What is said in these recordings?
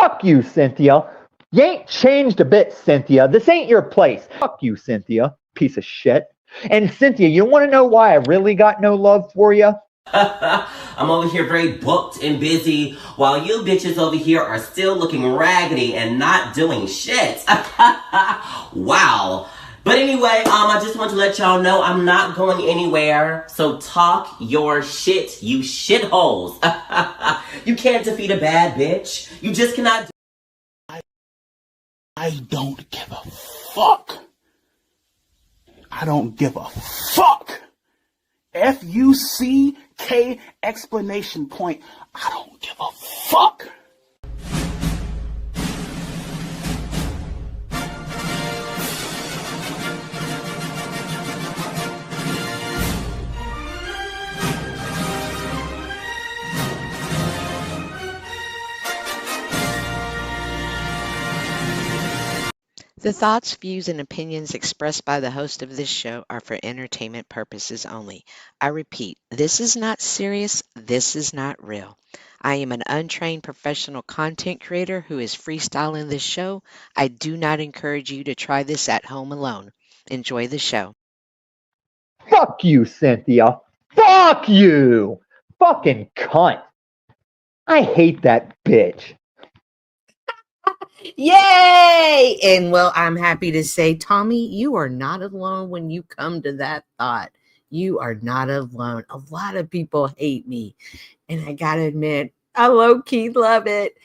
Fuck you, Cynthia. You ain't changed a bit, Cynthia. This ain't your place. Fuck you, Cynthia. Piece of shit. And Cynthia, you want to know why I really got no love for you? I'm over here very booked and busy while you bitches over here are still looking raggedy and not doing shit. Wow. But anyway, I just want to let y'all know I'm not going anywhere. So talk your shit, you shitholes. You can't defeat a bad bitch. You just cannot. I don't give a fuck. I don't give a fuck. F-U-C-K explanation point. I don't give a fuck. The thoughts, views, and opinions expressed by the host of this show are for entertainment purposes only. I repeat, this is not serious, this is not real. I am an untrained professional content creator who is freestyling this show. I do not encourage you to try this at home alone. Enjoy the show. Fuck you, Cynthia. Fuck you. Fucking cunt. I hate that bitch. Yay! And well, I'm happy to say, Tommy, you are not alone when you come to that thought. You are not alone. A lot of people hate me. And I gotta admit, I low-key love it.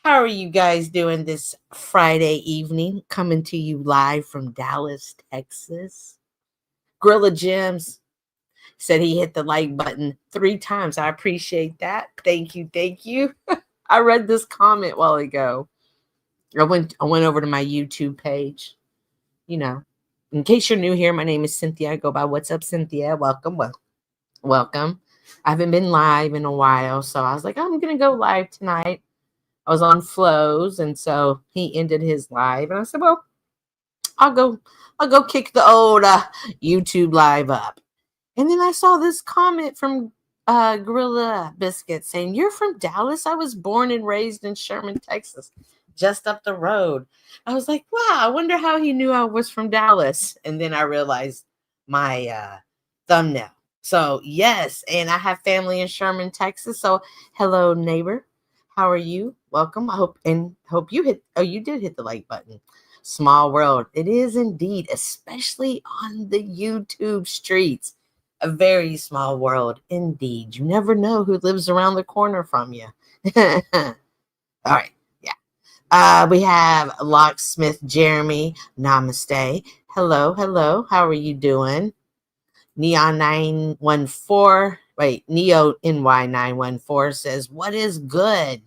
How are you guys doing this Friday evening? Coming to you live from Dallas, Texas. Gorilla Gems said he hit the like button 3 times. I appreciate that. Thank you. Thank you. I read this comment a while ago. I went over to my YouTube page. You know, in case you're new here, my name is Cynthia. I go by What's Up, Cynthia. Welcome. Welcome. I haven't been live in a while, so I was like, I'm going to go live tonight. I was on Flows, and so he ended his live. And I said, well, I'll go kick the old YouTube live up. And then I saw this comment from Gorilla Biscuit saying, you're from Dallas? I was born and raised in Sherman, Texas, just up the road. I was like, wow, I wonder how he knew I was from Dallas. And then I realized my thumbnail. So yes, and I have family in Sherman, Texas. So hello, neighbor. How are you? Welcome. I hope you did hit the like button. Small world. It is indeed, especially on the YouTube streets. A very small world indeed. You never know who lives around the corner from you. All right. Yeah. We have Locksmith Jeremy. Namaste. Hello. How are you doing? Neo NY914 says, what is good?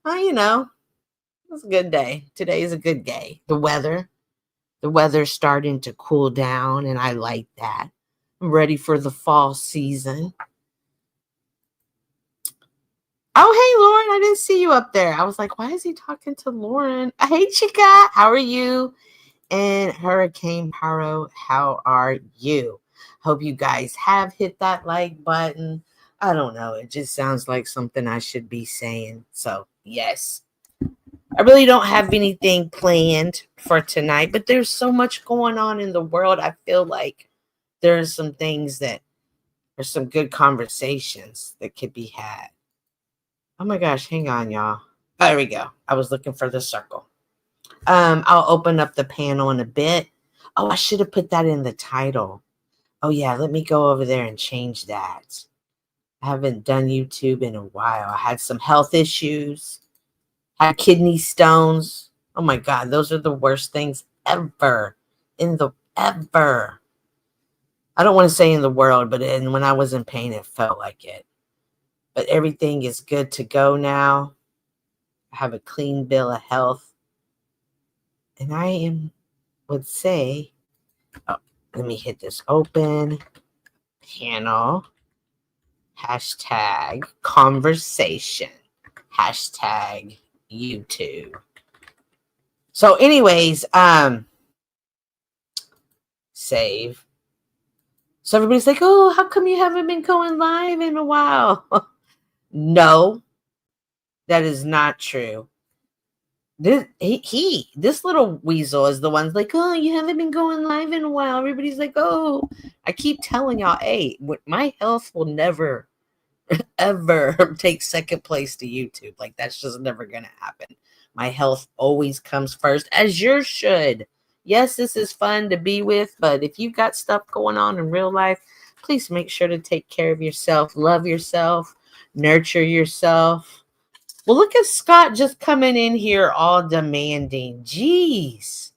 Well, it's a good day. Today is a good day. The weather's starting to cool down, and I like that. I'm ready for the fall season. Oh, hey, Lauren, I didn't see you up there. I was like, why is he talking to Lauren? Hey, Chica, how are you? And Hurricane Paro, how are you? Hope you guys have hit that like button. I don't know. It just sounds like something I should be saying. So, yes. I really don't have anything planned for tonight, but there's so much going on in the world. I feel like there's some things that there's some good conversations that could be had. Oh my gosh, hang on, y'all. Oh, there we go. I was looking for the circle. I'll open up the panel in a bit. Oh, I should have put that in the title. Oh yeah, let me go over there and change that. I haven't done YouTube in a while. I had some health issues. Had kidney stones. Oh my God, those are the worst things ever. Ever. I don't want to say in the world, but when I was in pain, it felt like it. But everything is good to go now. I have a clean bill of health. And would say, oh, let me hit this open panel. Hashtag conversation. Hashtag YouTube. So anyways, save. So everybody's like, oh, how come you haven't been going live in a while? No, that is not true. this little weasel is the one's like, oh, you haven't been going live in a while. Everybody's like, oh, I keep telling y'all, hey, my health will never ever take second place to YouTube. Like, that's just never gonna happen. My health always comes first, as yours should. Yes, this is fun to be with, but if you've got stuff going on in real life, please make sure to take care of yourself, love yourself, nurture yourself. Well, look at Scott just coming in here all demanding. Jeez.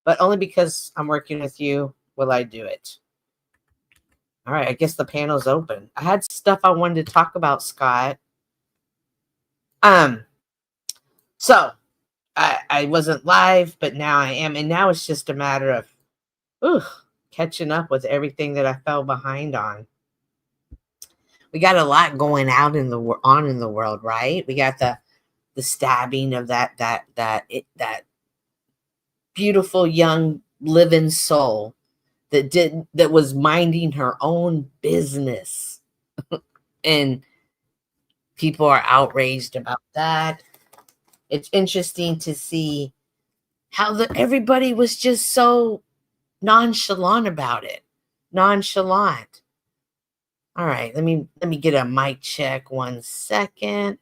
But only because I'm working with you will I do it. All right, I guess the panel's open. I had stuff I wanted to talk about, Scott. So I wasn't live, but now I am, and now it's just a matter of catching up with everything that I fell behind on. We got a lot going on in the world, right? We got the stabbing of that beautiful young living soul that was minding her own business, and people are outraged about that. It's interesting to see how everybody was just so nonchalant about it. Nonchalant. All right, let me get a mic check 1 second.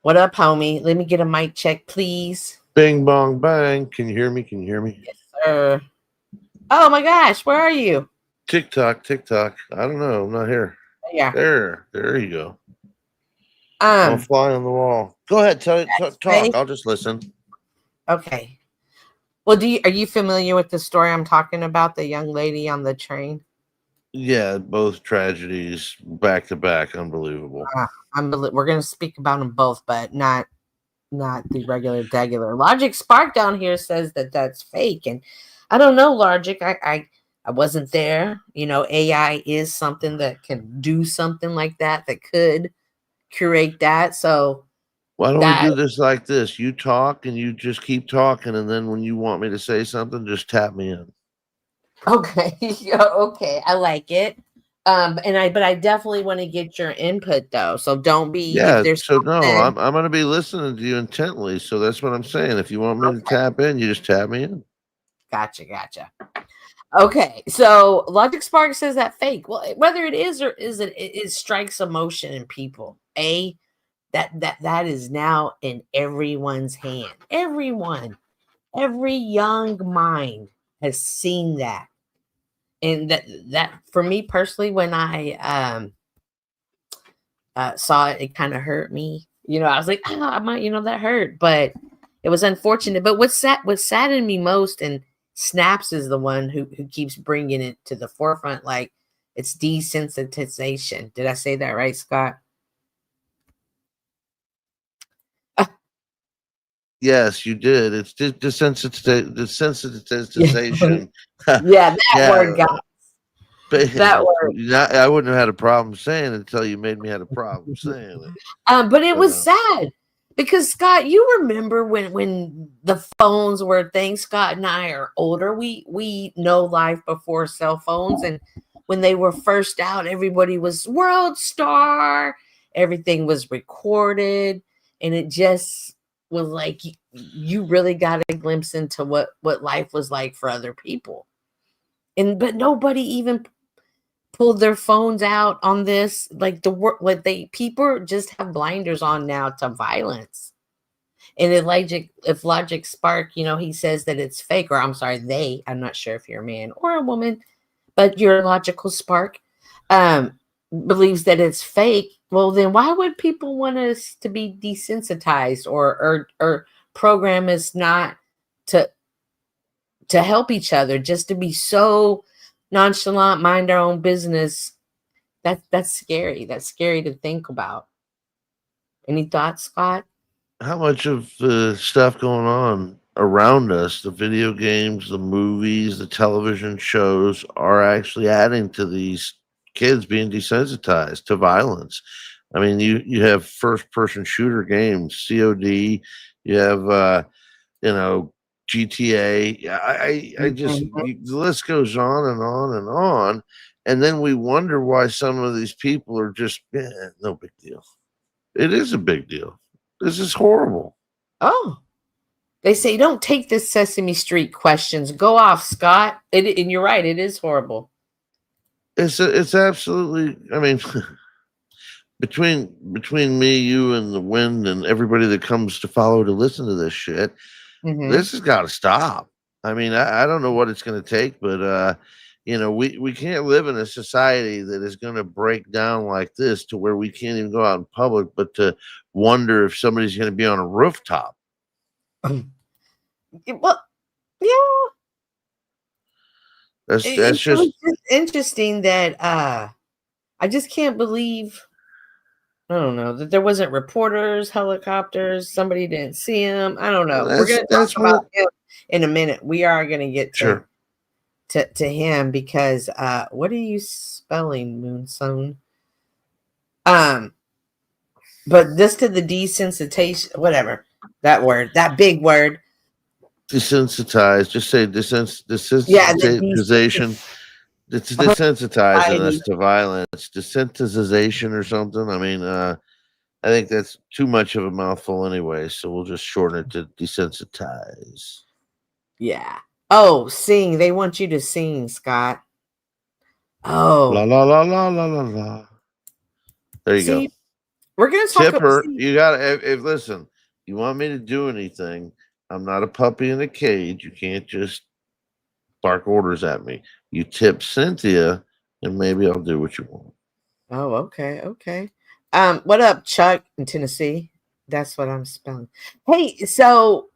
What up, homie? Let me get a mic check, please. Bing, bong, bang. Can you hear me? Can you hear me? Yes, sir. Oh my gosh, where are you? TikTok. I don't know. I'm not here. Yeah. There you go. I'm a fly on the wall. Go ahead, talk. I'll just listen. Okay. Well, are you familiar with the story I'm talking about? The young lady on the train. Yeah, both tragedies back to back. Unbelievable. We're going to speak about them both, but not the regular. Logic Spark down here says that that's fake, and I don't know, Logic. I wasn't there. You know, AI is something that can do something like that could curate that. So why don't we do this like this? You talk and you just keep talking, and then when you want me to say something, just tap me in. Okay. Okay, I like it. But I definitely want to get your input though. So don't be. Yeah. I'm going to be listening to you intently. So that's what I'm saying. If you want me to tap in, you just tap me in. Gotcha. Okay. So Logic Spark says that fake. Well, whether it is or isn't, it strikes emotion in people. That is now in everyone's hand. Every young mind has seen that. And that for me personally, when I saw it, it kind of hurt me. You know, I was like, I might, that hurt, but it was unfortunate. But what saddened me most, and Snaps is the one who keeps bringing it to the forefront, like it's desensitization. Did I say that right, Scott? Yes, you did. It's desensitization. Yeah, that word, guys. That word. I wouldn't have had a problem saying it until you made me have a problem saying it. But it was sad because, Scott, you remember when the phones were a thing. Scott and I are older. We know life before cell phones, and when they were first out, everybody was world star. Everything was recorded, and it just was like you really got a glimpse into what life was like for other people. But nobody even pulled their phones out on this. Like people just have blinders on now to violence. And if Logic Spark, he says that it's fake, or I'm sorry, I'm not sure if you're a man or a woman, but your Logical Spark believes that it's fake. Well, then why would people want us to be desensitized or program us not to help each other, just to be so nonchalant, mind our own business? That's scary. That's scary to think about. Any thoughts, Scott? How much of the stuff going on around us, the video games, the movies, the television shows, are actually adding to these kids being desensitized to violence? I mean, you have first-person shooter games, COD. You have, GTA. I just the list goes on and on and on. And then we wonder why some of these people are just, no big deal. It is a big deal. This is horrible. Oh, they say don't take the Sesame Street questions. Go off, Scott. And you're right. It is horrible. It's absolutely. I mean, between me, you, and the wind, and everybody that comes to follow to listen to this shit, this has got to stop. I mean, I don't know what it's going to take, but we can't live in a society that is going to break down like this to where we can't even go out in public, but to wonder if somebody's going to be on a rooftop. Well, yeah. That's just interesting that I just can't believe, I don't know, that there wasn't reporters, helicopters, somebody didn't see him. I don't know. We're going to talk about him in a minute. We are going to get to him because what are you spelling, Moonstone? But this to the desensitization, whatever that word, that big word. Desensitized. Just say desensitization. Yeah, It's desensitizing us to violence. Desensitization or something. I mean, I think that's too much of a mouthful anyway, so we'll just shorten it to desensitize. Yeah. Oh, sing. They want you to sing, Scott. Oh. La la la la la la la. There you go. We're gonna talk Tipper, you gotta if listen, you want me to do anything, I'm not a puppy in a cage. You can't just bark orders at me. You tip Cynthia, and maybe I'll do what you want. Oh, okay, okay. What up, Chuck in Tennessee? That's what I'm spelling. Hey, so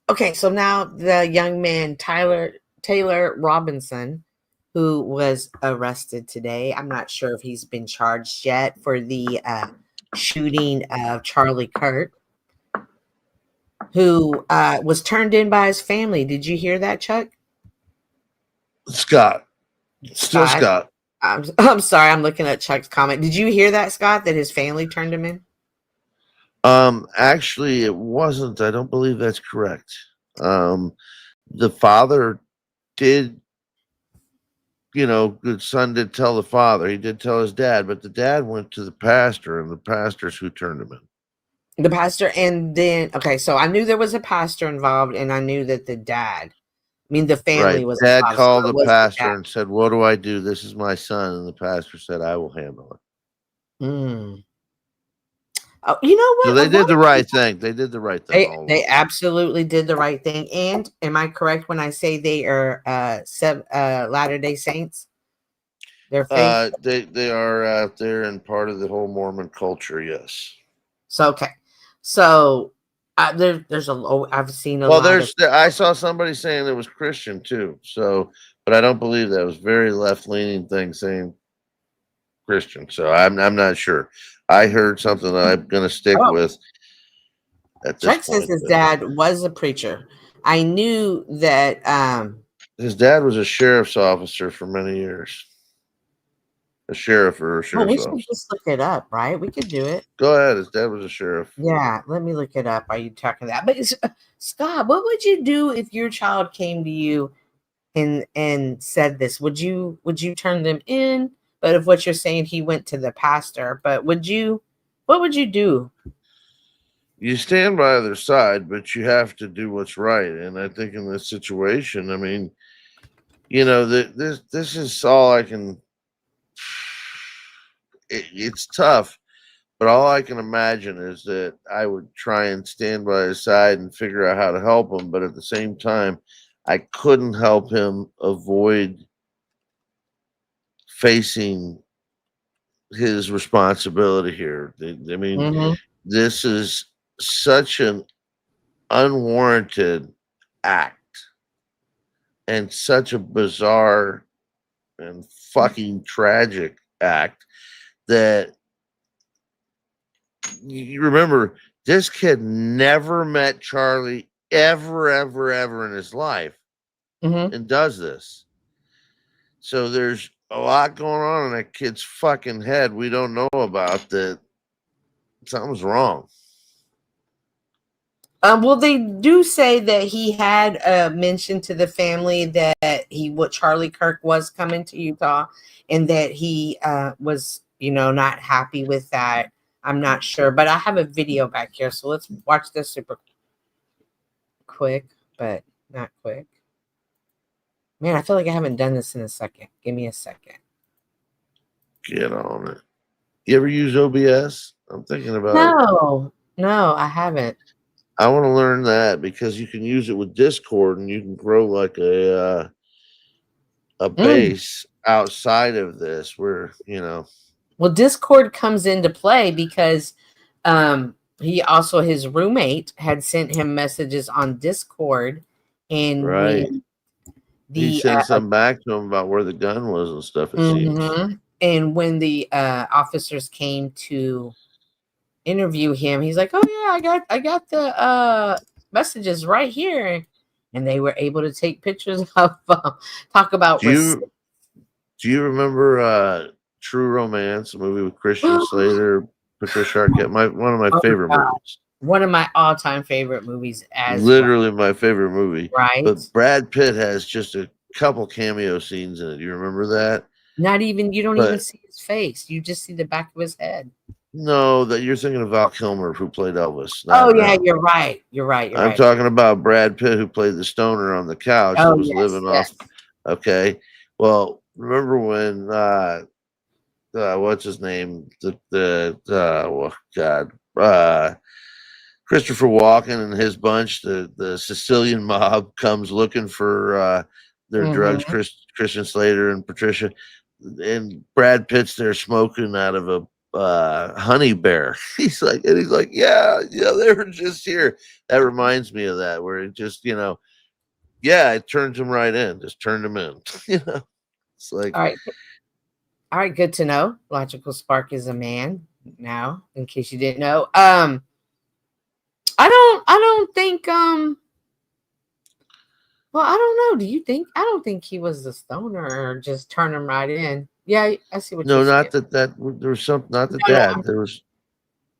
okay, so now the young man Taylor Robinson, who was arrested today. I'm not sure if he's been charged yet for the shooting of Charlie Kirk, who was turned in by his family. Did you hear that, Chuck? Scott. Still Scott. I'm sorry, I'm looking at Chuck's comment. Did you hear that, Scott, that his family turned him in? Actually, it wasn't. I don't believe that's correct. The father did, the son did tell the father. He did tell his dad, but the dad went to the pastor, and the pastor's who turned him in. The pastor, and then, okay, so I knew there was a pastor involved, and I knew that the family was Dad involved. called the pastor and said, "What do I do? This is my son." And the pastor said, "I will handle it." Oh, you know what? So they did the right thing. They did the right thing. They absolutely did the right thing. And am I correct when I say they are Latter-day Saints? They're faith? They are out there and part of the whole Mormon culture. Yes. So okay. So there's I've seen a lot. Well, I saw somebody saying it was Christian too. So, but I don't believe that. It was very left leaning thing saying Christian. So I'm not sure. I heard something that I'm going to stick with. At this Chuck says his dad was a preacher. I knew that his dad was a sheriff's officer for many years. A sheriff or a sheriff's officer. We should just look it up, right? We could do it. Go ahead. His dad was a sheriff. Yeah, let me look it up. Are you talking that? But Scott, what would you do if your child came to you and said this? Would you turn them in? But if what you're saying, he went to the pastor, but what would you do? You stand by their side, but you have to do what's right. And I think in this situation, I mean, this is all I can. It's tough, but all I can imagine is that I would try and stand by his side and figure out how to help him. But at the same time, I couldn't help him avoid facing his responsibility here. I mean, this is such an unwarranted act and such a bizarre and fucking tragic act that you remember this kid never met Charlie ever in his life and does this. So there's a lot going on in that kid's fucking head we don't know about, that something's wrong. Well, they do say that he had mentioned to the family that Charlie Kirk was coming to Utah, and that he was, not happy with that. I'm not sure, but I have a video back here, so let's watch this super quick, but not quick. Man, I feel like I haven't done this in a second. Give me a second. Get on it. You ever use OBS? I'm thinking about No, I haven't. I want to learn that because you can use it with Discord and you can grow like a base outside of this where, Well, Discord comes into play because his roommate had sent him messages on Discord, and right. when He sent something back to him about where the gun was and stuff, it seems. And when the officers came to interview him, he's like, "Oh yeah, I got the messages right here," and they were able to take pictures of talk about. Do you remember True Romance, a movie with Christian Slater, Patricia Arquette? One of my favorite movies. One of my all-time favorite movies, literally my favorite movie. Right. But Brad Pitt has just a couple cameo scenes in it. You remember that? You don't even see his face. You just see the back of his head. No, that you're thinking of Val Kilmer, who played Elvis. You're right. I'm talking about Brad Pitt, who played the stoner on the couch that was living off. Okay. Well, remember when what's his name? Christopher Walken and his bunch, the Sicilian mob comes looking for their drugs, Christian Slater and Patricia, and Brad Pitt's there smoking out of a honey bear. He's like, yeah, they were just here. That reminds me of that, where it just, it turns him right in, just turned him in. It's like, all right, good to know. Logical Spark is a man now, in case you didn't know. I don't think well, I don't know. Do you think? I don't think he was the stoner or just turn him right in. Yeah, I see what you're saying. No, not that there was something, not that dad. There was.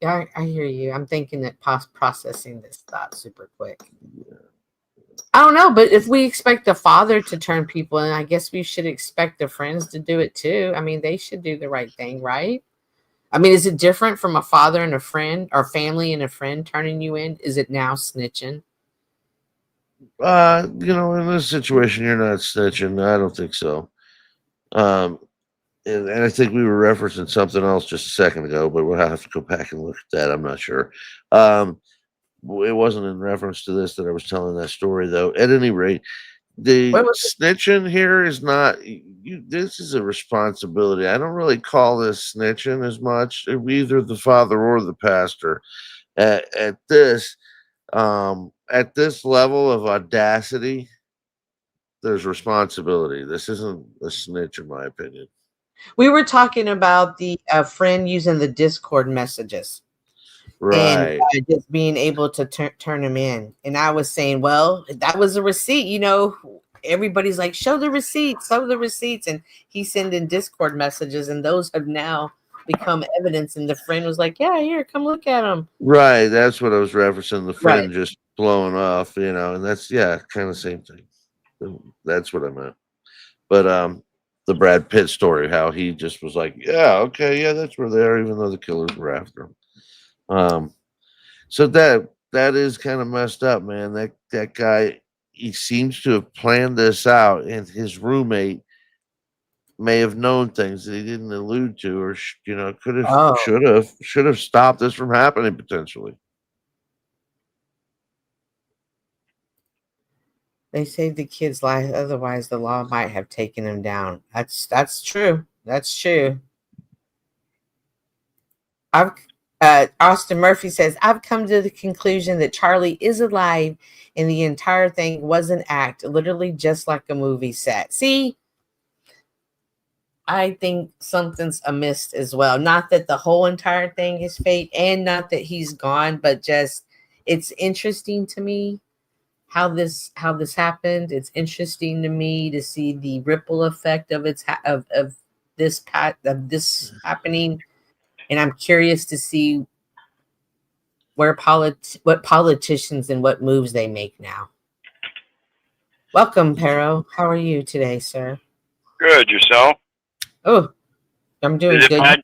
Yeah, I hear you. I'm thinking that processing this thought super quick. Yeah. I don't know, but if we expect the father to turn people in, I guess we should expect the friends to do it too. I mean, they should do the right thing, right? I mean, is it different from a father and a friend, or family and a friend turning you in? Is it now snitching? In this situation, you're not snitching. I don't think so. And I think we were referencing something else just a second ago, but we'll have to go back and look at that. I'm not sure. It wasn't in reference to this that I was telling that story, though. At any rate, the snitching here is not. This is a responsibility. I don't really call this snitching as much. Either the father or the pastor. At this level of audacity, there's responsibility. This isn't a snitch, in my opinion. We were talking about the friend using the Discord messages. Right. And just being able to turn them in. And I was saying, well, that was a receipt. Everybody's like, show the receipts. And he's sending Discord messages, and those have now become evidence. And the friend was like, yeah, here, come look at them. Right. That's what I was referencing. The friend just blowing off, and that's, kind of the same thing. That's what I meant. But the Brad Pitt story, how he just was like, that's where they are, even though the killers were after him. So that is kind of messed up, man. That guy, he seems to have planned this out, and his roommate may have known things that he didn't allude to, or could have, should have stopped this from happening potentially. They saved the kid's life, otherwise the law might have taken him down. That's true. That's true. Austin Murphy says, I've come to the conclusion that Charlie is alive and the entire thing was an act, literally just like a movie set. See, I think something's amiss as well. Not that the whole entire thing is fake, and not that he's gone, but just it's interesting to me how this happened. It's interesting to me to see the ripple effect of this happening. And I'm curious to see what politicians and what moves they make now. Welcome, Pero. How are you today, sir? Good. Yourself? Oh, I'm doing Is it good. bad?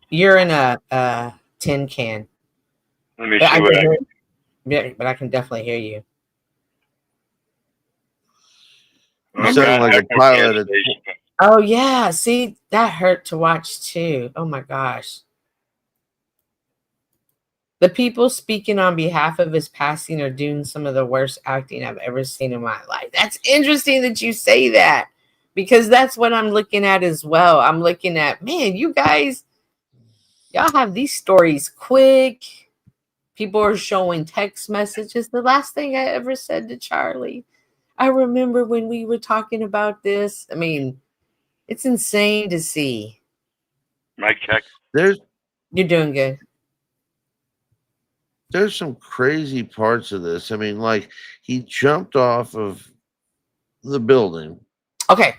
You're in a tin can. Let me But see I what can I hear, yeah, but I can definitely hear you. You sound like a pilot at Oh yeah, see, that hurt to watch too. Oh my gosh. The people speaking on behalf of his passing are doing some of the worst acting I've ever seen in my life. That's interesting that you say that, because that's what I'm looking at as well. I'm looking at, man, you guys, y'all have these stories quick. People are showing text messages. The last thing I ever said to Charlie, I remember when we were talking about this. I mean, it's insane to see. Mic check. there's You're doing good. there's some crazy parts of this. I mean, like he jumped off of the building. Okay.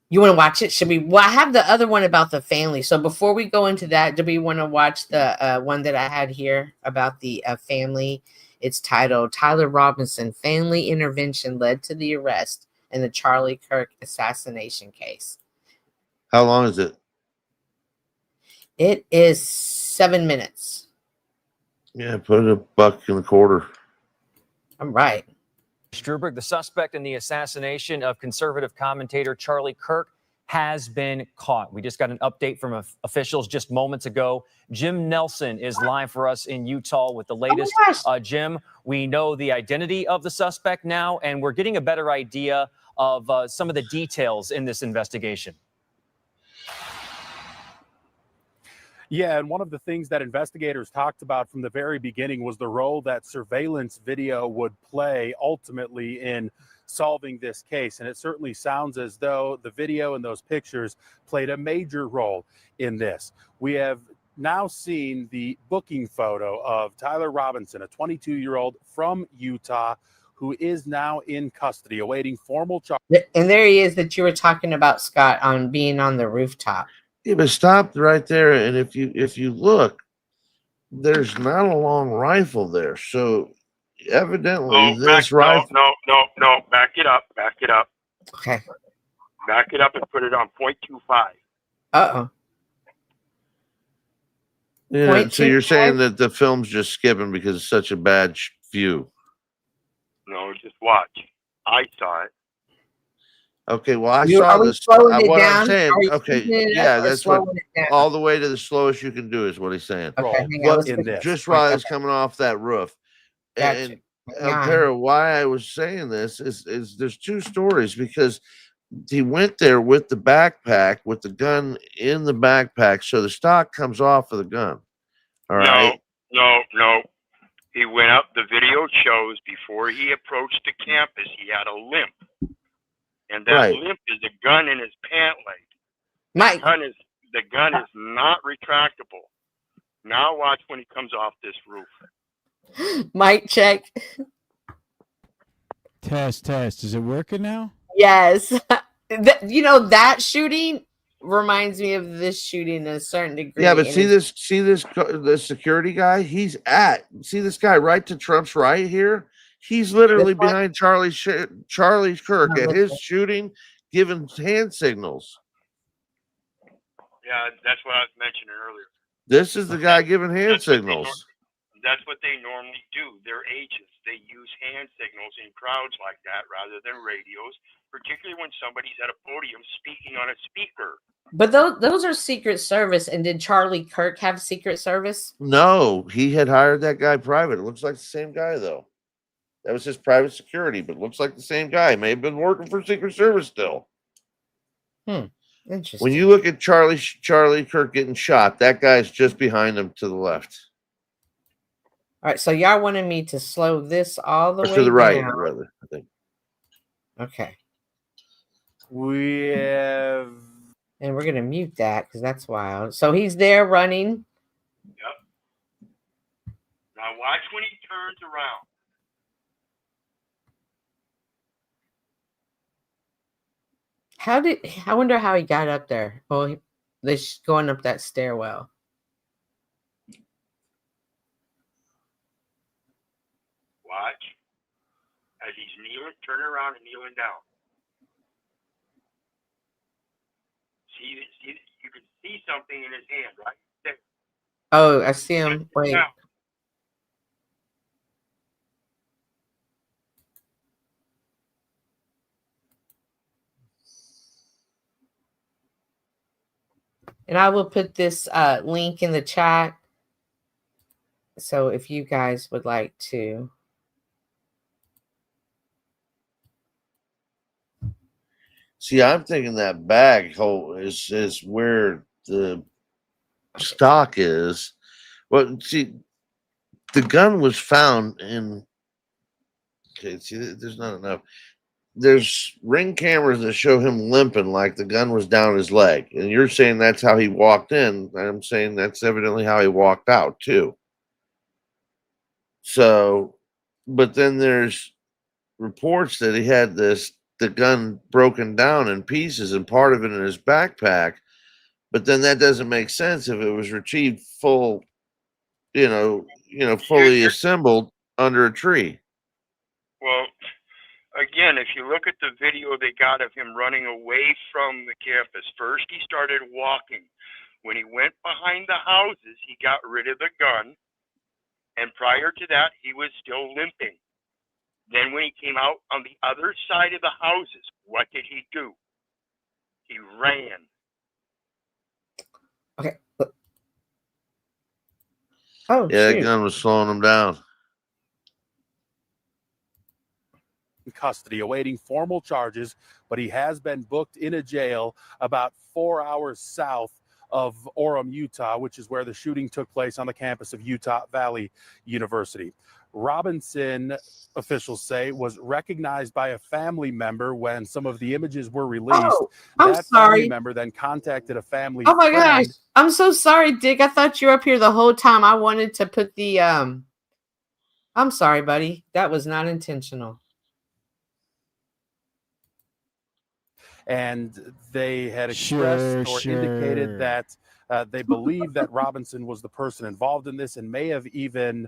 You want to watch it? Should we? Well, I have the other one about the family. So before we go into that, do we want to watch the one that I had here about the family? It's titled Tyler Robinson Family Intervention Led to the Arrest in the Charlie Kirk Assassination Case. How long is it? It is 7 minutes. Yeah, put a buck in the quarter. I'm right. Struberg, the suspect in the assassination of conservative commentator Charlie Kirk, has been caught. We just got an update from officials just moments ago. Jim Nelson is live for us in Utah with the latest. Jim, we know the identity of the suspect now, and we're getting a better idea of some of the details in this investigation. Yeah, and one of the things that investigators talked about from the very beginning was the role that surveillance video would play ultimately in solving this case. And it certainly sounds as though the video and those pictures played a major role in this. We have now seen the booking photo of Tyler Robinson, a 22-year-old from Utah, who is now in custody, awaiting formal charges. And there he is that you were talking about, Scott, on being on the rooftop. Yeah, but stopped right there, and if you look, there's not a long rifle there. So evidently, this rifle. No. Back it up. Okay. Back it up and put it on .25. Uh-oh. Yeah, so you're saying that the film's just skipping because it's such a bad view. No, just watch. I saw it. Okay, well, I saw this. What I'm saying, okay, yeah, that's what all the way to the slowest you can do is what he's saying. Okay, just while it's coming off that roof. Gotcha. And Para, why I was saying this is there's two stories, because he went there with the backpack, with the gun in the backpack, so the stock comes off of the gun. All right. No. He went up. The video shows before he approached the campus, he had a limp. And that limp is a gun in his pant leg. Mike. The gun is not retractable. Now watch when he comes off this roof. Mic check. Test. Is it working now? Yes. That shooting reminds me of this shooting in a certain degree. Yeah, but see this the security guy? See this guy right to Trump's right here? He's literally behind Charlie Kirk at his shooting, giving hand signals. Yeah, that's what I was mentioning earlier. This is the guy giving hand signals. That's what they normally do. They're agents. They use hand signals in crowds like that rather than radios, particularly when somebody's at a podium speaking on a speaker. But those are Secret Service. And did Charlie Kirk have Secret Service? No, he had hired that guy private. It looks like the same guy, though. That was his private security, but it looks like the same guy. May have been working for Secret Service still. Interesting. When you look at Charlie Kirk getting shot, that guy's just behind him to the left. All right, so y'all wanted me to slow this all the way to the right, down. rather, I think. Okay. We have... And we're going to mute that because that's wild. So he's there running. Yep. Now watch when he turns around. I wonder how he got up there. Well, they're going up that stairwell. Watch as he's kneeling, turning around and kneeling down. See, you can see something in his hand, right? There. Oh, I see him. Wait. Now, And I will put this link in the chat. So if you guys would like to. See, I'm thinking that bag hole is where the stock is. Well, see, the gun was found in. Okay, see, there's not enough. There's ring cameras that show him limping like the gun was down his leg. And you're saying that's how he walked in. I'm saying that's evidently how he walked out, too. So, but then there's reports that he had the gun broken down in pieces and part of it in his backpack. But then that doesn't make sense if it was retrieved full, fully assembled under a tree. well, again, if you look at the video they got of him running away from the campus, first he started walking. When he went behind the houses, he got rid of the gun. And prior to that, he was still limping. Then when he came out on the other side of the houses, what did he do? He ran. Okay. Oh, Yeah, shoot. that gun was slowing him down. In custody, awaiting formal charges, but he has been booked in a jail about 4 hours south of Orem, Utah, which is where the shooting took place on the campus of Utah Valley University. Robinson, officials say, was recognized by a family member when some of the images were released. Oh, I'm that sorry. family member then contacted a family Oh my friend. gosh. I'm so sorry, Dick. I thought you were up here the whole time. I wanted to put the I'm sorry, buddy. That was not intentional. And they had expressed or indicated that they believe that Robinson was the person involved in this and may have even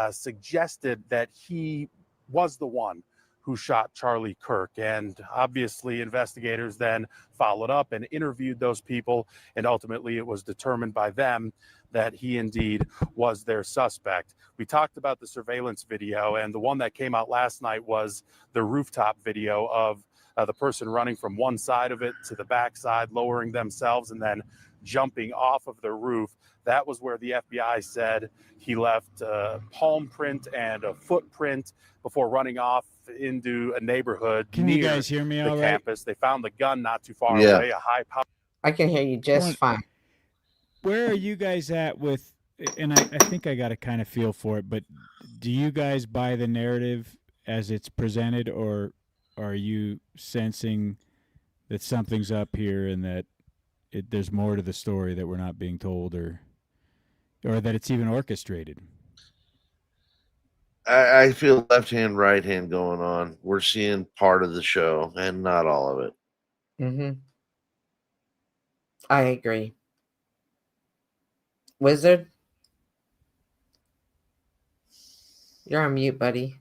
suggested that he was the one who shot Charlie Kirk. And obviously investigators then followed up and interviewed those people, and ultimately it was determined by them that he indeed was their suspect. We talked about the surveillance video, and the one that came out last night was the rooftop video of the person running from one side of it to the back side, lowering themselves and then jumping off of the roof. That was where the FBI said he left a palm print and a footprint before running off into a neighborhood Can near you guys hear me the all right? campus. They found the gun not too far Yeah. away, a high power. I can hear you just fine. Where are you guys at with, and I think I got a kind of feel for it, but do you guys buy the narrative as it's presented, or are you sensing that something's up here and that there's more to the story that we're not being told, or that it's even orchestrated? I feel left hand, right hand going on. We're seeing part of the show and not all of it. Mm-hmm. I agree. Wizard? You're on mute, buddy.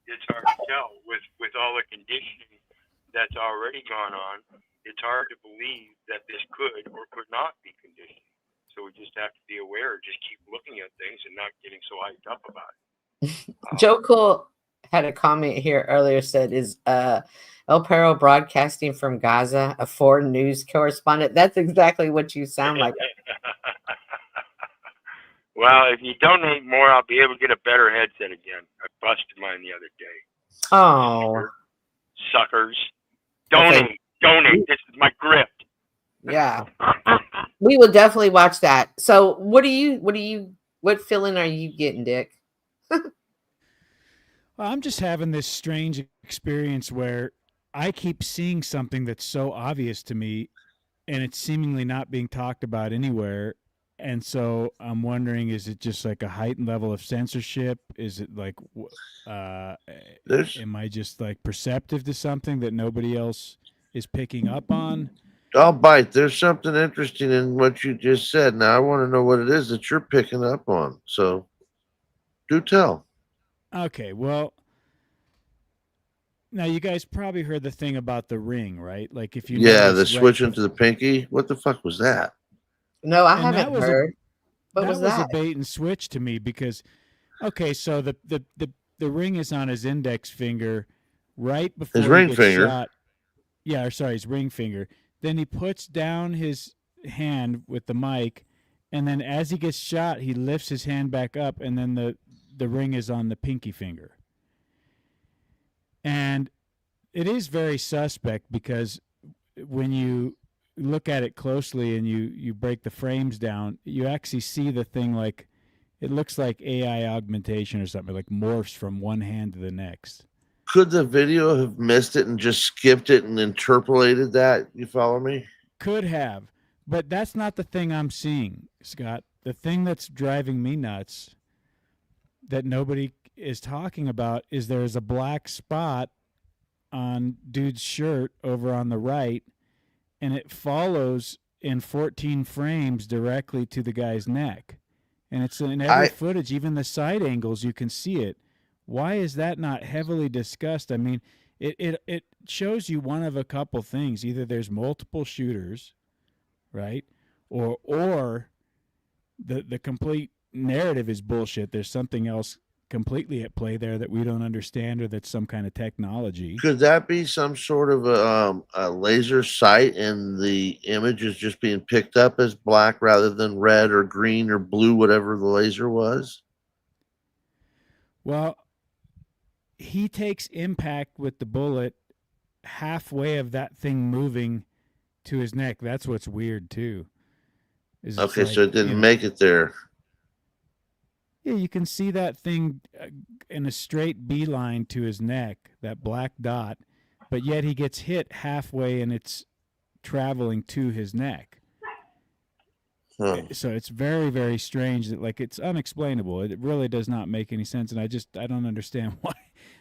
It's hard to tell with all the conditioning that's already gone on. It's hard to believe that this could or could not be conditioning. So we just have to be aware, just keep looking at things and not getting so hyped up about it. Joe Cool had a comment here earlier, said, is El Perro broadcasting from Gaza, a foreign news correspondent? That's exactly what you sound like. Well, if you donate more, I'll be able to get a better headset again. I busted mine the other day. Oh, Suckers. Donate. Okay. Donate. This is my grift. yeah. We will definitely watch that. So what feeling are you getting, Dick? Well, I'm just having this strange experience where I keep seeing something that's so obvious to me, and it's seemingly not being talked about anywhere. And so I'm wondering, is it just like a heightened level of censorship? Is it like, am I just like perceptive to something that nobody else is picking up on? I'll bite. There's something interesting in what you just said. Now I want to know what it is that you're picking up on. So Do tell. Okay, well, now you guys probably heard the thing about the ring, right? Like if you Yeah, the notice right switch into the pinky. What the fuck was that? No, I and that haven't was heard. What that was was a that? bait and switch to me because okay, so the ring is on his index finger right before His he ring gets finger. shot. Yeah, or sorry, his ring finger. Then he puts down his hand with the mic, and then as he gets shot, he lifts his hand back up, and then the ring is on the pinky finger. And it is very suspect because when you look at it closely and you break the frames down, you actually see the thing like it looks like AI augmentation or something, like morphs from one hand to the next. Could the video have missed it and just skipped it and interpolated that? You follow me? Could have, but that's not the thing I'm seeing, Scott. The thing that's driving me nuts that nobody is talking about is there's a black spot on dude's shirt over on the right, and it follows in 14 frames directly to the guy's neck. And it's in every footage, even the side angles, you can see it. Why is that not heavily discussed? I mean, it shows you one of a couple things. Either there's multiple shooters, right? Or the complete narrative is bullshit. There's something else completely at play there that we don't understand, or that's some kind of technology. Could that be some sort of a laser sight and the image is just being picked up as black rather than red or green or blue, whatever the laser was? Well, he takes impact with the bullet halfway of that thing moving to his neck. That's what's weird too. Okay, so it didn't make it there. Yeah, you can see that thing in a straight beeline to his neck, that black dot, but yet he gets hit halfway and it's traveling to his neck. Huh. So it's very, very strange that, like, it's unexplainable. It really does not make any sense, and I don't understand why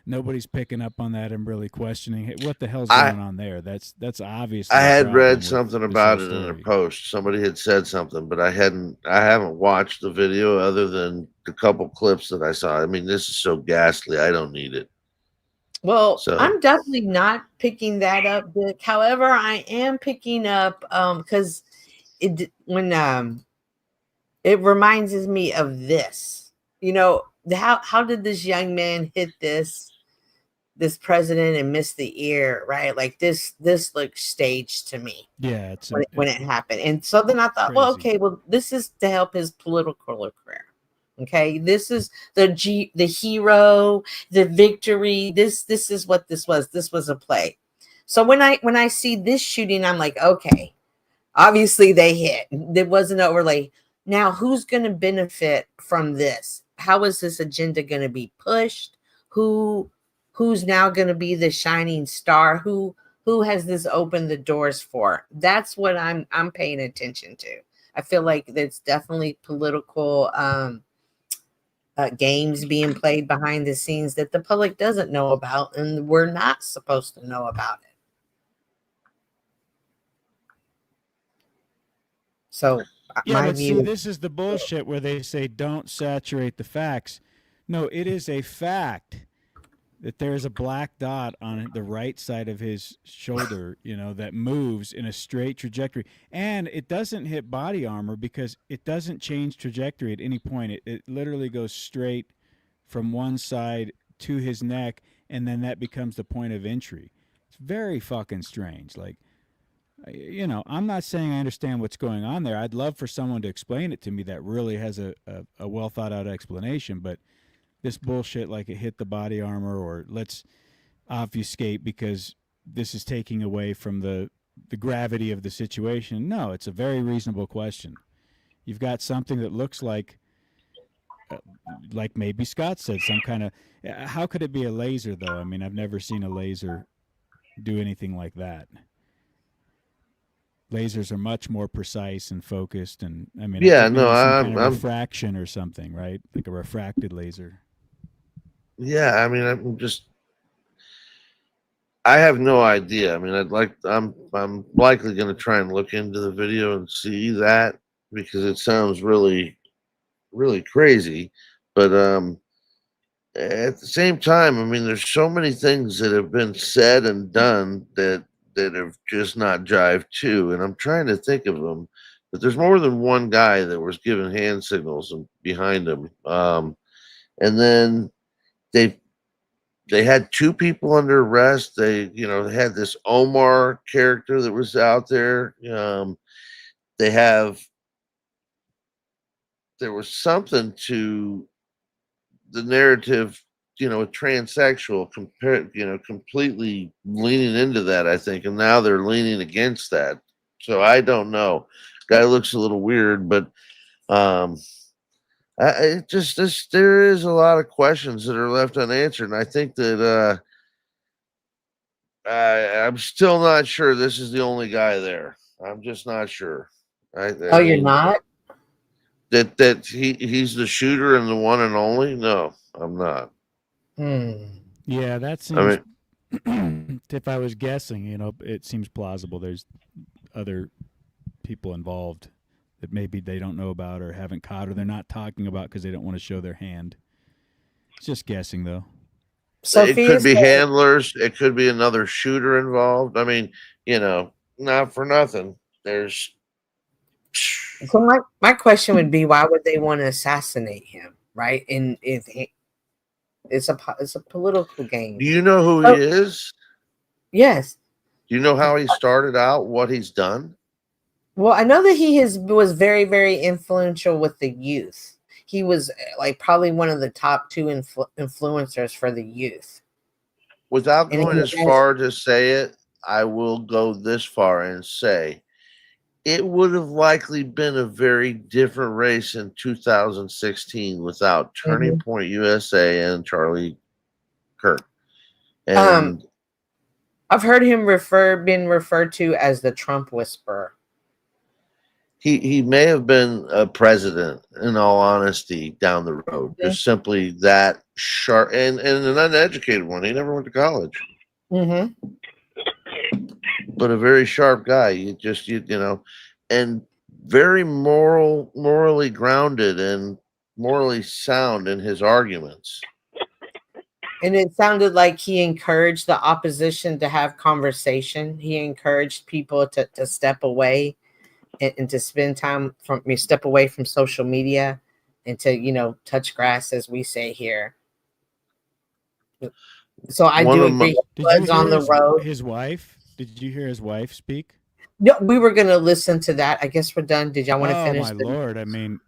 nobody's picking up on that and really questioning it. What the hell's going on there? That's obviously. I had read something about it in a post. Somebody had said something, but I haven't watched the video other than the couple clips that I saw. I mean, this is so ghastly. I don't need it. Well, I'm definitely not picking that up, Dick. However, I am picking up because it reminds me of this. You know, how did this young man hit this president and miss the ear, right? Like this looks staged to me. Yeah, when it happened. And so then I thought, crazy. well, okay, well, this is to help his political career. Okay, this is the hero, the victory. This is what this was. This was a play. So when I see this shooting, I'm like, okay, obviously they hit. There was an overlay. Now, who's going to benefit from this? How is this agenda going to be pushed? Who's now going to be the shining star? Who has this opened the doors for? That's what I'm paying attention to. I feel like there's definitely political games being played behind the scenes that the public doesn't know about, and we're not supposed to know about it. So yeah, but see, this is the bullshit where they say don't saturate the facts. No, it is a fact that there is a black dot on the right side of his shoulder, that moves in a straight trajectory. And it doesn't hit body armor because it doesn't change trajectory at any point. It literally goes straight from one side to his neck, and then that becomes the point of entry. It's very fucking strange. Like, I'm not saying I understand what's going on there. I'd love for someone to explain it to me that really has a well thought out explanation, but this bullshit like it hit the body armor or let's obfuscate because this is taking away from the gravity of the situation. No, it's a very reasonable question. You've got something that looks like maybe Scott said, some kind of, how could it be a laser though? I mean, I've never seen a laser do anything like that. Lasers are much more precise and focused, and I mean, yeah, some no, kind of refraction or something, right? Like a refracted laser. Yeah, I mean, I have no idea. I mean, I'm likely going to try and look into the video and see that because it sounds really, really crazy. But at the same time, I mean, there's so many things that have been said and done that have just not jived too. And I'm trying to think of them, but there's more than one guy that was giving hand signals behind him. And then they they had two people under arrest. They had this Omar character that was out there. They have there was something to the narrative, a transsexual completely leaning into that, I think, and now they're leaning against that. So I don't know. Guy looks a little weird, but there is a lot of questions that are left unanswered, and I think that I'm still not sure this is the only guy there. I'm just not sure. I Oh, you're mean, not? that he's the shooter and the one and only. No, I'm not. Yeah, that I seems. mean, If I was guessing, it seems plausible. There's other people involved that maybe they don't know about or haven't caught or they're not talking about because they don't want to show their hand. It's just guessing, though. it could be said- handlers. It could be another shooter involved. I mean, not for nothing. There's So my question would be, why would they want to assassinate him, right? And it's a political game. Do you know who Oh. he is? Yes. Do you know how he started out? What he's done? Well, I know that he was very, very influential with the youth. He was like probably one of the top two influencers for the youth. Without And going he as has- far to say it, I will go this far and say it would have likely been a very different race in 2016 without Turning Point USA and Charlie Kirk. And I've heard him been referred to as the Trump whisperer. he may have been a president, in all honesty, down the road. Just simply that sharp and an uneducated one. He never went to college. Mm-hmm. But a very sharp guy. And very morally grounded and morally sound in his arguments. And it sounded like he encouraged the opposition to have conversation. He encouraged people to step away and to spend time step away from social media and to, touch grass, as we say here. So I do agree. He was on the road. His wife? Did you hear his wife speak? No, we were going to listen to that. I guess we're done. Did y'all want to finish? Oh, my Lord. I mean,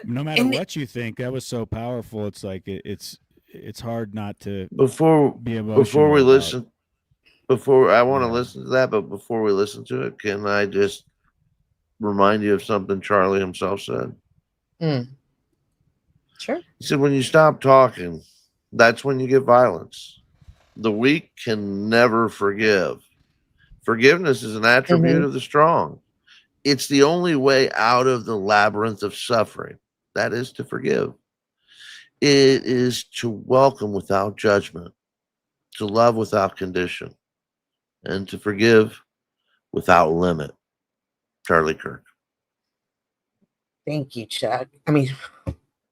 no matter what you think, that was so powerful. It's like it's hard not to be emotional. Before we listen, I want to listen to that, but before we listen to it, can I just remind you of something Charlie himself said? Sure. He said, when you stop talking, that's when you get violence. The weak can never forgive. Forgiveness is an attribute of the strong. It's the only way out of the labyrinth of suffering. That is to forgive. It is to welcome without judgment, to love without condition, and to forgive without limit. Charlie Kirk. Thank you, Chuck.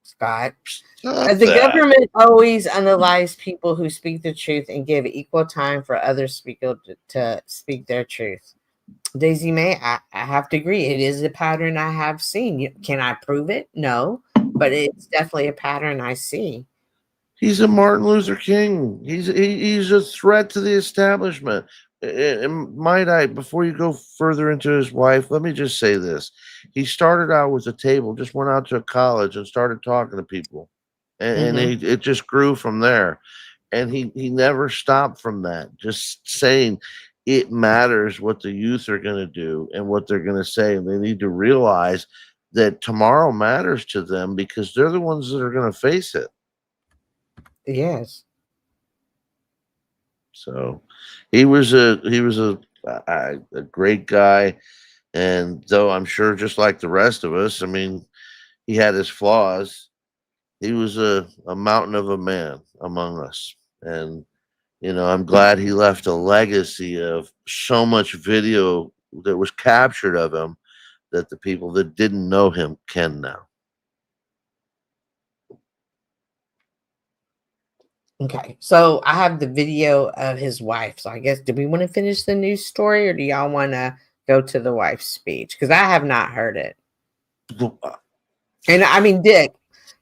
Scott. The government always unalives people who speak the truth and give equal time for others to speak their truth. Daisy May, I have to agree. It is a pattern I have seen. Can I prove it? No, but it's definitely a pattern I see. He's a Martin Luther King. He's a threat to the establishment. And might I, before you go further into his wife, let me just say this. He started out with a table, just went out to a college and started talking to people. And it just grew from there. And he never stopped from that. Just saying it matters what the youth are going to do and what they're going to say. And they need to realize that tomorrow matters to them because they're the ones that are going to face it. Yes. So he was a great guy. And though I'm sure just like the rest of us, he had his flaws. He was a mountain of a man among us. And, I'm glad he left a legacy of so much video that was captured of him that the people that didn't know him can now. Okay, so I have the video of his wife. So I guess, do we want to finish the news story, or do y'all want to go to the wife's speech? Because I have not heard it. And I mean, Dick,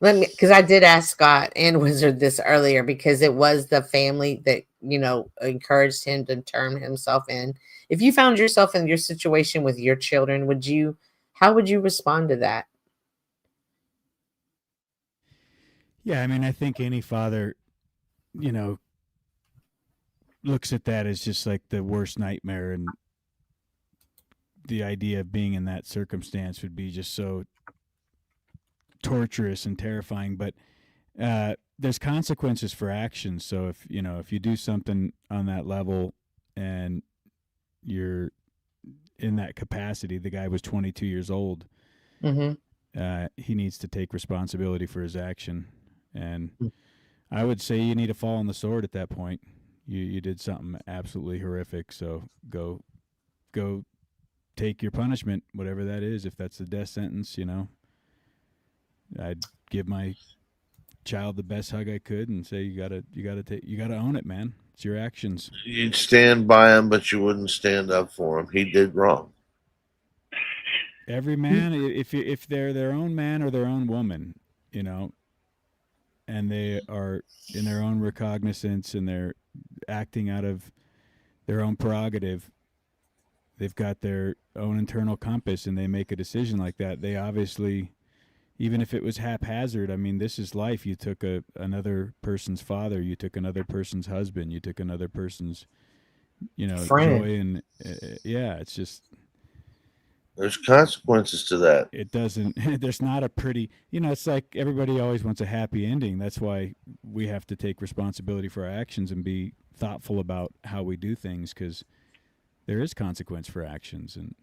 let me, because I did ask Scott and Wizard this earlier, because it was the family that, you know, encouraged him to turn himself in. If you found yourself in your situation with your children, how would you respond to that? Yeah, I mean, I think any father, you know, looks at that as just like the worst nightmare, and the idea of being in that circumstance would be just so torturous and terrifying. But there's consequences for actions. So if you do something on that level and you're in that capacity, the guy was 22 years old. Mm-hmm. He needs to take responsibility for his action, and I would say you need to fall on the sword at that point. You did something absolutely horrific, so go take your punishment, whatever that is. If that's the death sentence, I'd give my child the best hug I could and say, you gotta own it, man. It's your actions. You'd stand by him, but you wouldn't stand up for him. He did wrong. Every man, if they're their own man or their own woman, and they are in their own recognizance and they're acting out of their own prerogative, they've got their own internal compass, and they make a decision like that. They obviously, even if it was haphazard, I mean, this is life. You took another person's father, you took another person's husband, you took another person's, friend. joy, and yeah, it's just, there's consequences to that. it doesn't, there's not a pretty, it's like everybody always wants a happy ending. That's why we have to take responsibility for our actions and be thoughtful about how we do things, because there is consequence for actions. And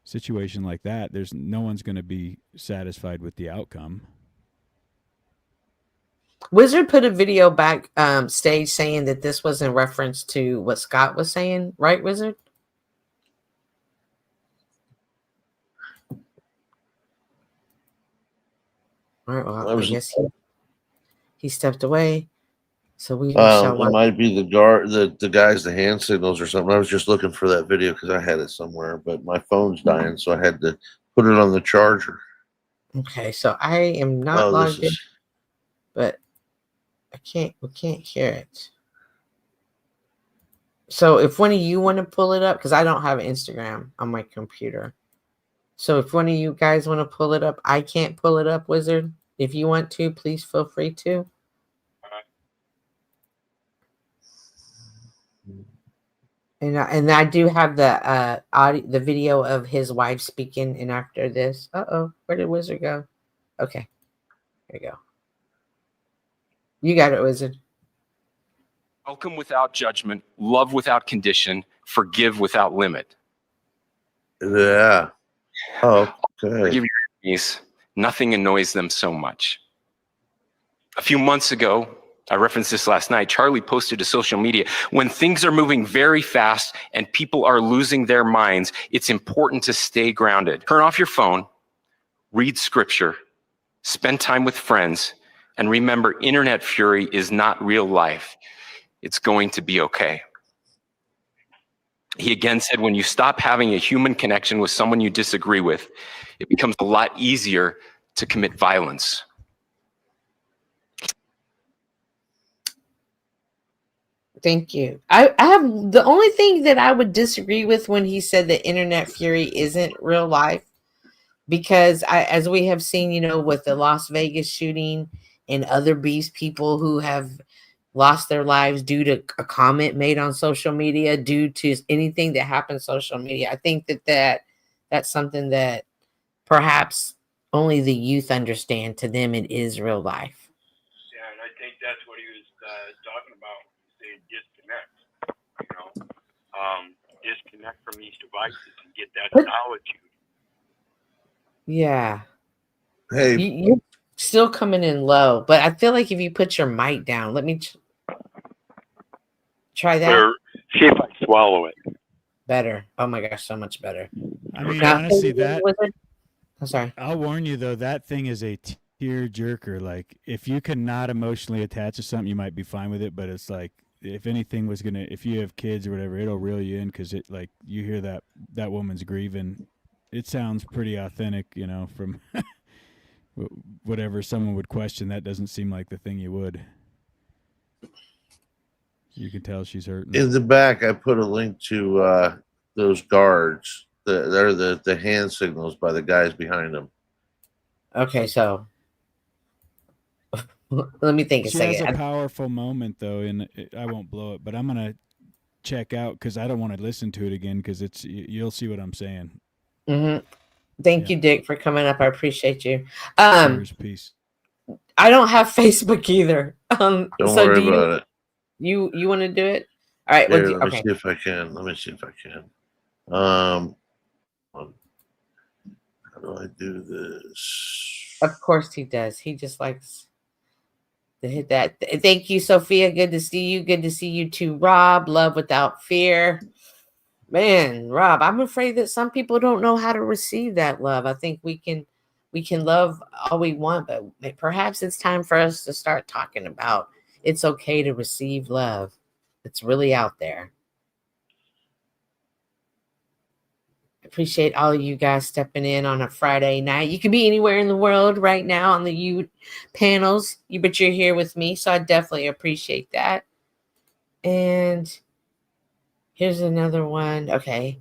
situation like that, there's no one's going to be satisfied with the outcome. Wizard put a video back stage saying that this was in reference to what Scott was saying, right, Wizard? All right, well, I guess he stepped away. So we shall it might be the guard, the guys, the hand signals or something. I was just looking for that video because I had it somewhere, but my phone's dying, so I had to put it on the charger. Okay, so I am not logged in, but we can't hear it. So if one of you want to pull it up, because I don't have Instagram on my computer. So if one of you guys want to pull it up, I can't pull it up, Wizard. If you want to, please feel free to. And I do have the audio, the video of his wife speaking. And after this, where did Wizard go? Okay, there you go. You got it, Wizard. Welcome without judgment, love without condition, forgive without limit. Yeah. Oh, okay. Forgive your enemies. Nothing annoys them so much. A few months ago, I referenced this last night, Charlie posted to social media, when things are moving very fast and people are losing their minds, it's important to stay grounded. Turn off your phone, read scripture, spend time with friends, and remember, internet fury is not real life. It's going to be okay. He again said, when you stop having a human connection with someone you disagree with, it becomes a lot easier to commit violence. Thank you. I have the only thing that I would disagree with when he said that internet fury isn't real life, because as we have seen, with the Las Vegas shooting and other beast people who have lost their lives due to a comment made on social media, due to anything that happened on social media. I think that's something that perhaps only the youth understand. To them, it is real life. Yeah, and I think that's what he was talking about, saying disconnect. Disconnect from these devices and get that solitude. Yeah. Hey, You're still coming in low, but I feel like if you put your mic down, let me try that. Or see if I swallow it. Better. Oh my gosh, so much better. I mean, Now, honestly, that I'm sorry. I'll warn you though, that thing is a tear jerker. Like, if you cannot emotionally attach to something, you might be fine with it. But it's like, if anything was gonna, if you have kids or whatever, it'll reel you in because it, like, you hear that woman's grieving. It sounds pretty authentic, you know, from whatever someone would question. That doesn't seem like the thing you would. You can tell she's hurting. In the back, I put a link to those guards. They're the hand signals by the guys behind them. Okay, so let me think a She second. has a powerful moment though, and I won't blow it, but I'm gonna check out because I don't want to listen to it again because you'll see what I'm saying. Mm-hmm. Thank you, Dick, for coming up. I appreciate you. Cheers, peace. I don't have Facebook either. Don't worry about it. You want to do it? All right. Here, let me see if I can. How do I do this? Of course he does. He just likes to hit that. Thank you, Sophia. Good to see you. Good to see you too, Rob. Love without fear. Man, Rob, I'm afraid that some people don't know how to receive that love. I think we can love all we want, but perhaps it's time for us to start talking about it's okay to receive love. It's really out there. Appreciate all of you guys stepping in on a Friday night. You can be anywhere in the world right now on the U panels, but you're here with me, so I definitely appreciate that. And here's another one. Okay,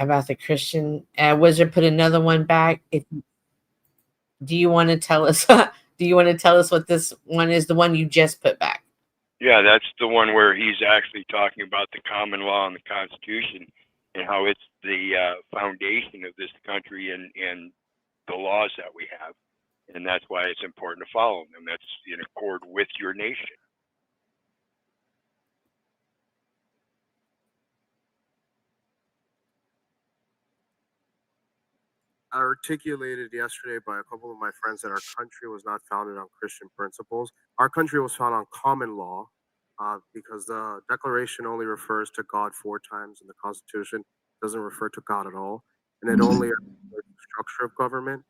about the Christian Wizard put another one back. Do you want to tell us? Do you want to tell us what this one is? The one you just put back. Yeah, that's the one where he's actually talking about the common law and the Constitution and how it's the foundation of this country and the laws that we have. And that's why it's important to follow them. That's in accord with your nation. Articulated yesterday by a couple of my friends that our country was not founded on Christian principles. Our country was founded on common law because the Declaration only refers to God 4 times and the Constitution doesn't refer to God at all. And it only refers to the structure of government.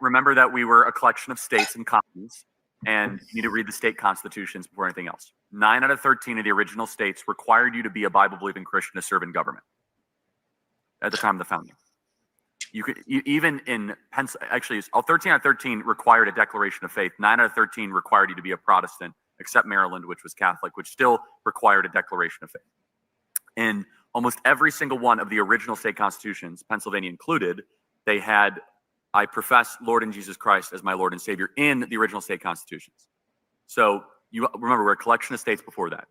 Remember that we were a collection of states and colonies, and you need to read the state constitutions before anything else. 9 out of 13 of the original states required you to be a Bible-believing Christian to serve in government at the time of the founding. Even in Pennsylvania, actually, 13 out of 13 required a declaration of faith. 9 out of 13 required you to be a Protestant, except Maryland, which was Catholic, which still required a declaration of faith. In almost every single one of the original state constitutions, Pennsylvania included, they had, I profess Lord and Jesus Christ as my Lord and Savior in the original state constitutions. So you remember, we're a collection of states before that.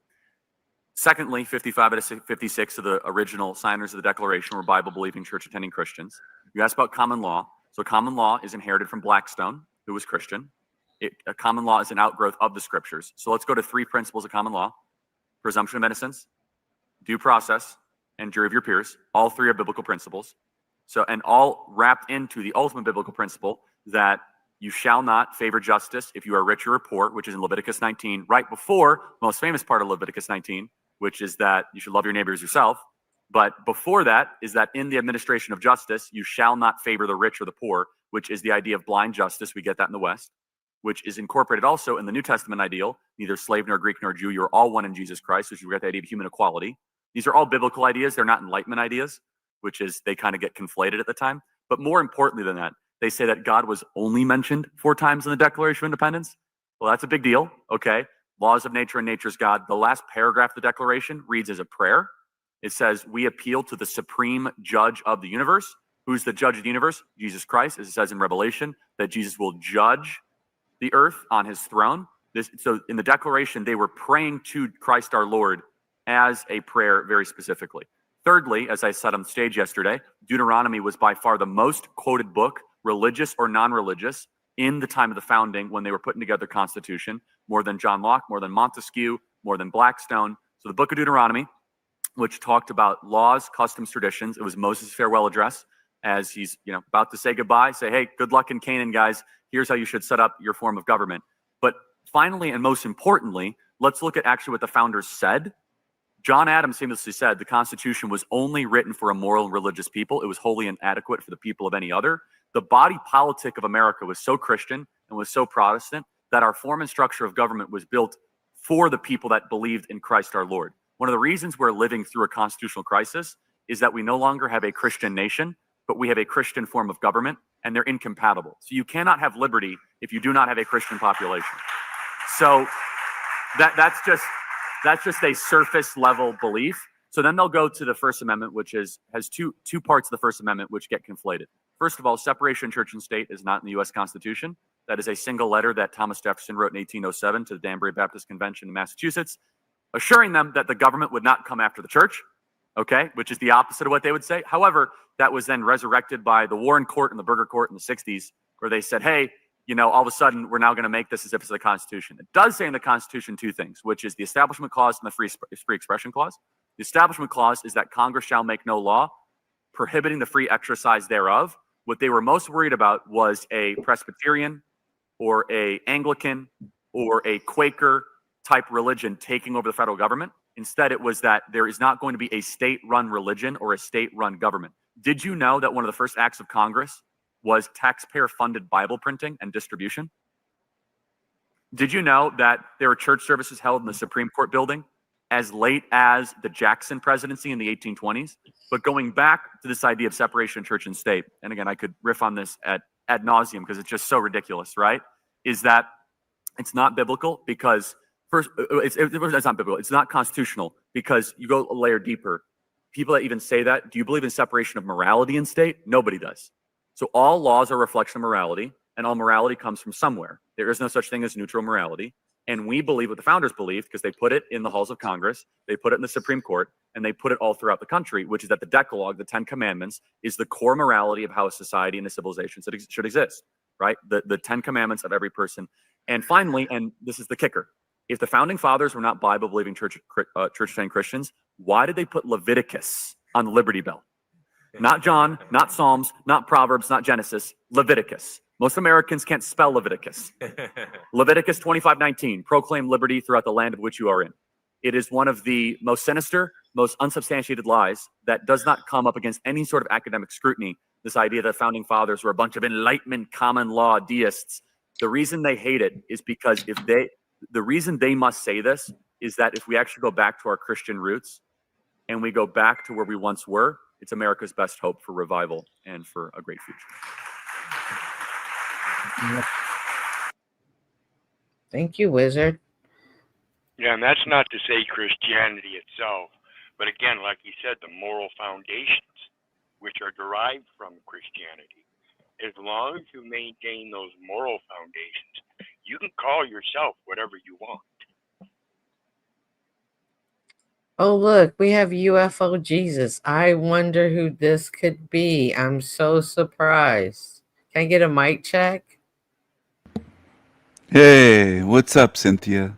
Secondly, 55 out of 56 of the original signers of the Declaration were Bible-believing, church-attending Christians. You asked about common law. So common law is inherited from Blackstone, who was Christian. A common law is an outgrowth of the scriptures. So let's go to 3 principles of common law: presumption of innocence, due process, and jury of your peers. All 3 are biblical principles. So, and all wrapped into the ultimate biblical principle that you shall not favor justice if you are rich or poor, which is in Leviticus 19, right before the most famous part of Leviticus 19, which is that you should love your neighbor as yourself. But before that is that in the administration of justice, you shall not favor the rich or the poor, which is the idea of blind justice. We get that in the West, which is incorporated also in the New Testament ideal. Neither slave nor Greek nor Jew, you're all one in Jesus Christ, which we get the idea of human equality. These are all biblical ideas. They're not Enlightenment ideas, which is they kind of get conflated at the time. But more importantly than that, they say that God was only mentioned 4 times in the Declaration of Independence. Well, that's a big deal, okay? Laws of nature and nature's God. The last paragraph of the Declaration reads as a prayer. It says, we appeal to the supreme judge of the universe. Who's the judge of the universe? Jesus Christ, as it says in Revelation, that Jesus will judge the earth on his throne. So in the Declaration, they were praying to Christ our Lord as a prayer very specifically. Thirdly, as I said on stage yesterday, Deuteronomy was by far the most quoted book, religious or non-religious, in the time of the founding when they were putting together the Constitution, more than John Locke, more than Montesquieu, more than Blackstone. So the book of Deuteronomy, which talked about laws, customs, traditions. It was Moses' farewell address as he's about to say goodbye, say, hey, good luck in Canaan, guys. Here's how you should set up your form of government. But finally, and most importantly, let's look at actually what the founders said. John Adams famously said the Constitution was only written for a moral and religious people. It was wholly inadequate for the people of any other. The body politic of America was so Christian and was so Protestant that our form and structure of government was built for the people that believed in Christ our Lord. One of the reasons we're living through a constitutional crisis is that we no longer have a Christian nation, but we have a Christian form of government, and they're incompatible. So you cannot have liberty if you do not have a Christian population. So that's just a surface level belief. So then they'll go to the First Amendment, which has two parts of the First Amendment which get conflated. First of all, separation of church and state is not in the U.S. Constitution. That is a single letter that Thomas Jefferson wrote in 1807 to the Danbury Baptist Convention in Massachusetts, assuring them that the government would not come after the church, okay, which is the opposite of what they would say. However, that was then resurrected by the Warren Court and the Burger Court in the 60s, where they said, hey, all of a sudden we're now going to make this as if it's the Constitution. It does say in the Constitution two things, which is the Establishment Clause and the Free Expression Clause. The Establishment Clause is that Congress shall make no law prohibiting the free exercise thereof. What they were most worried about was a Presbyterian or a Anglican or a Quaker type religion taking over the federal government. Instead, it was that there is not going to be a state-run religion or a state-run government. Did you know that one of the first acts of Congress was taxpayer-funded Bible printing and distribution? Did you know that there were church services held in the Supreme Court building as late as the Jackson presidency in the 1820s? But going back to this idea of separation of church and state, and again, I could riff on this ad nauseum because it's just so ridiculous, right? Is that it's not biblical because first, it's not biblical. It's not constitutional because you go a layer deeper. People that even say that, do you believe in separation of morality and state? Nobody does. So all laws are a reflection of morality, and all morality comes from somewhere. There is no such thing as neutral morality. And we believe what the founders believed because they put it in the halls of Congress, they put it in the Supreme Court, and they put it all throughout the country, which is that the Decalogue, the 10 Commandments, is the core morality of how a society and a civilization should exist, right? The 10 Commandments of every person. And finally, and this is the kicker, if the founding fathers were not Bible-believing church-trained Christians, why did they put Leviticus on the Liberty Bell? Not John, not Psalms, not Proverbs, not Genesis, Leviticus. Most Americans can't spell Leviticus. Leviticus 25:19, proclaim liberty throughout the land of which you are in. It is one of the most sinister, most unsubstantiated lies that does not come up against any sort of academic scrutiny. This idea that founding fathers were a bunch of Enlightenment common law deists. The reason they hate it is because the reason they must say this is that if we actually go back to our Christian roots and we go back to where we once were, it's America's best hope for revival and for a great future. Thank you, Wizard. Yeah, and that's not to say Christianity itself, but again, like you said, the moral foundations, which are derived from Christianity. As long as you maintain those moral foundations, you can call yourself whatever you want. Oh, look, we have UFO Jesus. I wonder who this could be. I'm so surprised. Can I get a mic check? Hey, what's up, Cynthia?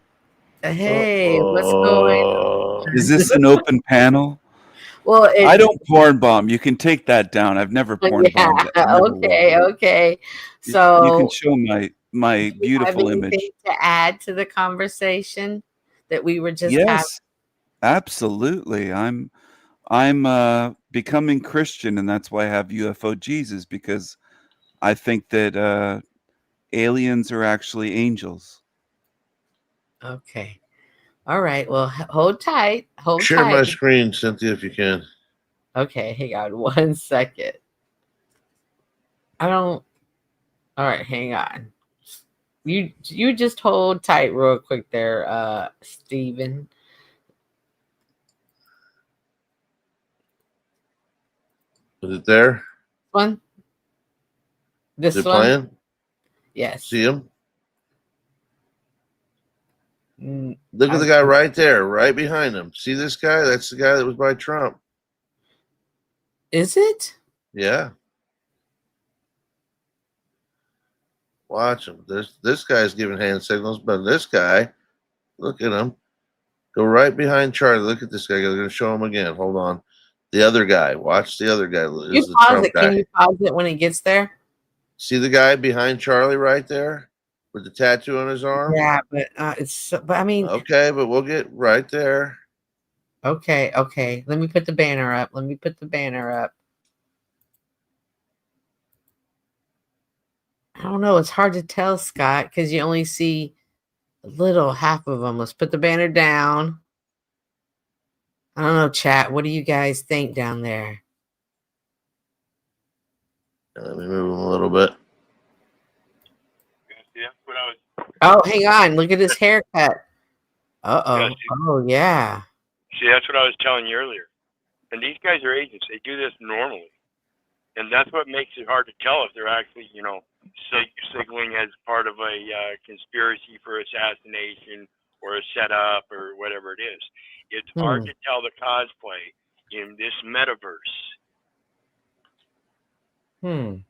Hey, what's going on? Is this an open panel? Well, I don't porn bomb. You can take that down. I've never porn bombed. Okay. You So, can show my do you have beautiful image. anything to add to the conversation that we were just having? Yes, absolutely. I'm becoming Christian, and that's why I have UFO Jesus, because I think that aliens are actually angels. Okay. All right. Well, hold tight. Hold Share my tight. screen, Cynthia, if you can. Okay, hang on 1 second. All right, hang on. You just hold tight real quick there, Steven. Is it there? One. This Is it one? playing? Yes. See him? Look at the guy right there, right behind him. See this guy? That's the guy that was by Trump. Is it? Yeah. Watch him. This guy's giving hand signals, but this guy, look at him. Go right behind Charlie. Look at this guy. They're going to show him again. Hold on. The other guy. Watch the other guy. You This is the pause Trump it. Can guy. you pause it when it gets there? See the guy behind Charlie right there with the tattoo on his arm? Yeah, but I mean, Okay, but we'll get right there. okay. Let me put the banner up. I don't know. It's hard to tell, Scott, because you only see a little half of them. Let's put the banner down. I don't know, chat. What do you guys think down there? Let me move him a little bit. See, that's what I was. Oh, hang on. Look at his haircut. Uh-oh. Yeah, Oh, yeah. See, that's what I was telling you earlier. And these guys are agents. They do this normally. And that's what makes it hard to tell if they're actually, signaling as part of a conspiracy for assassination or a setup or whatever it is. It's hard to tell the cosplay in this metaverse. 0.1%.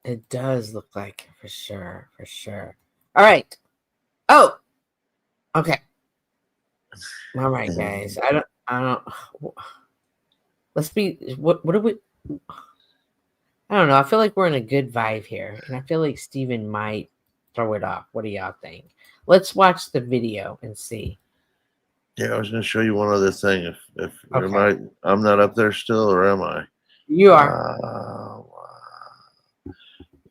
It does look like it, for sure. All right. Oh, okay. All right, guys. I don't. Let's be. What do we? I don't know. I feel like we're in a good vibe here, and I feel like Steven might throw it off. What do y'all think? Let's watch the video and see. Yeah, I was going to show you one other thing. If Okay. I'm not up there still, or am I? You are.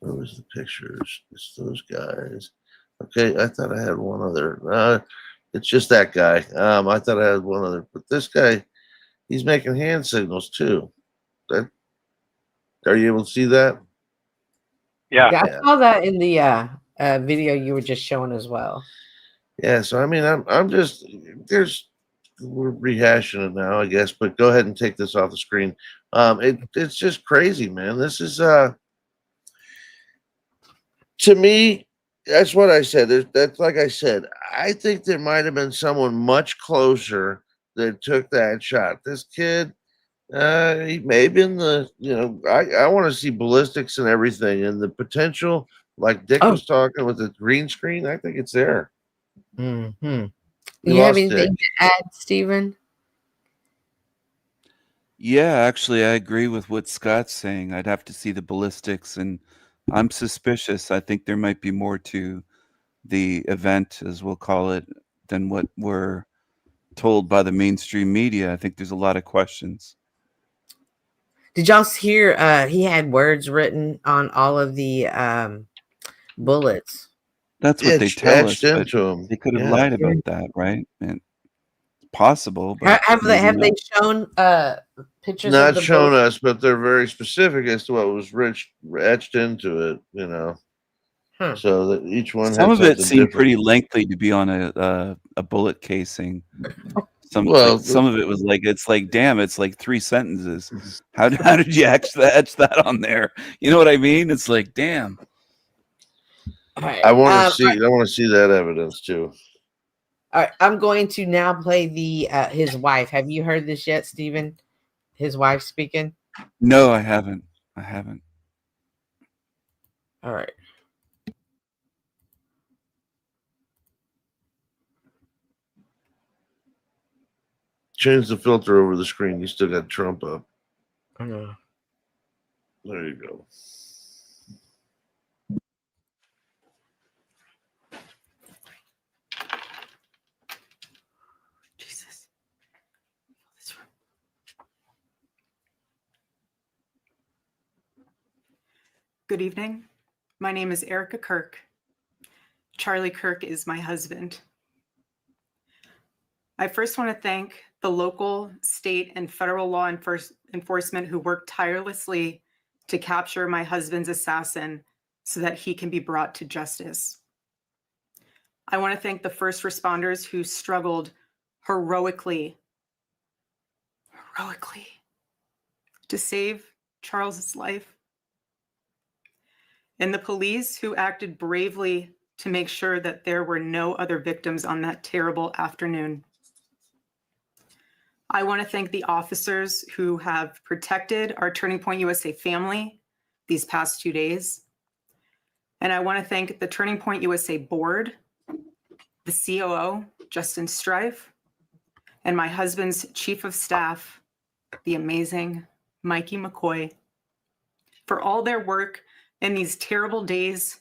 Where was the pictures? It's those guys. Okay, I thought I had one other. It's just that guy. I thought I had one other, but this guy, he's making hand signals too. Are you able to see that? Yeah. I saw that in the video you were just showing as well. Yeah. So I mean, I'm just we're rehashing it now, I guess. But go ahead and take this off the screen. It's just crazy, man. This is to me. That's what I said. That's like I said. I think there might have been someone much closer that took that shot. This kid, he may have been I want to see ballistics and everything, and the potential, like Dick was talking with the green screen. I think it's there. Mm-hmm. We You have lost anything Dick. to add, Steven? Yeah, actually, I agree with what Scott's saying. I'd have to see the ballistics, and I'm suspicious. I think there might be more to the event, as we'll call it, than what we're told by the mainstream media. I think there's a lot of questions. Did y'all hear he had words written on all of the bullets? That's what they tell us, etched but into 'em. they could have Yeah. lied about that, right? And it's possible, but Have maybe they not. shown pictures Not of the shown bullets? us, but they're very specific as to what was etched into it. So that each one Some had of it something seemed different. pretty lengthy to be on a bullet casing. Well, Some of it was like, it's like, damn, it's like 3 sentences. How did you etch that on there? You know what I mean? It's like, damn. I want to see. I want to see that evidence too. All right, I'm going to now play the his wife. Have you heard this yet, Steven? His wife speaking? No, I haven't. All right. Change the filter over the screen. You still got Trump up. I know. There you go. Jesus. Good evening. My name is Erica Kirk. Charlie Kirk is my husband. I first want to thank the local, state, and federal law enforcement who worked tirelessly to capture my husband's assassin so that he can be brought to justice. I want to thank the first responders who struggled heroically to save Charles's life, and the police who acted bravely to make sure that there were no other victims on that terrible afternoon. I want to thank the officers who have protected our Turning Point USA family these past 2 days. And I want to thank the Turning Point USA board, the COO, Justin Strife, and my husband's chief of staff, the amazing Mikey McCoy, for all their work in these terrible days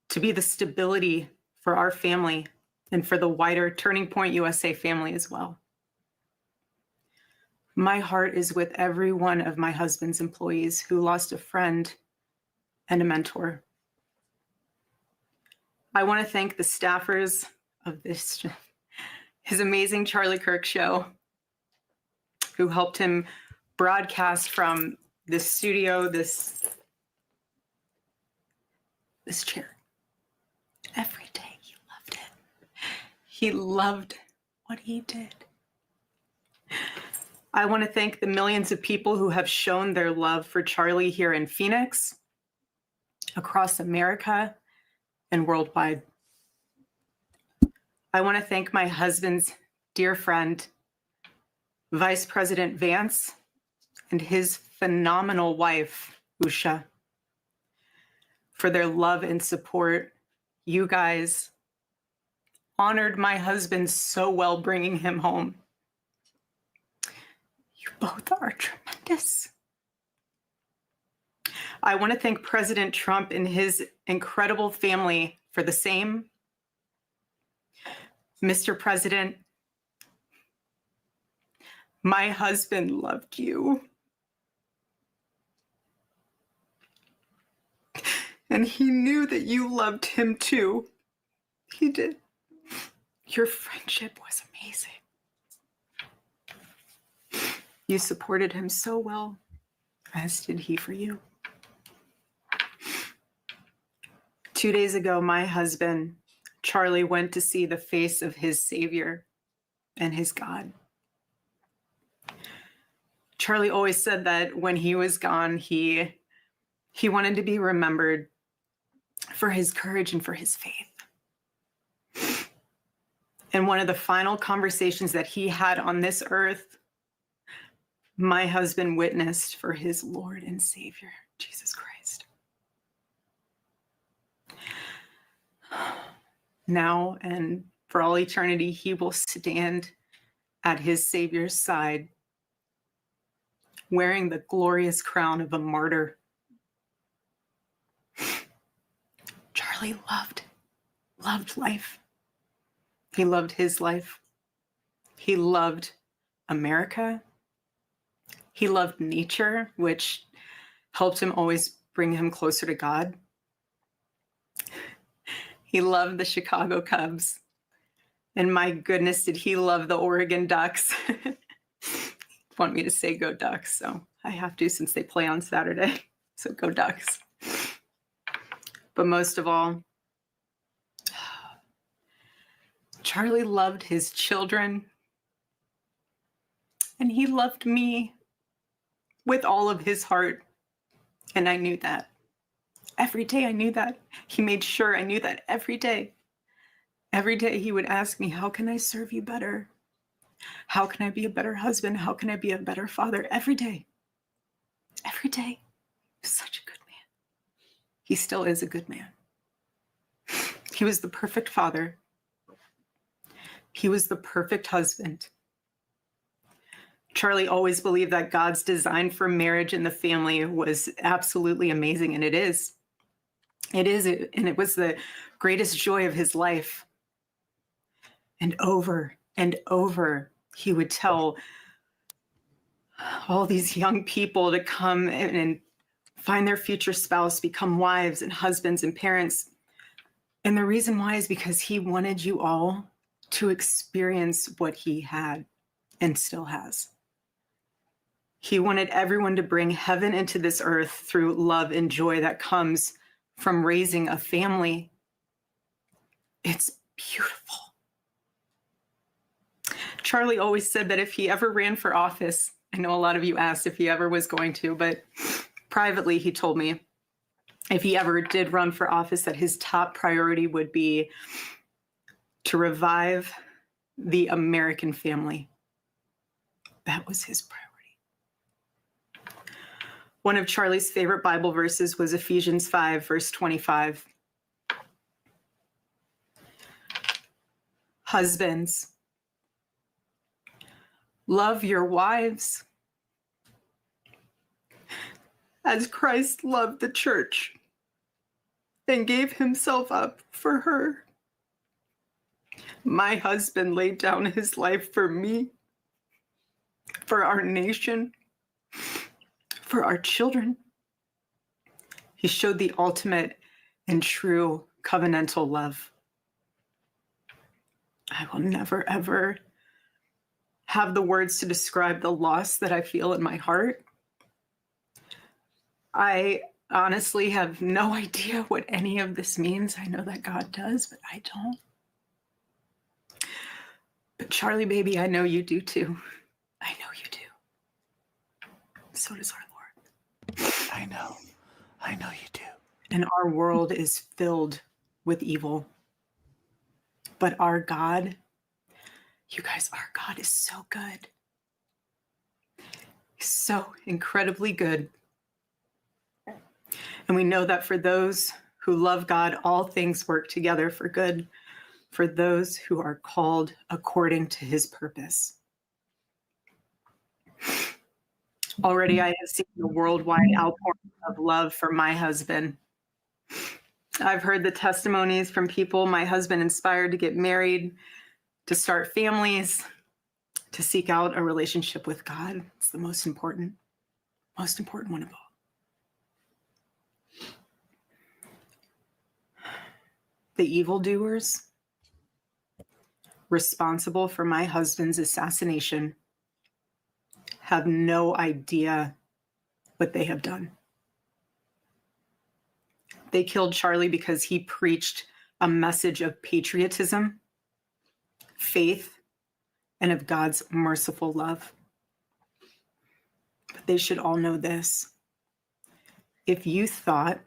to be the stability for our family and for the wider Turning Point USA family as well. My heart is with every one of my husband's employees who lost a friend and a mentor. I want to thank the staffers of his amazing Charlie Kirk show, who helped him broadcast from this studio, this chair. Every day he loved it. He loved what he did. I want to thank the millions of people who have shown their love for Charlie here in Phoenix, across America, and worldwide. I want to thank my husband's dear friend, Vice President Vance, and his phenomenal wife, Usha, for their love and support. You guys honored my husband so well, bringing him home. You both are tremendous. I want to thank President Trump and his incredible family for the same. Mr. President, my husband loved you. And he knew that you loved him too. He did. Your friendship was amazing. You supported him so well, as did he for you. 2 days ago, my husband, Charlie, went to see the face of his Savior and his God. Charlie always said that when he was gone, he wanted to be remembered for his courage and for his faith. And one of the final conversations that he had on this earth, my husband witnessed for his Lord and Savior, Jesus Christ. Now and for all eternity, he will stand at his Savior's side, wearing the glorious crown of a martyr. Charlie loved life. He loved his life. He loved America. He loved nature, which helped him always bring him closer to God. He loved the Chicago Cubs. And my goodness, did he love the Oregon Ducks. Want me to say go Ducks, so I have to since they play on Saturday. So go Ducks. But most of all, Charlie loved his children, and he loved me with all of his heart. And I knew that. Every day I knew that. He made sure I knew that every day. Every day he would ask me, how can I serve you better? How can I be a better husband? How can I be a better father? Every day. Every day. He was such a good man. He still is a good man. He was the perfect father. He was the perfect husband. Charlie always believed that God's design for marriage and the family was absolutely amazing, and it is. It is, and it was the greatest joy of his life. And over, he would tell all these young people to come and find their future spouse, become wives and husbands and parents. And the reason why is because he wanted you all to experience what he had and still has. He wanted everyone to bring heaven into this earth through love and joy that comes from raising a family. It's beautiful. Charlie always said that if he ever ran for office, I know a lot of you asked if he ever was going to, but privately he told me if he ever did run for office that his top priority would be to revive the American family. That was his priority. One of Charlie's favorite Bible verses was Ephesians 5, verse 25. Husbands, love your wives as Christ loved the church and gave himself up for her. My husband laid down his life for me, for our nation, for our children. He showed the ultimate and true covenantal love. I will never, ever have the words to describe the loss that I feel in my heart. I honestly have no idea what any of this means. I know that God does, but I don't. But Charlie, baby, I know you do too. I know you do. So does our Lord. I know. I know you do. And our world is filled with evil. But our God, you guys, our God is so good. He's so incredibly good. And we know that for those who love God, all things work together for good, for those who are called according to his purpose. Already I have seen the worldwide outpouring of love for my husband. I've heard the testimonies from people my husband inspired to get married, to start families, to seek out a relationship with God. It's the most important one of all. The evildoers responsible for my husband's assassination have no idea what they have done. They killed Charlie because he preached a message of patriotism, faith, and of God's merciful love. But they should all know this. If you thought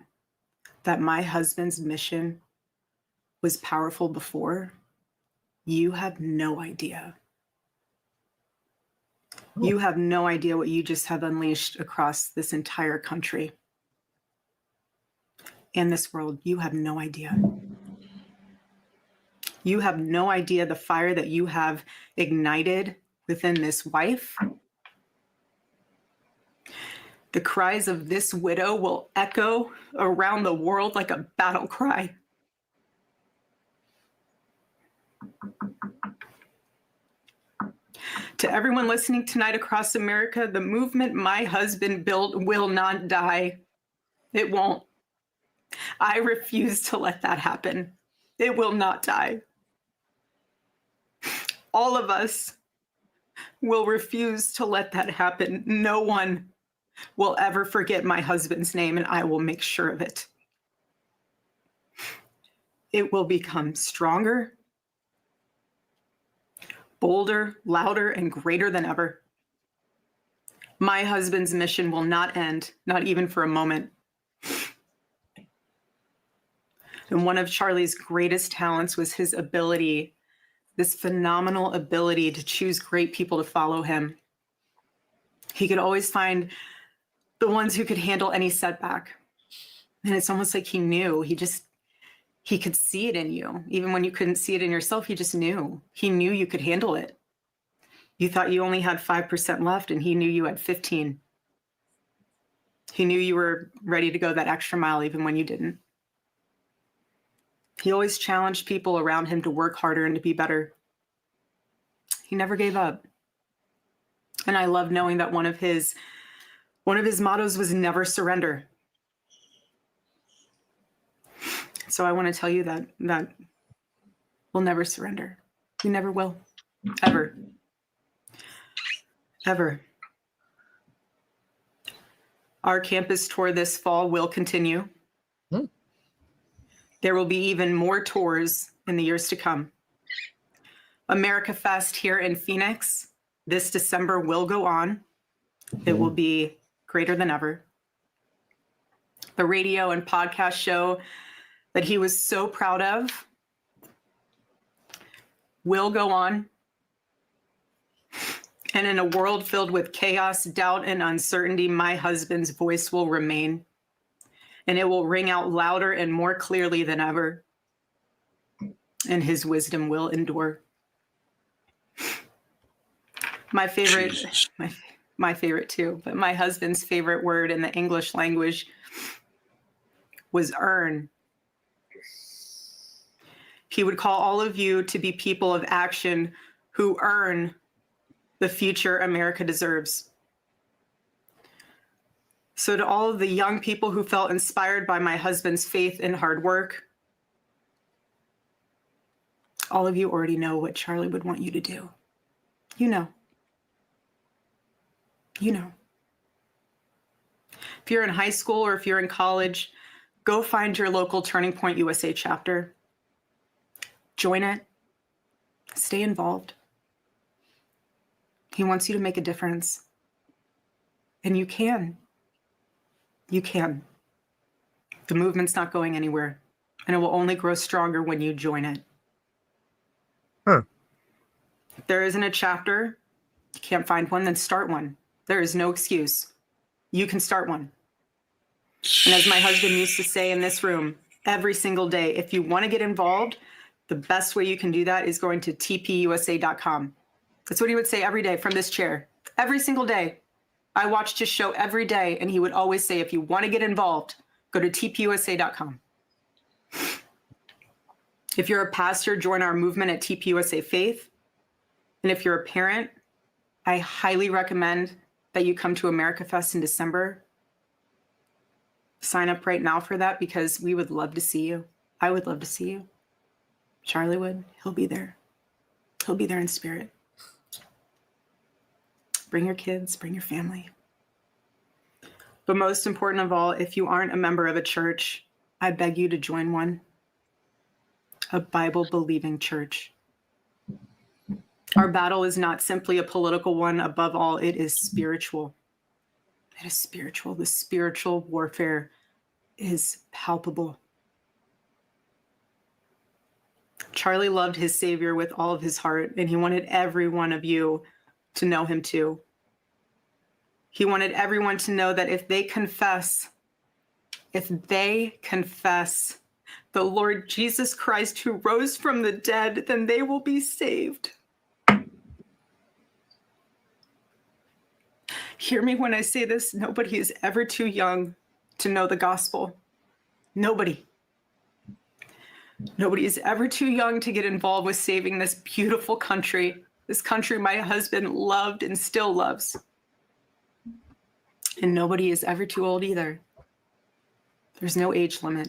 that my husband's mission was powerful before, you have no idea. You have no idea what you just have unleashed across this entire country and this world. You have no idea. You have no idea the fire that you have ignited within this wife. The cries of this widow will echo around the world like a battle cry. To everyone listening tonight across America, the movement my husband built will not die. It won't. I refuse to let that happen. It will not die. All of us will refuse to let that happen. No one will ever forget my husband's name, and I will make sure of it. It will become stronger, bolder, louder, and greater than ever. My husband's mission will not end, not even for a moment. And one of Charlie's greatest talents was his ability, this phenomenal ability to choose great people to follow him. He could always find the ones who could handle any setback. And it's almost like he knew. He could see it in you. Even when you couldn't see it in yourself, he just knew. He knew you could handle it. You thought you only had 5% left, and he knew you had 15. He knew you were ready to go that extra mile even when you didn't. He always challenged people around him to work harder and to be better. He never gave up. And I love knowing that one of his mottos was never surrender. So I want to tell you that we'll never surrender. We never will. Ever. Ever. Our campus tour this fall will continue. There will be even more tours in the years to come. America Fest here in Phoenix this December will go on. It will be greater than ever. The radio and podcast show that he was so proud of will go on. And in a world filled with chaos, doubt, and uncertainty, my husband's voice will remain. And it will ring out louder and more clearly than ever. And his wisdom will endure. My favorite, my favorite too, but my husband's favorite word in the English language was earn. He would call all of you to be people of action who earn the future America deserves. So to all of the young people who felt inspired by my husband's faith and hard work, all of you already know what Charlie would want you to do. You know. You know. If you're in high school or if you're in college, go find your local Turning Point USA chapter. Join it. Stay involved. He wants you to make a difference. And you can. You can. The movement's not going anywhere, and it will only grow stronger when you join it. Huh. If there isn't a chapter, you can't find one, then start one. There is no excuse. You can start one. And as my husband used to say in this room, every single day, if you want to get involved, the best way you can do that is going to tpusa.com. That's what he would say every day from this chair. Every single day. I watched his show every day, and he would always say, if you want to get involved, go to tpusa.com. If you're a pastor, join our movement at TPUSA Faith. And if you're a parent, I highly recommend that you come to America Fest in December. Sign up right now for that because we would love to see you. I would love to see you. Charlie would. He'll be there. He'll be there in spirit. Bring your kids, bring your family. But most important of all, if you aren't a member of a church, I beg you to join one. A Bible-believing church. Our battle is not simply a political one. Above all, it is spiritual. It is spiritual. The spiritual warfare is palpable. Charlie loved his Savior with all of his heart, and he wanted every one of you to know him too. He wanted everyone to know that if they confess the Lord Jesus Christ who rose from the dead, then they will be saved. Hear me when I say this, nobody is ever too young to know the gospel. Nobody. Nobody is ever too young to get involved with saving this beautiful country, this country my husband loved and still loves. And nobody is ever too old either. There's no age limit.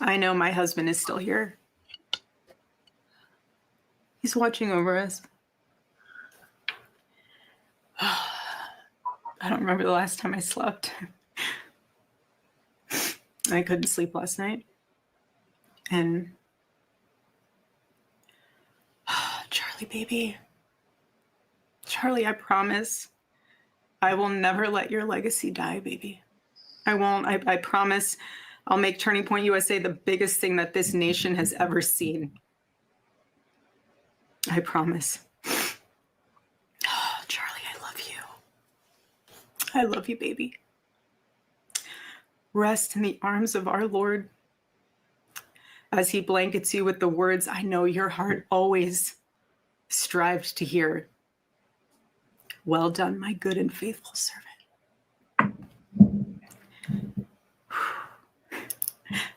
I know my husband is still here. He's watching over us. I don't remember the last time I slept. I couldn't sleep last night. And Charlie, baby. Charlie, I promise I will never let your legacy die, baby. I won't. I promise I'll make Turning Point USA the biggest thing that this nation has ever seen. I promise. Oh, Charlie, I love you. I love you, baby. Rest in the arms of our Lord as he blankets you with the words I know your heart always strived to hear. Well done, my good and faithful servant.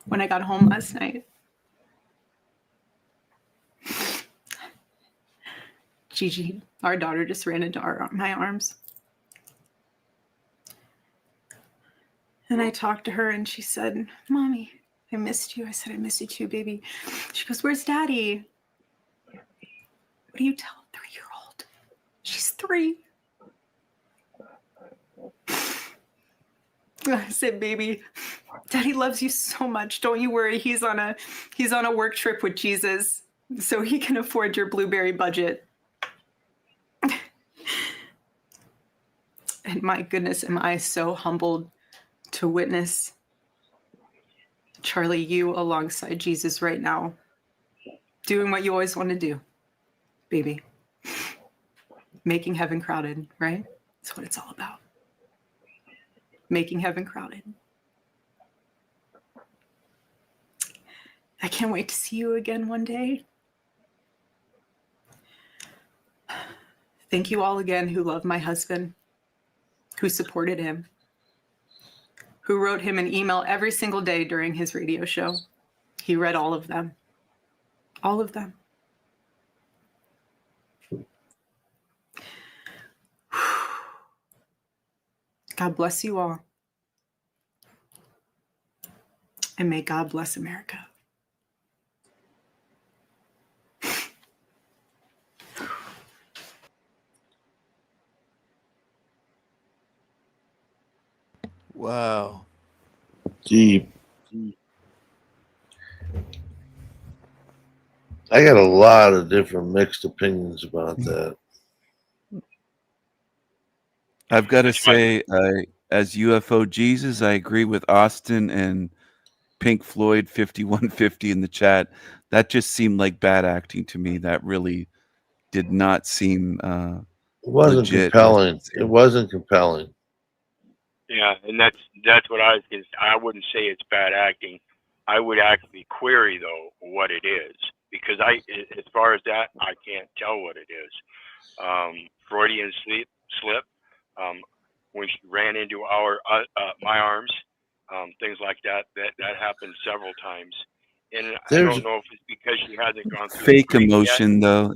When I got home last night, Gigi, our daughter, just ran into my arms. And I talked to her and she said, Mommy, I missed you. I said, I miss you too, baby. She goes, where's Daddy? What do you tell a 3-year-old? She's 3. I said, baby, Daddy loves you so much. Don't you worry. He's on a work trip with Jesus, so he can afford your blueberry budget. And my goodness, am I so humbled to witness Charlie, you alongside Jesus right now, doing what you always want to do, baby. Making heaven crowded, right? That's what it's all about. Making heaven crowded. I can't wait to see you again one day. Thank you all again who love my husband, who supported him, who wrote him an email every single day during his radio show. He read all of them. All of them. God bless you all. And may God bless America. Wow. Deep. I got a lot of different mixed opinions about that. I've got to say, as UFO Jesus, I agree with Austin and Pink Floyd 5150 in the chat. That just seemed like bad acting to me. That really did not seem It wasn't legit. compelling. It wasn't compelling. Yeah, and that's what I was going to say. I wouldn't say it's bad acting. I would actually query though what it is, because as far as that, I can't tell what it is. Freudian slip. When she ran into my arms, things like that happened several times. And I don't know if it's because she hasn't gone through fake the grief emotion, yet. though.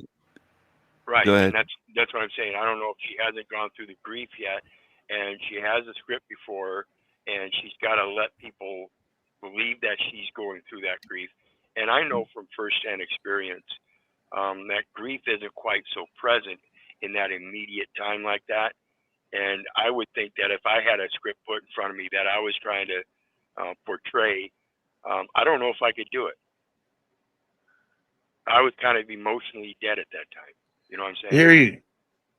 Right, Go ahead. and that's what I'm saying. I don't know if she hasn't gone through the grief yet, and she has a script before her, and she's got to let people believe that she's going through that grief. And I know from firsthand experience that grief isn't quite so present in that immediate time like that. And I would think that if I had a script put in front of me that I was trying to portray, I don't know if I could do it. I was kind of emotionally dead at that time. You know what I'm saying?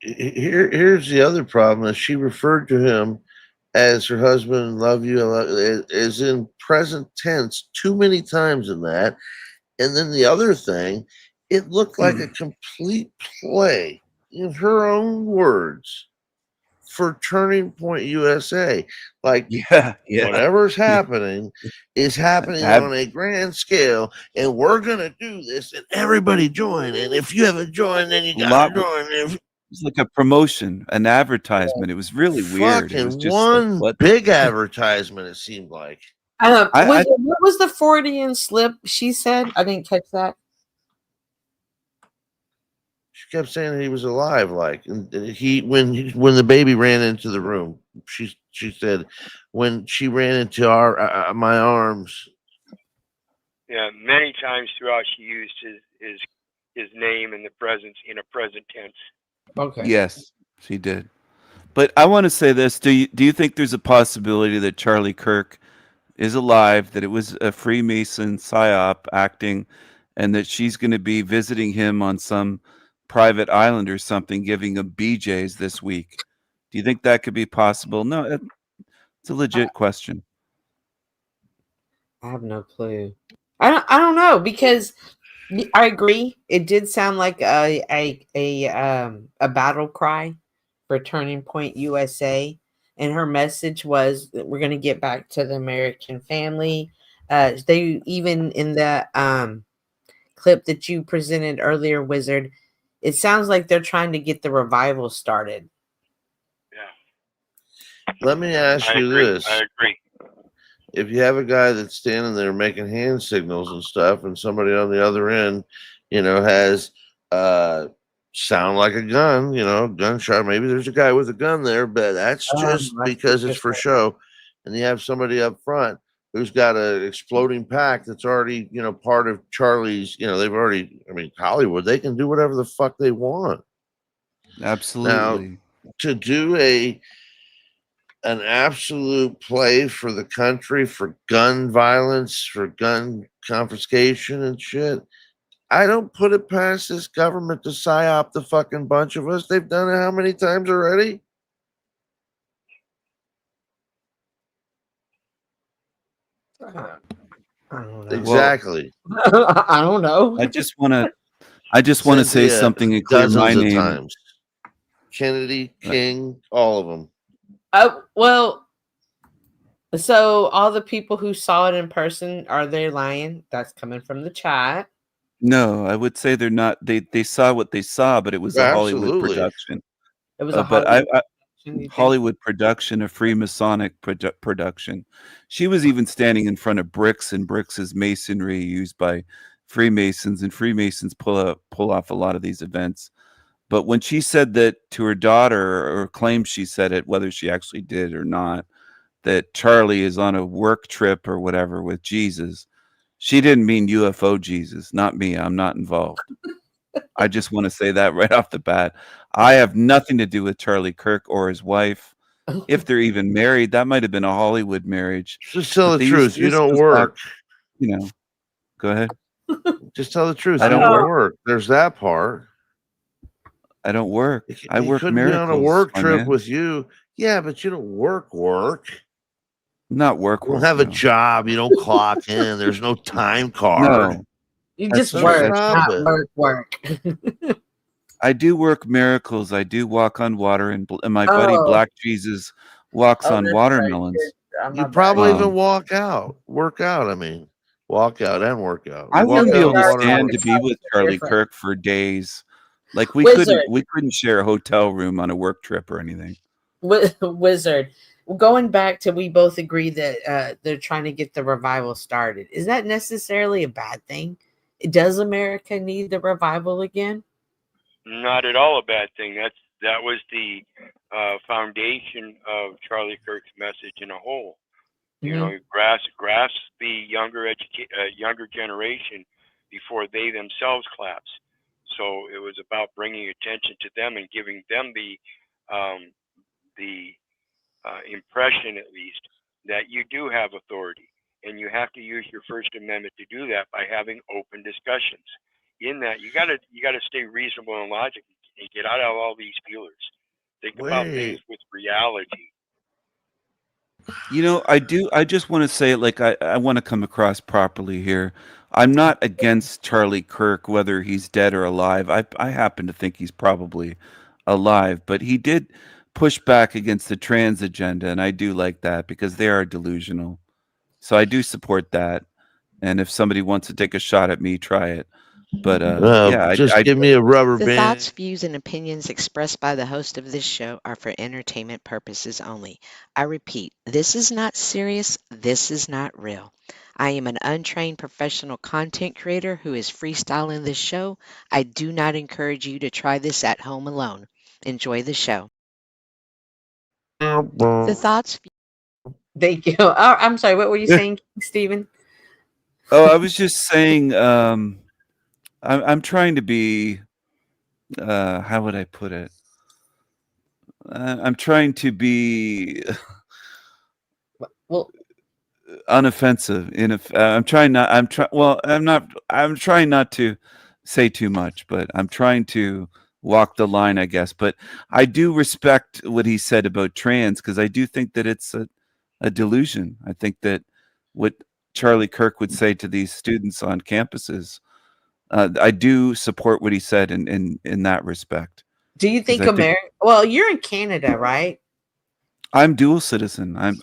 Here's the other problem: is she referred to him as her husband, love you, is in present tense too many times in that. And then the other thing, it looked like a complete play, in her own words, for Turning Point USA. Like, whatever's happening is happening on a grand scale, and we're gonna do this, and everybody join. And if you haven't joined, then you gotta join. It was like a promotion, an advertisement. It was really weird. It was Fucking just one like, what? big advertisement, it seemed like. What was the Freudian slip she said? I didn't catch that. She kept saying he was alive, like, and when the baby ran into the room, she said, when she ran into my arms. Yeah, many times throughout she used his name in a present tense. Okay. Yes, she did. But I want to say this: do you think there's a possibility that Charlie Kirk is alive, that it was a Freemason psyop acting, and that she's going to be visiting him on some private island or something, giving him BJs this week? Do you think that could be possible? No, it's a legit question. I have no clue. I don't know, because I agree. It did sound like a battle cry for Turning Point USA, and her message was that we're going to get back to the American family. They even in the clip that you presented earlier, Wizard, it sounds like they're trying to get the revival started. Let me ask you this. I agree. If you have a guy that's standing there making hand signals and stuff, and somebody on the other end, has sound like a gun, gunshot, maybe there's a guy with a gun there, but that's just because it's for show. And you have somebody up front who's got an exploding pack that's already, part of Charlie's, they've already, Hollywood, they can do whatever the fuck they want. Absolutely. Now, to do an absolute play for the country, for gun violence, for gun confiscation and shit, I don't put it past this government to psyop the fucking bunch of us. They've done it how many times already? I don't know. Exactly. I don't know. I just want to say Cynthia, something and clear my dozens of name. times. Kennedy, King, all of them. Well, so all the people who saw it in person, are they lying? That's coming from the chat. No, I would say they're not. They saw what they saw, but it was a Hollywood Absolutely. production. It was a but Hollywood I production, you think? Hollywood production, a Freemasonic production. She was even standing in front of bricks, and bricks is masonry used by Freemasons, and Freemasons pull off a lot of these events. But when she said that to her daughter, or claims she said it, whether she actually did or not, that Charlie is on a work trip or whatever with Jesus, she didn't mean UFO Jesus, not me. I'm not involved. I just want to say that right off the bat. I have nothing to do with Charlie Kirk or his wife. If they're even married, that might have been a Hollywood marriage. Just tell But the these- truth. You this don't goes back, work. you know, go ahead. Just tell the truth. I You don't don't work. work. There's that part. I don't work. I He work couldn't miracles. be on a work my trip man. with you. Yeah, but you don't work. Not work. You don't work, have a no. job. You don't clock in. There's no time card. No, You That's just true. work, That's Stop not it. work. I do work miracles. I do walk on water, and my buddy Oh. Black Jesus walks Oh, on that's right. watermelons. I'm You not probably Um, even work out. Work out. I mean, walk out and work out. I You walk wouldn't be out able on to water. stand to be with Charlie different. Kirk for days. Like we Wizard. couldn't share a hotel room on a work trip or anything. Wizard. Going back to, we both agree that they're trying to get the revival started. Is that necessarily a bad thing? Does America need the revival again? Not at all a bad thing. That was the foundation of Charlie Kirk's message in a whole. You know, grasp the younger generation before they themselves collapse. So it was about bringing attention to them and giving them the impression, at least, that you do have authority, and you have to use your First Amendment to do that by having open discussions. In that, you gotta stay reasonable and logical and get out of all these feelers. Think about things with reality. You know, I just want to say, like, I want to come across properly here. I'm not against Charlie Kirk, whether he's dead or alive. I happen to think he's probably alive, but he did push back against the trans agenda, and I do like that because they are delusional. So I do support that. And if somebody wants to take a shot at me, try it. But yeah, just give me a rubber The band. thoughts, views, and opinions expressed by the host of this show are for entertainment purposes only. I repeat, this is not serious. This is not real. I am an untrained professional content creator who is freestyling this show. I do not encourage you to try this at home alone. Enjoy the show. The thoughts. Thank you. Oh, I'm sorry. What were you saying, Stephen? Oh, I was just saying, I'm trying to be, how would I put it? I'm trying to be Well, unoffensive. I'm trying not to say too much, but I'm trying to walk the line, I guess. But I do respect what he said about trans, because I do think that it's a delusion. I think that what Charlie Kirk would say to these students on campuses, I do support what he said in that respect. do you think 'Cause I think- America? Well, you're in Canada, right? I'm dual citizen. I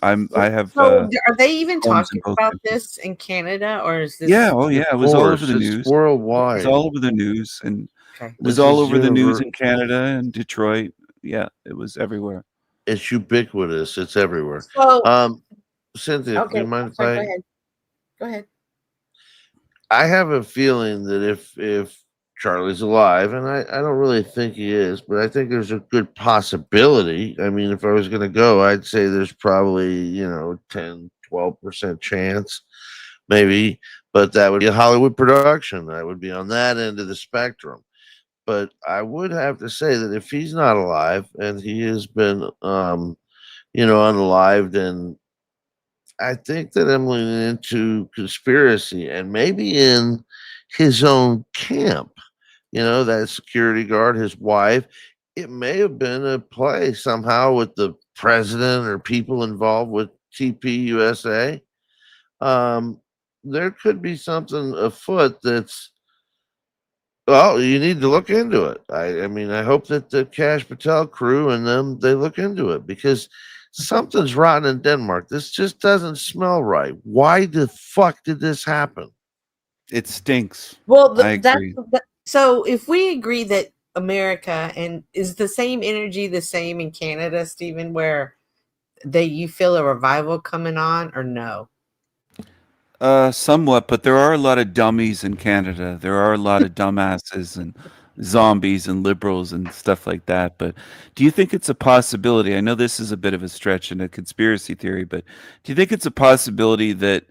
have. So are they even homes in talking both about countries. this in Canada, or is this? Yeah. Oh, yeah. It was all over the It's news. worldwide. It was all over the news, and Okay. it was This all is over the news univer- in Canada and Detroit. Yeah, it was everywhere. It's ubiquitous. It's everywhere. So Cynthia, do okay, you mind I'm if sorry, I? go ahead. Go ahead. I have a feeling that if Charlie's alive, and I don't really think he is, but I think there's a good possibility. I mean, if I was going to go, I'd say there's probably 10-12% chance, maybe, but that would be a Hollywood production. I would be on that end of the spectrum. But I would have to say that if he's not alive and he has been, unalived, and I think that I'm leaning into conspiracy and maybe in his own camp. That security guard, his wife, it may have been a play somehow with the president or people involved with TPUSA. There could be something afoot that's, well, you need to look into it. I mean, I hope that the Cash Patel crew and them, they look into it, because something's rotten in Denmark. This just doesn't smell right. Why the fuck did this happen? It stinks. Well, I agree. so if we agree that America, and is the same energy the same in Canada, Stephen, where you feel a revival coming on, or no? Somewhat, but there are a lot of dummies in Canada. There are a lot of dumbasses, and zombies and liberals and stuff like that. But do you think it's a possibility? I know this is a bit of a stretch and a conspiracy theory, but do you think it's a possibility that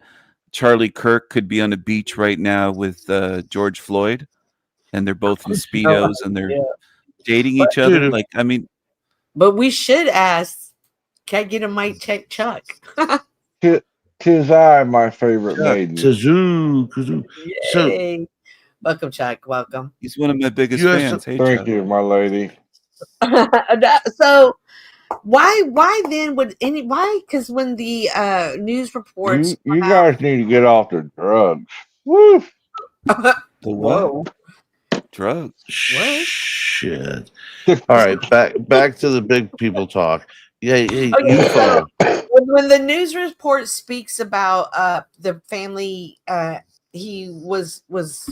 Charlie Kirk could be on a beach right now with George Floyd, and they're both in speedos and they're dating each other? Dude, Like, I mean, But we should ask, can I get a mic check, Chuck? Tis I, my favorite Chuck, maiden. kazoo. So Yay. Welcome, Chuck. Welcome. he's one of my biggest US fans. Hey, Thank Chuck. you, my lady. So why then would why? Because when the news reports You guys need to get off the drugs. Woo! The what? Whoa. Drugs. shit. All right, back to the big people talk. Yeah, Okay, UFO. so when the news report speaks about the family, he was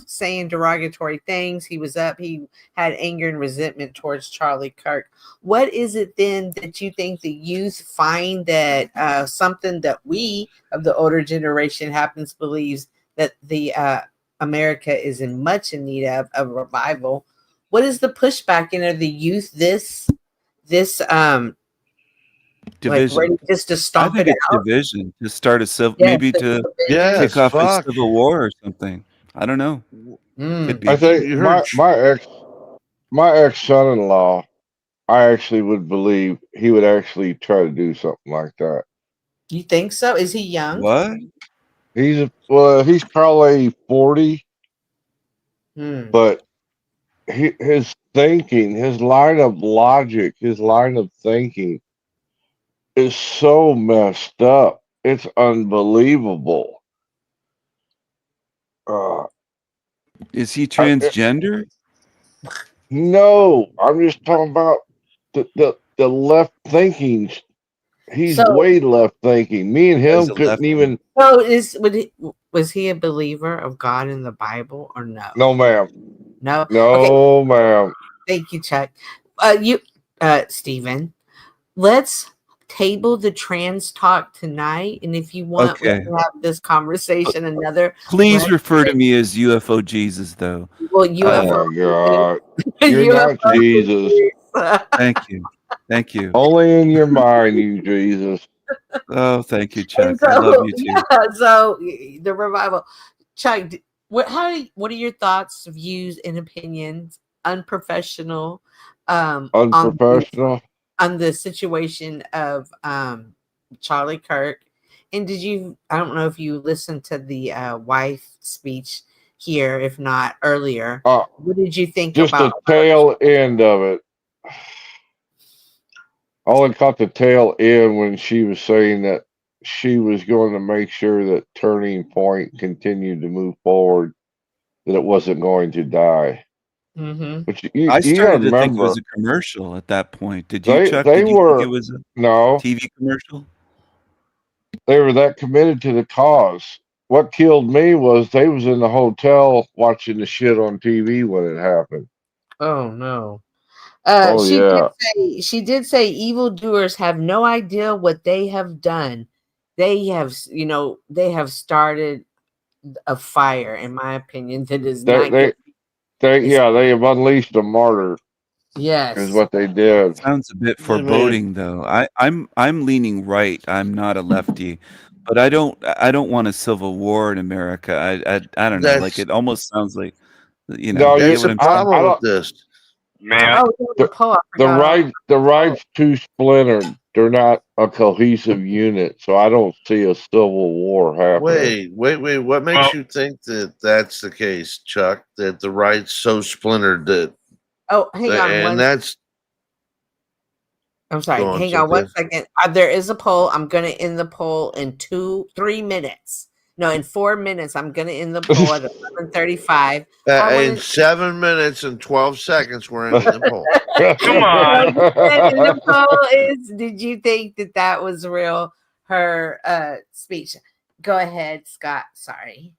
saying derogatory things. He was up. He had anger and resentment towards Charlie Kirk. What is it then that you think the youth find that something that we of the older generation happens believes that the America is much in need of a revival? What is the pushback in the youth? This Division. like ready just to I stomp think it it's out? division to start a civil, Yes, maybe it's to division. Yes, kick off a fuck. civil war or something. I don't know. Could be. I think You heard my ex son-in-law, I actually would believe he would actually try to do something like that. You think so? Is he young? What? He's probably 40, but his thinking, his line of logic, his line of thinking is so messed up. It's unbelievable. Is he transgender? No, I'm just talking about the left thinking. He's So- way left thinking. Me and him He's a couldn't lefty. even. So was he a believer of God in the Bible or no? No, ma'am. No. No, Okay. ma'am. Thank you, Chuck. Stephen, let's table the trans talk tonight, and if you want, we Okay. can have this conversation another. Please refer to me as UFO Jesus, though. Well, Oh UFO. my God, you're not Jesus. Thank you. Thank you. Only in your mind, you Jesus. Oh, thank you, Chuck. And so, I love you too. yeah, so the revival. Chuck, what are your thoughts, views, and opinions, unprofessional, Unprofessional. on the situation of Charlie Kirk? And I don't know if you listened to the wife speech here, if not earlier. What did you think Just about the tail end of it. I only caught the tail end when she was saying that she was going to make sure that Turning Point continued to move forward, that it wasn't going to die. Mm-hmm. But I you gotta started to think it remember, was a commercial at that point. Did you, Chuck? they Did you were think it was a no, TV commercial? they were that committed to the cause. What killed me was they was in the hotel watching the shit on TV when it happened. Oh no. Oh, yeah. She did say evildoers have no idea what they have done. They have started a fire, in my opinion, that is not They have unleashed a martyr. Yes. Is what they did. Sounds a bit foreboding, though. I'm leaning right. I'm not a lefty, but I don't want a civil war in America. I don't know. Like That's- it almost sounds like you know. No, you That's get the what I'm saying? problem with this. Man, The right's too splintered. They're not a cohesive unit, so I don't see a civil war happening. Wait. What makes you think that that's the case, Chuck? That the right's so splintered that, Oh, hang on and one. that's I'm sorry. Go on, Hang on one Cynthia. second. There is a poll. I'm gonna end the poll in 3 minutes. No, in 4 minutes. I'm gonna end the poll at 11:35. in 7 minutes and 12 seconds we're in the poll. come on. And the poll is: did you think that was real? Her speech. Go ahead, Scott. Sorry.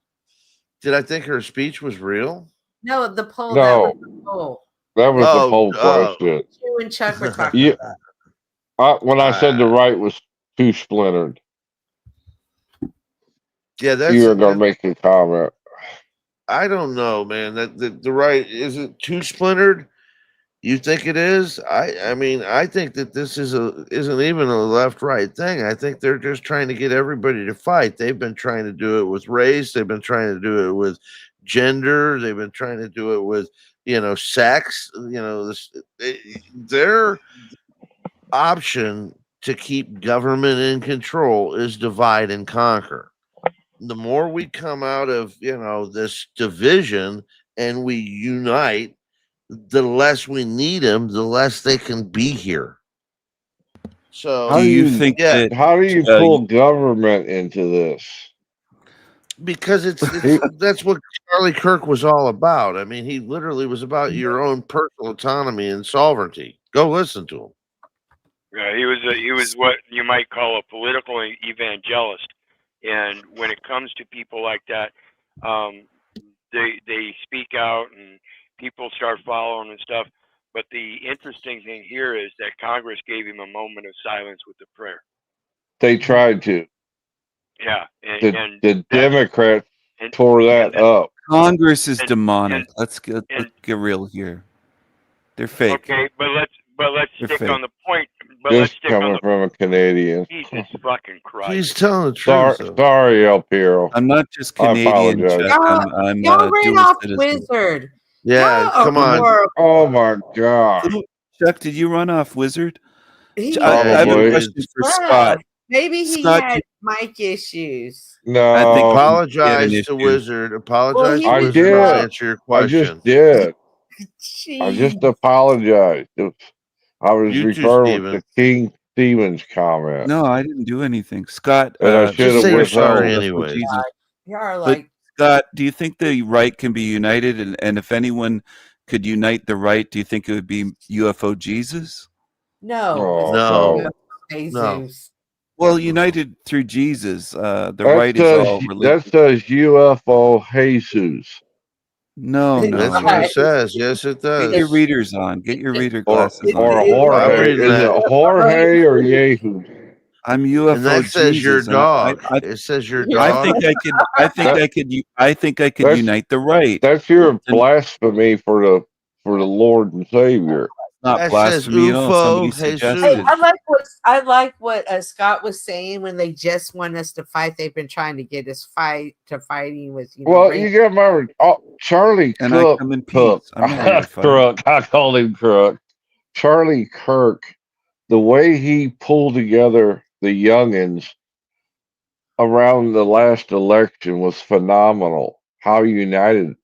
Did I think her speech was real? No, the poll. No. That was the poll. That was Oh, the whole oh. question. You and Chuck were talking Yeah. about. When I said the right was too splintered, Yeah, that's you were going to make a comment. I don't know, man. That the right is it too splintered? You think it is? I mean, I think that this isn't even a left-right thing. I think they're just trying to get everybody to fight. They've been trying to do it with race. They've been trying to do it with gender. They've been trying to do it with, sex. Their option to keep government in control is divide and conquer. The more we come out of, this division and we unite, the less we need them, the less they can be here. So How do you think that how do you pull government into this? Because that's what Charlie Kirk was all about. I mean, he literally was about your own personal autonomy and sovereignty. Go listen to him. Yeah, he was what you might call a political evangelist, and when it comes to people like that, they speak out and people start following and stuff. But the interesting thing here is that Congress gave him a moment of silence with the prayer. They tried to. Yeah, The Democrats tore that up. Congress is demonic. Let's get real here. They're fake. Okay, but let's They're stick fake. on the point. But Just let's stick on coming the from a Canadian. Jesus fucking Christ. He's telling the Sorry, truth. sorry, El Piero. I'm not just I Canadian, apologize. Chuck. I'm Y'all ran dual off citizen. Wizard. Yeah, Y'all come are on. horrible. Oh my God. Chuck, did you run off Wizard? He- I have a Probably. question for Well, Scott. maybe he Scott, had mic issues. No, I think he had an Apologize to issue. Wizard. Well, Apologize he to I was Wizard. did. I'll answer your I just question. did. I Jeez. just apologized. I was You too, referring with Steven. the King Stevens comment. No, I didn't do anything. Scott, And I should Just have say you're withheld. sorry UFO anyways. Jesus. Y'all are But like, Scott, do you think the right can be united? And if anyone could unite the right, do you think it would be UFO Jesus? no, Oh, No. it's No. Jesus. Well, united through Jesus. The That right is all says religion. UFO Jesus. No, That's no. what it says. Yes, it Get your does. readers on. Get your reader Or glasses or on. I'm Jorge. reading Is it that. Jorge or Yehu? I'm And UFO that says your Jesus, and dog. It says your I dog. think I could. I think That- I could That's unite the right. that's your And blasphemy for the Lord and Savior. not That says blasphemy at all. Somebody UFO Hey, suggested. I like what Scott was saying when they just want us to fight. They've been trying to get us fighting with Well, race. you got to remember, Charlie And I Cook. come in Cook. peace. I'm not here to fight. Crook. I called him Crook. Charlie Kirk. The way he pulled together the youngins around the last election was phenomenal. How united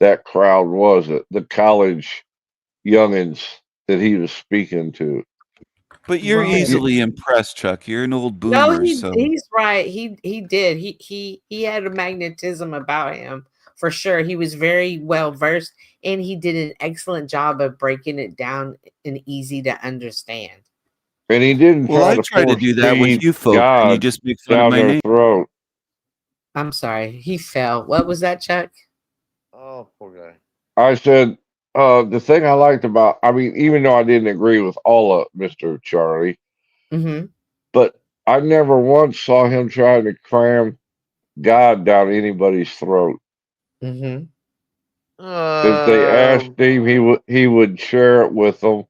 that crowd was, the college youngins that he was speaking to. But you're Right. easily impressed, Chuck. You're an old No, boomer, so he's right. He did. He had a magnetism about him for sure. He was very well versed, and he did an excellent job of breaking it down and easy to understand. And he didn't well, I try try to force do that with feed you folks, and you God just make fun of down my their name. throat. I'm sorry, he fell. What was that, Chuck? Oh, poor guy. I said, the thing I liked about, I mean, even though I didn't agree with all of Mr. Charlie, Mm-hmm. but I never once saw him trying to cram God down anybody's throat. Mm-hmm. If they asked him, he would share it with them.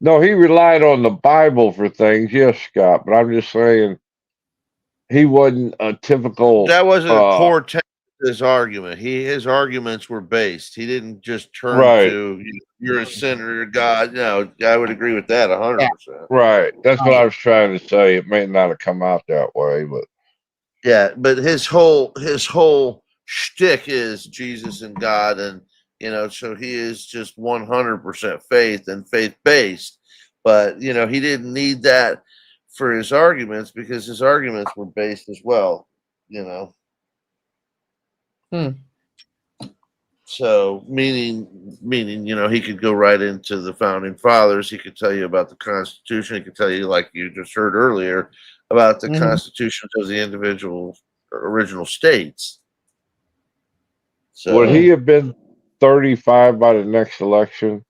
No, he relied on the Bible for things, yes, Scott. But I'm just saying, he wasn't a typical. That wasn't a core tenet of his argument. His arguments were based. He didn't just turn Right. to you're a sinner, you're God. No, I would agree with that 100%. Right. That's what I was trying to say. It may not have come out that way, but Yeah, but his whole shtick is Jesus and God, and so he is just 100% faith and faith based. But he didn't need that for his arguments because his arguments were based as well. So meaning he could go right into the founding fathers. He could tell you about the Constitution. He could tell you, like you just heard earlier, about the constitutions of the individual original states. So would he have been 35 by the next election?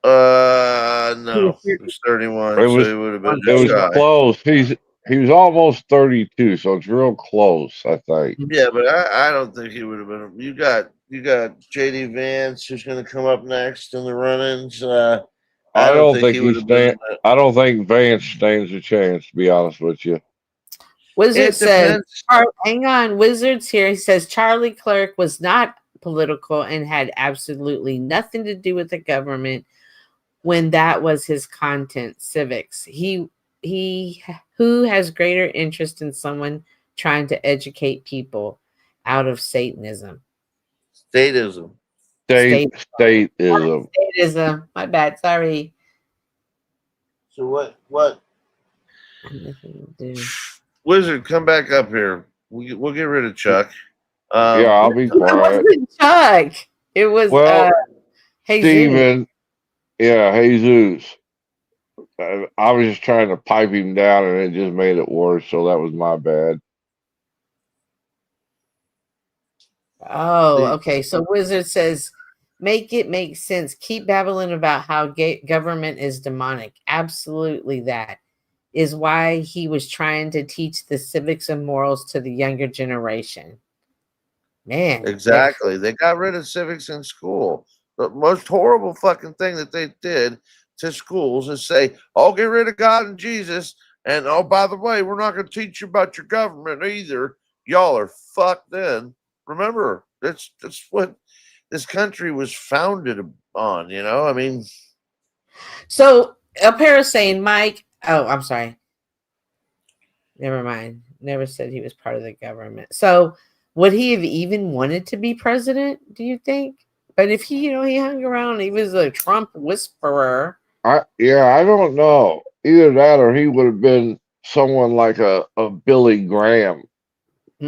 no, it was 31, so it would have been It was shy. close. He was almost 32, so it's real close, I think. Yeah, but I don't think he would have been. You got JD Vance who's going to come up next in the run-ins. I I don't don't think think he would he have been. stand. I don't think Vance stands a chance, to be honest with you. Wizard It says, depends. hang on, Wizard's here. He says Charlie Clerk was not political and had absolutely nothing to do with the government when that was his content, civics. He who has greater interest in someone trying to educate people out of Satanism. Statism. Statism. Statism. My bad. Sorry. So what? Nothing to do. Wizard, come back up here. We'll get rid of Chuck. Yeah, I'll be It quiet. wasn't Chuck. It was Well, Jesus. Steven, yeah, Jesus. I was just trying to pipe him down, and it just made it worse. So that was my bad. Oh, okay. So Wizard says, make it make sense. Keep babbling about how government is demonic. Absolutely, that is why he was trying to teach the civics and morals to the younger generation. Man, Exactly. They got rid of civics in school. The most horrible fucking thing that they did to schools is say, "Oh, get rid of God and Jesus, and oh, by the way, we're not going to teach you about your government either. Y'all are fucked." Then remember, that's what this country was founded on. You know, I mean, So Apara saying, Mike. Oh, I'm sorry. Never mind. Never said he was part of the government. So would he have even wanted to be president, do you think? But if he, he hung around, he was a Trump whisperer. I don't know. Either that, or he would have been someone like a Billy Graham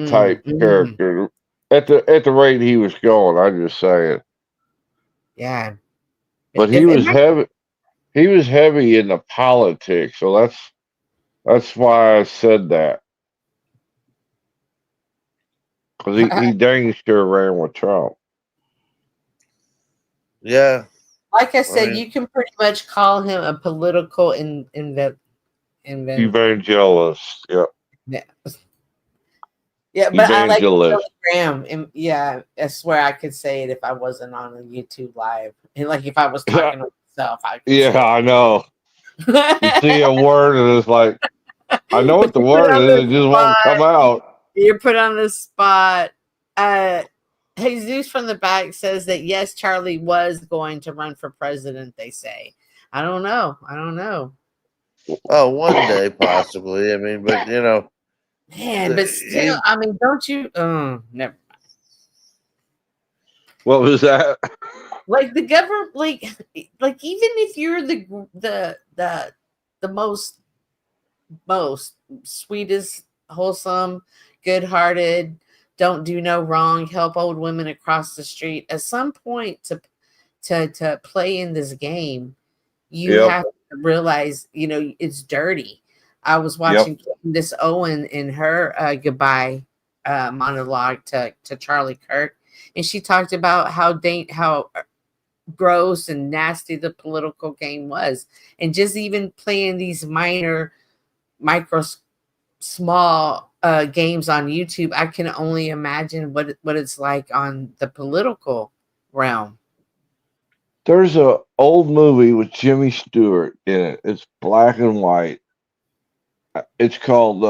type character. At the rate he was going, I'm just saying. Yeah. But he was heavy. He was heavy in the politics, so that's why I said that. Because he dang sure ran with Trump. yeah. Like I said, Right. you can pretty much call him a political Evangelist. Yeah. Yeah. Yeah, but I like Billy Evangelist. Graham. And yeah, I swear I could say it if I wasn't on a YouTube live. And like if I was talking to myself, I could Yeah, say I know. You see a word and it's like, I know what the Put word on is, the it just won't come spot. out. You're put on the spot. Jesus from the back says that yes, Charlie was going to run for president, they say. I don't know. Oh, one day possibly. I mean, but you know, Man, but still, I mean, don't you never What was that? like the government like even if you're the most sweetest, wholesome, good-hearted, don't do no wrong, help old women across the street, at some point to play in this game, you Yep. have to realize, it's dirty. I was watching Candace Owen in her goodbye monologue to Charlie Kirk, and she talked about how gross and nasty the political game was, and just even playing these small games on YouTube, I can only imagine what it's like on the political realm. There's a old movie with Jimmy Stewart in it. It's black and white. It's called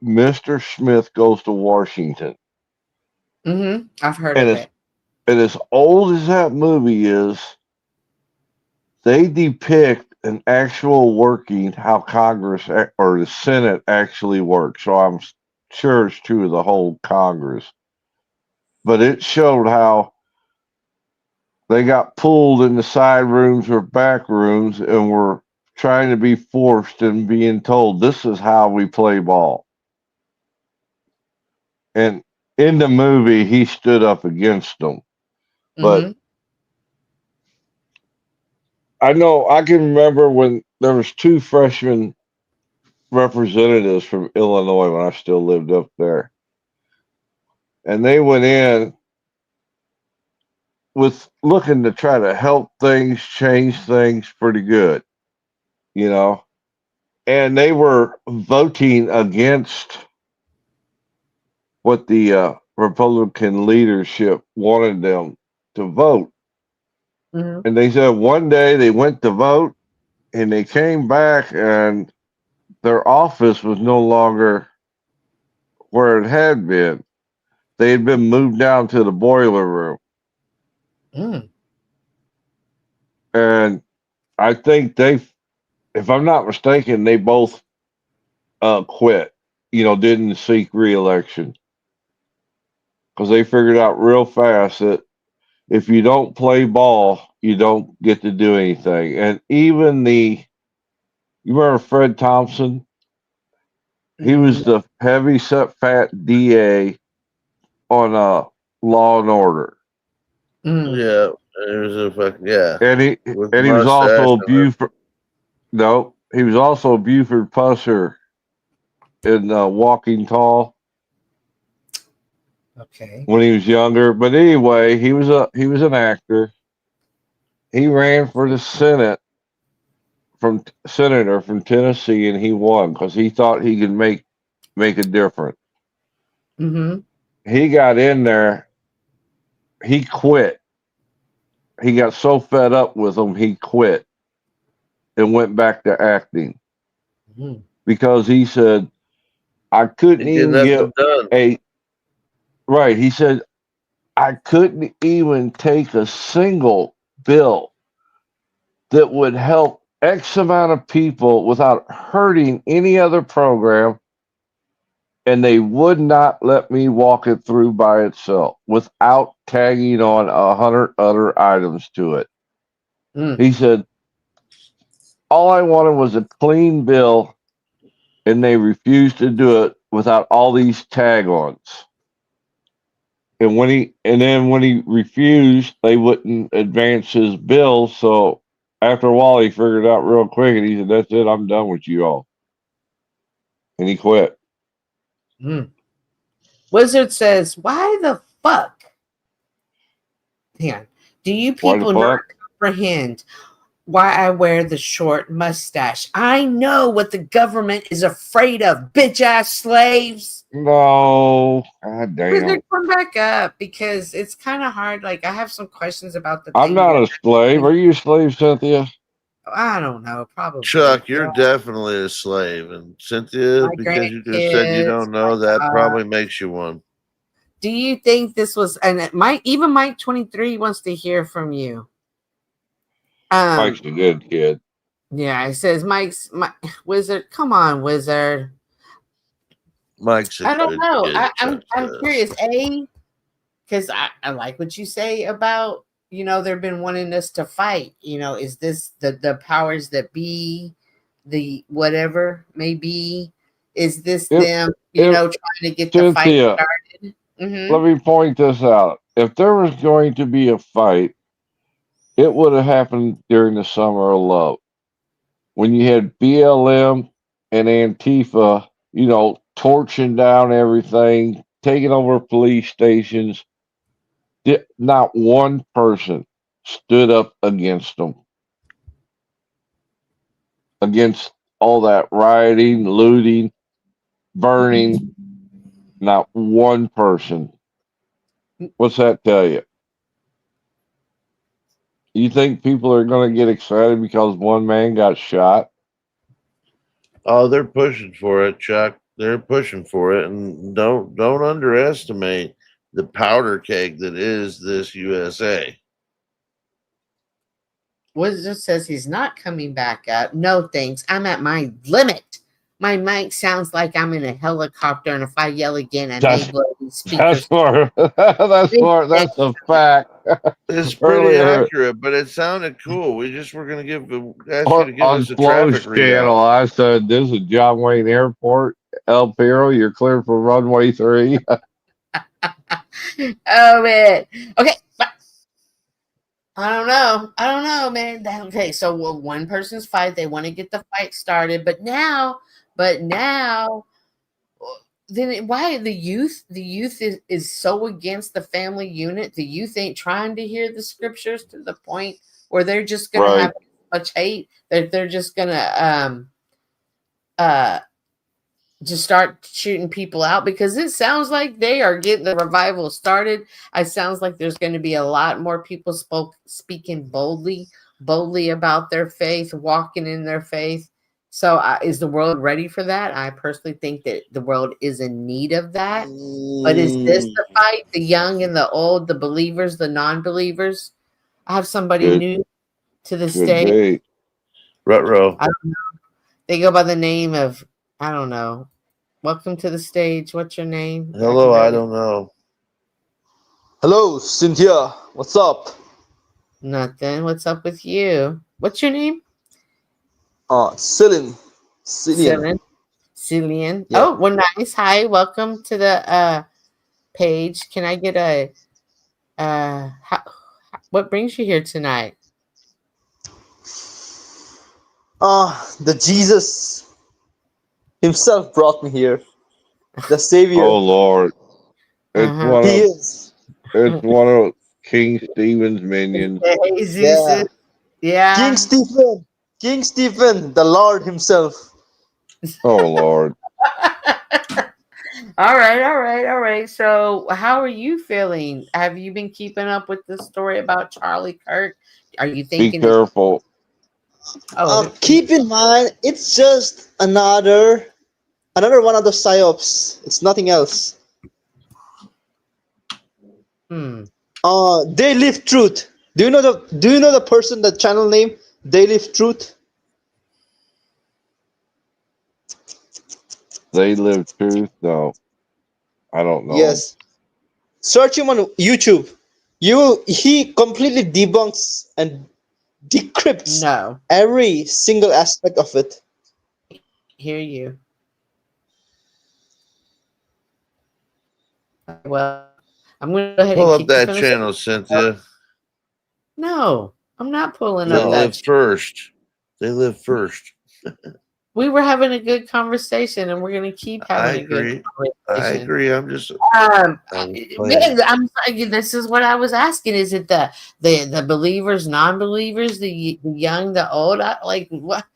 Mr. Smith Goes to Washington. I've heard And of it's it. and as old as that movie is, they depict an actual working how Congress or the Senate actually works. So I'm sure it's true of the whole Congress. But it showed how they got pulled in the side rooms or back rooms and were trying to be forced and being told this is how we play ball. And in the movie, he stood up against them. But I know I can remember when there was 2 freshman representatives from Illinois when I still lived up there. And they went in with looking to try to help things, change things pretty good, you know. and they were voting against what the Republican leadership wanted them to vote. Mhm. And they said one day they went to vote and they came back and their office was no longer where it had been. They had been moved down to the boiler room. Mm. And I think if I'm not mistaken, they both quit, didn't seek re-election because they figured out real fast that if you don't play ball, you don't get to do anything. And even you remember Fred Thompson? He was the heavy set fat DA on Law and Order. Mm. Yeah, it was a fucking yeah. And he With and he was mustache also and a- Buford. No, he was also Buford Pusser in Walking Tall Okay. when he was younger. But anyway, he was an actor. He ran for the senator from Tennessee, and he won because he thought he could make a difference. Mm-hmm. He got in there. He quit. He got so fed up with them, he quit and went back to acting Mm. because he said, I couldn't He get even get nothing done. right. He said, I couldn't even take a single bill that would help X amount of people without hurting any other program. And they would not let me walk it through by itself without tagging on 100 other items to it. Mm. He said, all I wanted was a clean bill, and they refused to do it without all these tag-ons. And when he refused, they wouldn't advance his bill. So after a while, he figured it out real quick, and he said, "That's it. I'm done with you all," and he quit. Mm. Wizard says, why the fuck? Hang on. Do you Why the people not fuck? comprehend why I wear the short mustache? I know what the government is afraid of, bitch ass slaves. No, god damn. Wizard, come back up because it's kind of hard. Like, I have some questions about the I'm thing. not a slave. Are you a slave, Cynthia? I don't know. Probably. Chuck, you're definitely a slave, and Cynthia, My because you just said you grandkids, don't know, that probably makes you one. Do you think this was, and Mike 23 wants to hear from you. Mike's a good kid. Yeah, it says Wizard. Come on, Wizard. Mike's a I don't good know. kid, I'm Chuck curious. Because I like what you say about, they've been wanting us to fight. Is this the powers that be, the whatever may be? Is this them, trying to get the fight Cynthia, started? let me point this out. If there was going to be a fight, it would have happened during the Summer of Love when you had BLM and Antifa, torching down everything, taking over police stations. Not one person stood up against them, against all that rioting, looting, burning. Not one person. What's that tell you? You think people are going to get excited because one man got shot? Oh, they're pushing for it, Chuck. They're pushing for it, and don't underestimate the powder keg that is this USA. Wizard says he's not coming back up. No thanks. I'm at my limit. My mic sounds like I'm in a helicopter, and if I yell again, I may blow these speakers. That's a fact. It's pretty Earlier accurate, but it sounded cool. We just were going to ask you to give on us a Flo's traffic readout. channel, I said, "This is John Wayne Airport, El Piro. You're clear for runway 3." Oh man. Okay. I don't know, man. Okay, so one person's fight, they want to get the fight started, but now, then why the youth is so against the family unit? The youth ain't trying to hear the scriptures to the point where they're just gonna have so much hate that they're just gonna just start shooting people out, because it sounds like they are getting the revival started. It sounds like there's going to be a lot more people speaking boldly about their faith, walking in their faith. So is the world ready for that? I personally think that the world is in need of that. But is this the fight? The young and the old, the believers, the non-believers? I have somebody Good, new to the good stage. day. Ruh-roh. I don't know. They go by the name of, I don't know. Welcome to the stage. What's your name? Hello, I don't know. Hello, Cynthia. What's up? Nothing. What's up with you? What's your name? Cillian. Cillian. Yeah. Oh, well, nice. Hi, welcome to the page. Can I get a what brings you here tonight? The Jesus himself brought me here. The Savior. Oh Lord, it's one He of is. it's one of King Stephen's minions. Jesus. Yeah. King Stephen, the Lord himself. Oh Lord, All right. So, how are you feeling? Have you been keeping up with the story about Charlie Kirk? Are you be thinking? careful. Keep in mind, it's just another one of the psyops. It's nothing else. They Live Truth. Do you know the person, the channel name? They Live Truth. They Live Truth. No, I don't know. Yes. Search him on YouTube. He completely debunks and decrypts every single aspect of it. Hear you. Well, I'm going to go ahead Pull and up keep this that finish. channel, Cynthia. No, I'm not pulling They up that. live first. They live first. We were having a good conversation, and we're going to keep having a good I conversation. agree. I'm just. Man, playing. I'm like, this is what I was asking. Is it the believers, non-believers, the young, the old? Like what?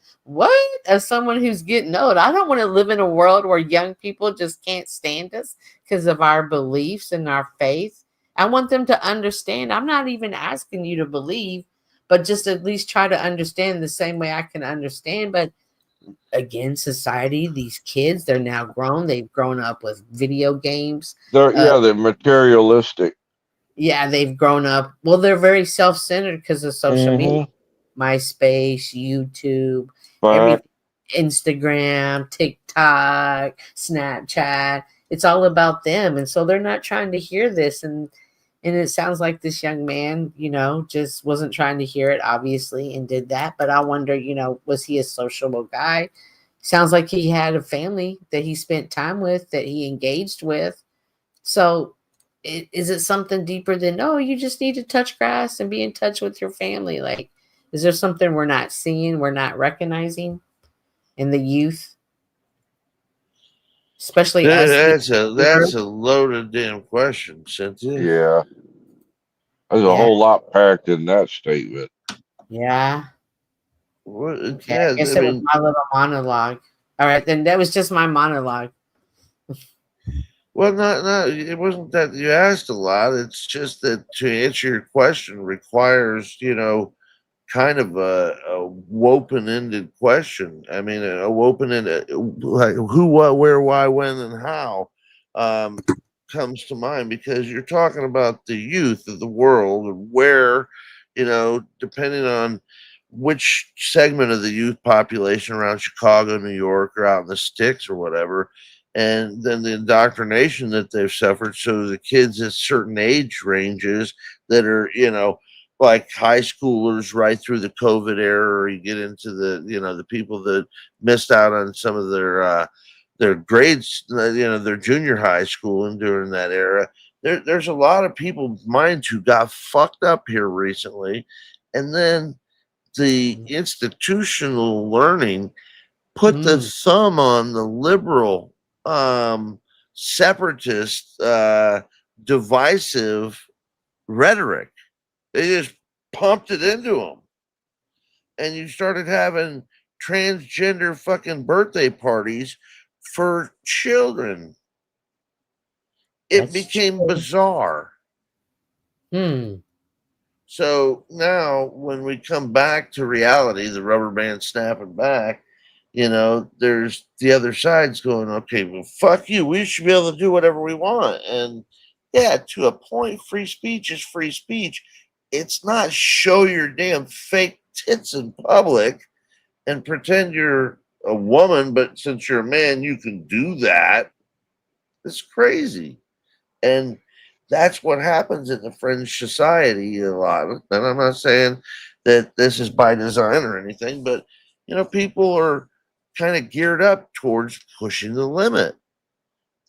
As someone who's getting old, I don't want to live in a world where young people just can't stand us because of our beliefs and our faith. I want them to understand. I'm not even asking you to believe, but just at least try to understand the same way I can understand. But again, society, these kids, they're now grown. They've grown up with video games. They're materialistic. Yeah, they've grown up. Well, they're very self-centered because of social media, MySpace, YouTube, everything, Instagram, TikTok, Snapchat. It's all about them, and so they're not trying to hear this. And it sounds like this young man, just wasn't trying to hear it, obviously, and did that. But I wonder, was he a sociable guy? Sounds like he had a family that he spent time with, that he engaged with. So is it something deeper than, oh, you just need to touch grass and be in touch with your family? Like, is there something we're not seeing, we're not recognizing in the youth? Especially us. That's a loaded damn question, Cynthia. Yeah, there's a whole lot packed in that statement. Yeah. What? Okay, I guess it was my little monologue. All right, then that was just my monologue. Well, not. It wasn't that you asked a lot. It's just that to answer your question requires, kind of a open-ended question. I mean, a open-ended, like who, what, where, why, when, and how comes to mind, because you're talking about the youth of the world, where, depending on which segment of the youth population around Chicago, New York, or out in the sticks or whatever, and then the indoctrination that they've suffered. So the kids at certain age ranges that are, like high schoolers right through the COVID era, or you get into the people that missed out on some of their grades, their junior high school and during that era. There's a lot of people, minds, who got fucked up here recently. And then the institutional learning put the thumb on the liberal, separatist, divisive rhetoric. They just pumped it into them. And you started having transgender fucking birthday parties for children. It That's became true. bizarre. So now when we come back to reality, the rubber band snapping back, there's the other side's going, okay, well, fuck you. We should be able to do whatever we want. And yeah, to a point, free speech is free speech. It's not show your damn fake tits in public and pretend you're a woman, but since you're a man, you can do that. It's crazy. And that's what happens in the fringe society a lot. And I'm not saying that this is by design or anything, but people are kind of geared up towards pushing the limit.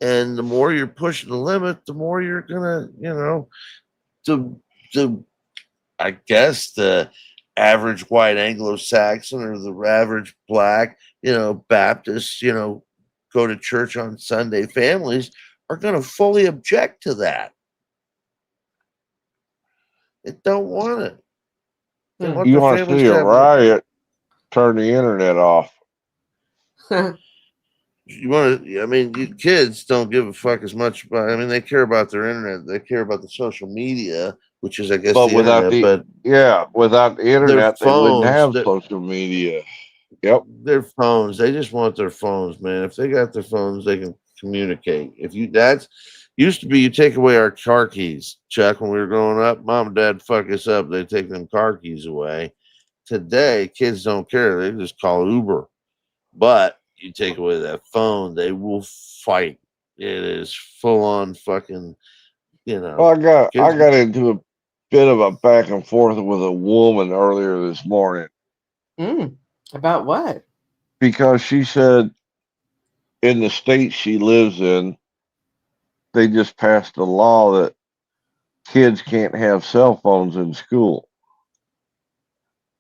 And the more you're pushing the limit, the more you're gonna, I guess the average white Anglo-Saxon or the average black, Baptist, go to church on Sunday families are going to fully object to that. They don't want it. They want You their want to families see to a have riot? Turn the internet off. you want to, kids don't give a fuck as much about, they care about their internet. They care about the social media, which is, I guess, But the without internet, without the their internet, they wouldn't phones, have social media. Yep. their phones, they just want their phones, man. If they got their phones, they can communicate. Used to be, you take away our car keys, Chuck, when we were growing up, mom and dad fuck us up, they take them car keys away. Today, kids don't care. They just call Uber. But you take away that phone, they will fight. It is full on fucking, Well, I kids. got into a bit of a back and forth with a woman earlier this morning About what? because she said in the state she lives in, they just passed a law that kids can't have cell phones in school.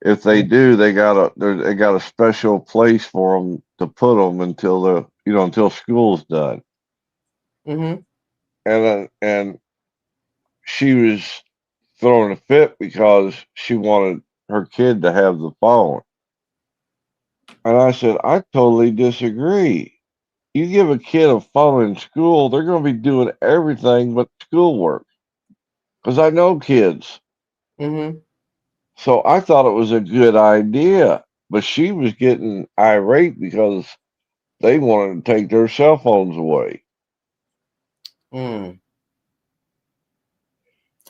If they do, they got a special place for them to put them until until school's done. And she was throwing a fit because she wanted her kid to have the phone. And I said, I totally disagree. You give a kid a phone in school, they're going to be doing everything but schoolwork. Because I know kids. So I thought it was a good idea. But she was getting irate because they wanted to take their cell phones away.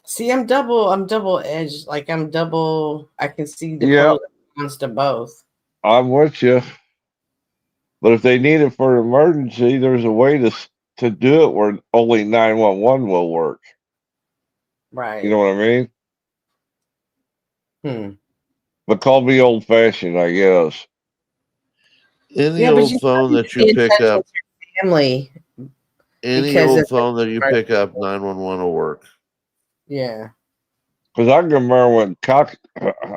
See, I'm double edged. Like I can see the Yeah, pros and cons to both. I'm with you. But if they need it for an emergency, there's a way to do it where only 911 will work. Right. You know what I mean? But call me old fashioned, I guess. Any Yeah, but old you phone have that to you be in pick touch up, with your family any because old of phone that you pick up, 911 will work. yeah. Because I can remember when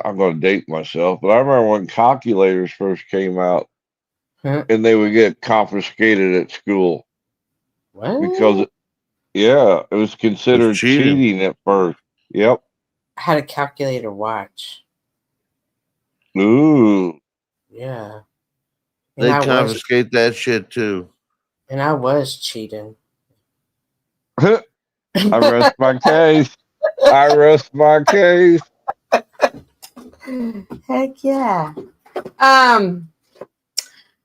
I'm going to date myself, but I remember when calculators first came out and they would get confiscated at school. Because, it was considered cheating at first. Yep. I had a calculator watch. Ooh. Yeah. They confiscate that shit too. And I was cheating. I rest my case. I rest my case. Heck yeah. I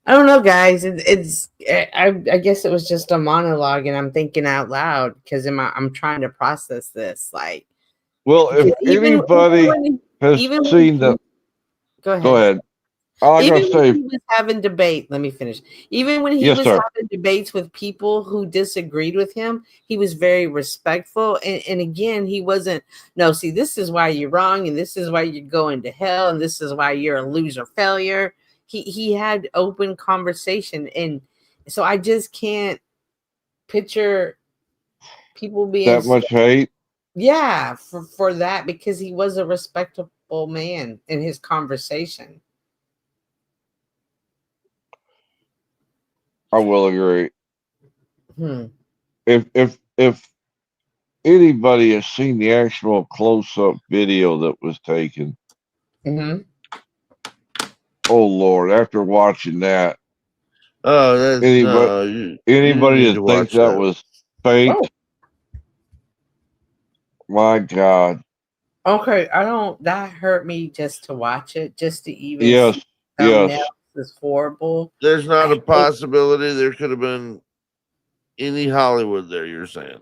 don't know, guys. I guess it was just a monologue, and I'm thinking out loud because I'm trying to process this. Like, well, if anybody has seen the, go ahead. Go ahead. I was Even going when to he say, was having debate, let me finish. Even when he Yes, was sir. having debates with people who disagreed with him, he was very respectful. And again, he wasn't, no, see, this is why you're wrong, and this is why you're going to hell, and this is why you're a loser failure. He had open conversation. And so I just can't picture people being that much hate. yeah, for that, because he was a respectable man in his conversation. I will agree. Hmm. If anybody has seen the actual close-up video that was taken, Oh Lord! After watching that, Oh, that's anybody no. You anybody need to that thinks watch that that. was fake, Oh, my God, okay. I don't. That hurt me just to watch it, just to even yes, see yes. thumbnails is horrible. There's not I a possibility there could have been any Hollywood there. You're saying?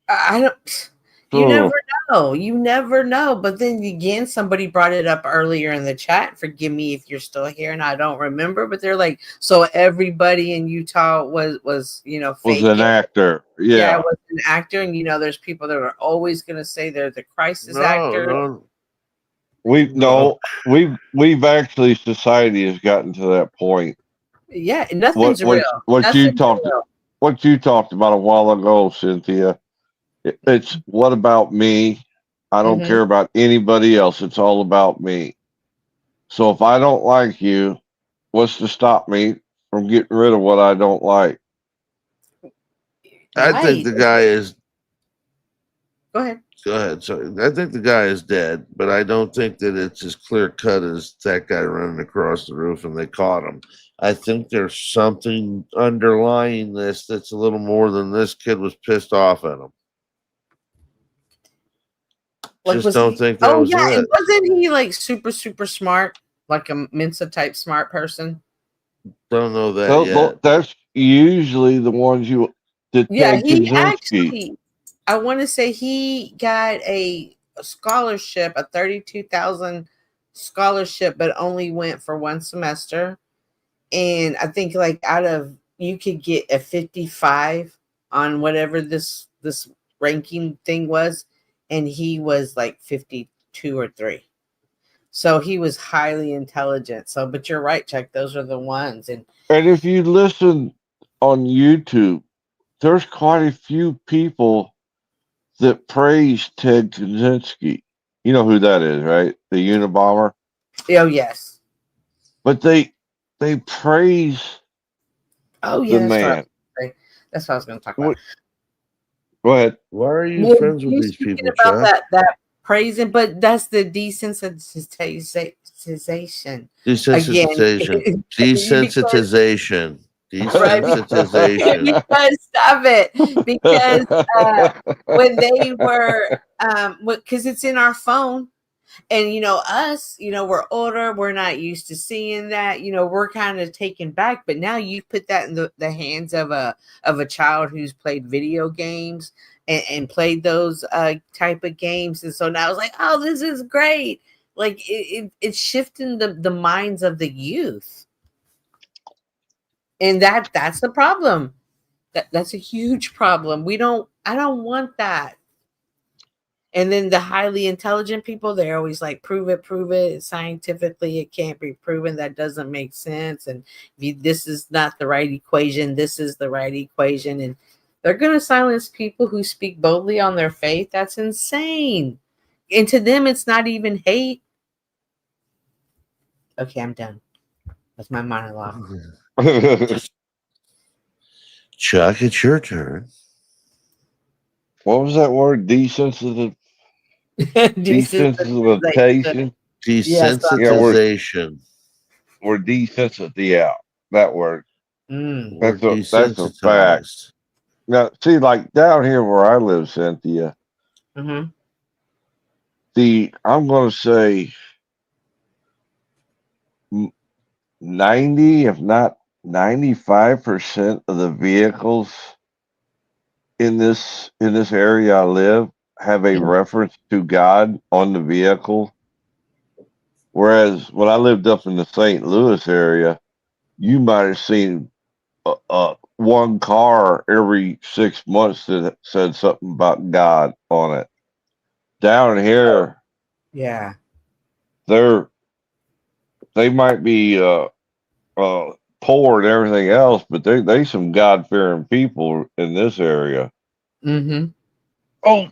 I don't. You Oh, never know. You never know. But then again, somebody brought it up earlier in the chat. Forgive me if you're still here and I don't remember. But they're like, so everybody in Utah was was fake. an actor. Yeah, Yeah. it was an actor. And there's people that are always going to say they're the crisis No, actor. no. We've actually, society has gotten to that point. Yeah, nothing's What real. what you Nothing's talked real. what you talked about a while ago, Cynthia. It's what about me? I don't Mhm. care about anybody else. It's all about me. So if I don't like you, what's to stop me from getting rid of what I don't like? I think Right. the guy is. Go ahead. Go ahead. Sorry, I think the guy is dead, but I don't think that it's as clear cut as that guy running across the roof and they caught him. I think there's something underlying this that's a little more than this kid was pissed off at him. Like, Just was don't he? think that Oh was yeah, it. and wasn't he like super smart, like a Mensa type smart person? Don't know that yet. That's usually the ones you that Yeah, take he Kaczynski. actually. I want to say he got a scholarship, a 32,000 scholarship, but only went for one semester. And I think like out of you could get a 55 on whatever this ranking thing was, and he was like 52 or 3. So he was highly intelligent. So, but you're right, Chuck. Those are the ones. And And if you listen on YouTube, there's quite a few people that praise Ted Kaczynski. You know who that is, right? The Unabomber. oh yes, But they praise oh the yeah, that's what I was man. gonna say. That's what I was going to talk about. What, go ahead. Why are you Well, friends with you these speaking people, about Chuck? that praising, but that's the desensitization. Desensitization. Again, Desensitization. right? Desensitization. Because stop it. Because when they were, because it's in our phone, and us, we're older, we're not used to seeing that. We're kind of taken back. But now you put that in the hands of a child who's played video games and played those type of games, and so now it's like, oh, this is great. Like it's shifting the minds of the youth. And that's the problem. That's a huge problem. I don't want that. And then the highly intelligent people, they're always like, prove it. Scientifically, it can't be proven. That doesn't make sense. And this is not the right equation. This is the right equation. And they're going to silence people who speak boldly on their faith. That's insane. And to them, it's not even hate. Okay, I'm done. That's my monologue. Chuck, it's your turn. What was that word? Desensitization. Desensitization. Desensitization. We're desensitized. Yeah, that word. That's a Desensitized. fact. Now, see, like down here where I live, Cynthia, Mm-hmm. I'm going to say 90, if not 95% of the vehicles in this area I live have a reference to God on the vehicle. Whereas when I lived up in the St. Louis area, you might have seen one car every 6 months that said something about God on it. Down here, Yeah. they might be poor and everything else, but they some God fearing people in this area. Mm-hmm. Oh,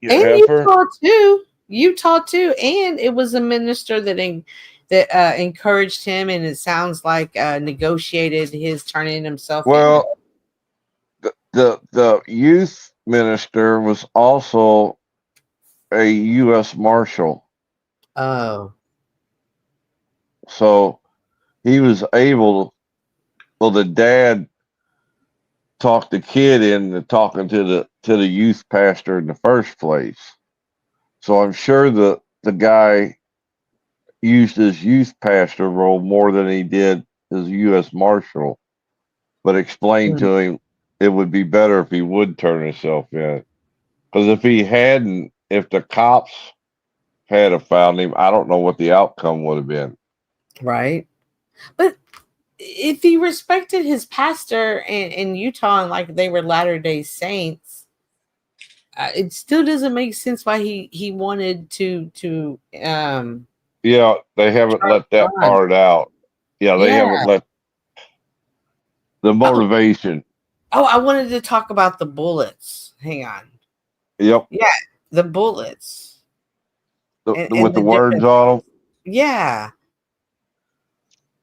you And heifer. Utah too, and it was a minister that encouraged him, and it sounds like negotiated his turning himself in. Well, the youth minister was also a U.S. Marshal. Oh, So he was able, well, the dad talked the kid into talking to the youth pastor in the first place. So I'm sure the guy used his youth pastor role more than he did as U.S. Marshal, but explained to him it would be better if he would turn himself in. Because if he hadn't, if the cops had have found him, I don't know what the outcome would have been. Right. But if he respected his pastor in Utah and like they were Latter-day Saints, it still doesn't make sense why he wanted to Yeah, they haven't let that Bond. part out. Yeah, they haven't let the motivation. Oh, I wanted to talk about the bullets. Hang on. Yep. Yeah, the bullets. With the words on them. Yeah.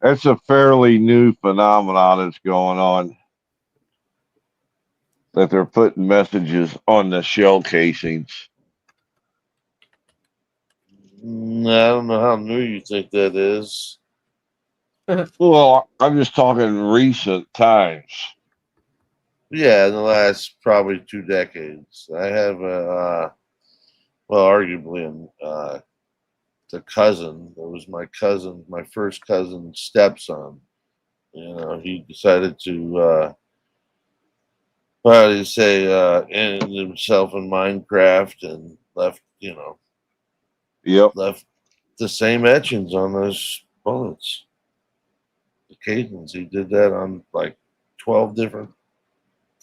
That's a fairly new phenomenon that's going on. That they're putting messages on the shell casings. I don't know how new you think that is. Well, I'm just talking recent times. Yeah, in the last probably 2 decades. I have arguably the cousin. That was my cousin, my first cousin's stepson. You know, he decided to end himself in Minecraft and left, left the same etchings on those bullets. The casings. He did that on like 12 different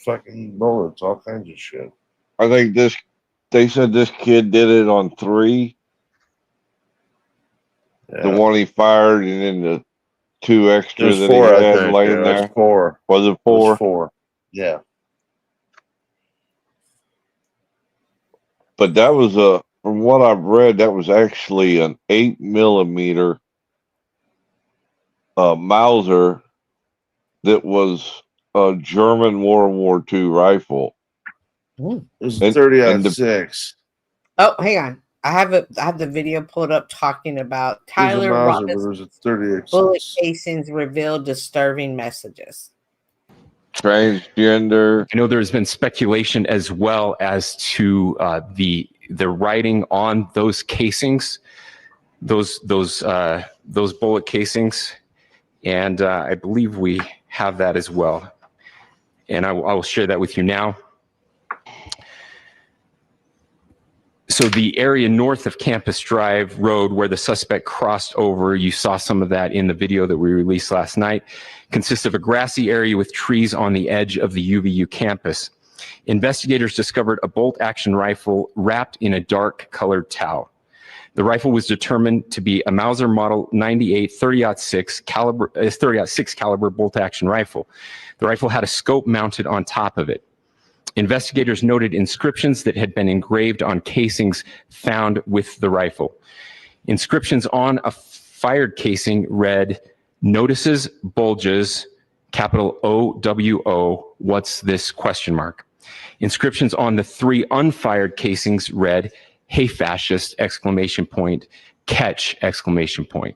fucking bullets, all kinds of shit. I think they said this kid did it on 3. The one he fired and then the 2 extra There's that 4, he I had think. laying Yeah, there. 4. Was it 4? It was 4. Yeah. But that was from what I've read, that was actually an 8mm Mauser that was a German World War II rifle. It was 30-06. Oh, hang on. I have the video pulled up talking about It was a Tyler Mauser, but it Roberts was a 38. bullet casings reveal disturbing messages. Transgender. I know there's been speculation as well as to the writing on those casings, those bullet casings, and I believe we have that as well. And I will share that with you now. So the area north of Campus Drive Road where the suspect crossed over, you saw some of that in the video that we released last night, consists of a grassy area with trees on the edge of the UVU campus. Investigators discovered a bolt-action rifle wrapped in a dark colored towel. The rifle was determined to be a Mauser Model 98 30-06 caliber bolt-action rifle. The rifle had a scope mounted on top of it. Investigators noted inscriptions that had been engraved on casings found with the rifle. Inscriptions on a fired casing read, "Notices bulges, capital OWO, what's this question mark?" Inscriptions on the 3 unfired casings read, "Hey fascist, exclamation point, catch, exclamation point."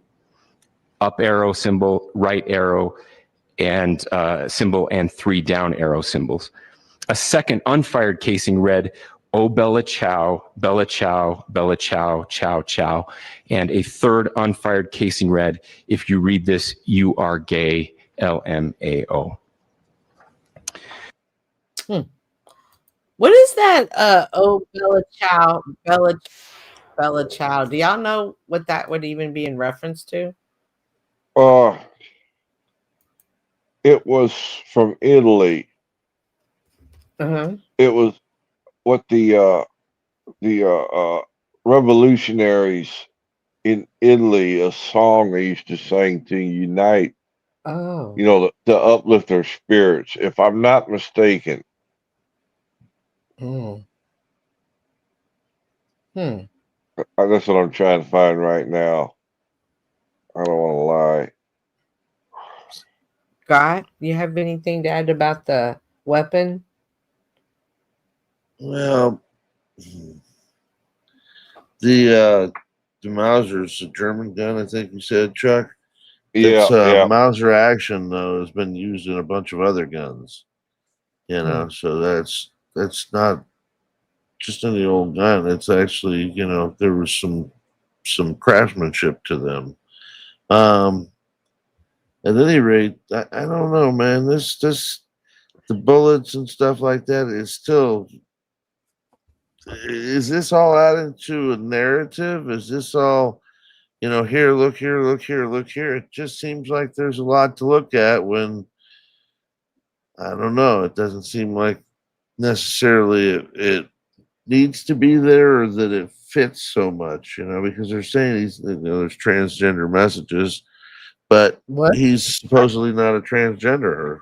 Up arrow symbol, right arrow and symbol, and 3 down arrow symbols. A second unfired casing read, "Oh Bella Chow, Bella Chow, Bella Chow, Chow Chow." And a third unfired casing read, "If you read this, you are gay, LMAO." What is that? Oh, Bella Chow, Bella Chow. Do y'all know what that would even be in reference to? It was from Italy. It was what the revolutionaries in Italy, a song they used to sing to unite. Oh. You know, to uplift their spirits, if I'm not mistaken. That's what I'm trying to find right now. I don't want to lie. God, you have anything to add about the weapon? Well, the Mauser is a German gun, I think you said, Chuck. Yeah, yeah. Mauser action though has been used in a bunch of other guns. You know, so that's not just any old gun. It's actually, you know, there was some craftsmanship to them. At any rate, I don't know, man. This the bullets and stuff like that is still. Is this all adding to a narrative? Is this all, you know, here, look here, look here, look here? It just seems like there's a lot to look at when, I don't know, it doesn't seem like necessarily it needs to be there or that it fits so much, you know, because they're saying there's transgender messages, but he's supposedly not a transgender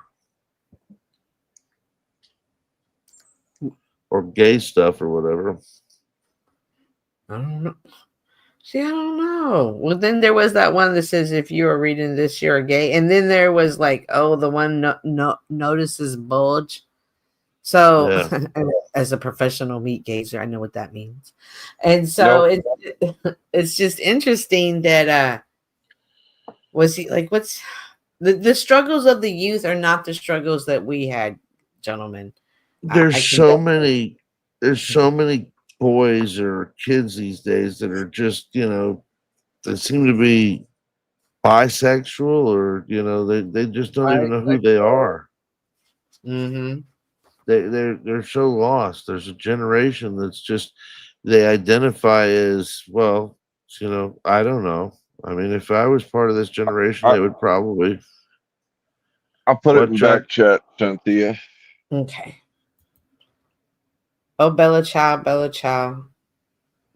or gay stuff or whatever. I don't know. See, I don't know. Well, then there was that one that says if you are reading this, you're gay. And then there was like, oh, the one notices bulge. So as a professional meat gazer, I know what that means. And so it's just interesting that was he like, what's the struggles of the youth are not the struggles that we had, gentlemen. There's so many boys or kids these days that are just, you know, they seem to be bisexual or, you know, they just don't even know who they are. Mm-hmm. They're so lost. There's a generation that's just, they identify as, well, you know, I don't know. I mean, if I was part of this generation, they would probably. I'll put it in back chat, Cynthia. Okay. Oh, Bella Ciao, Bella Ciao.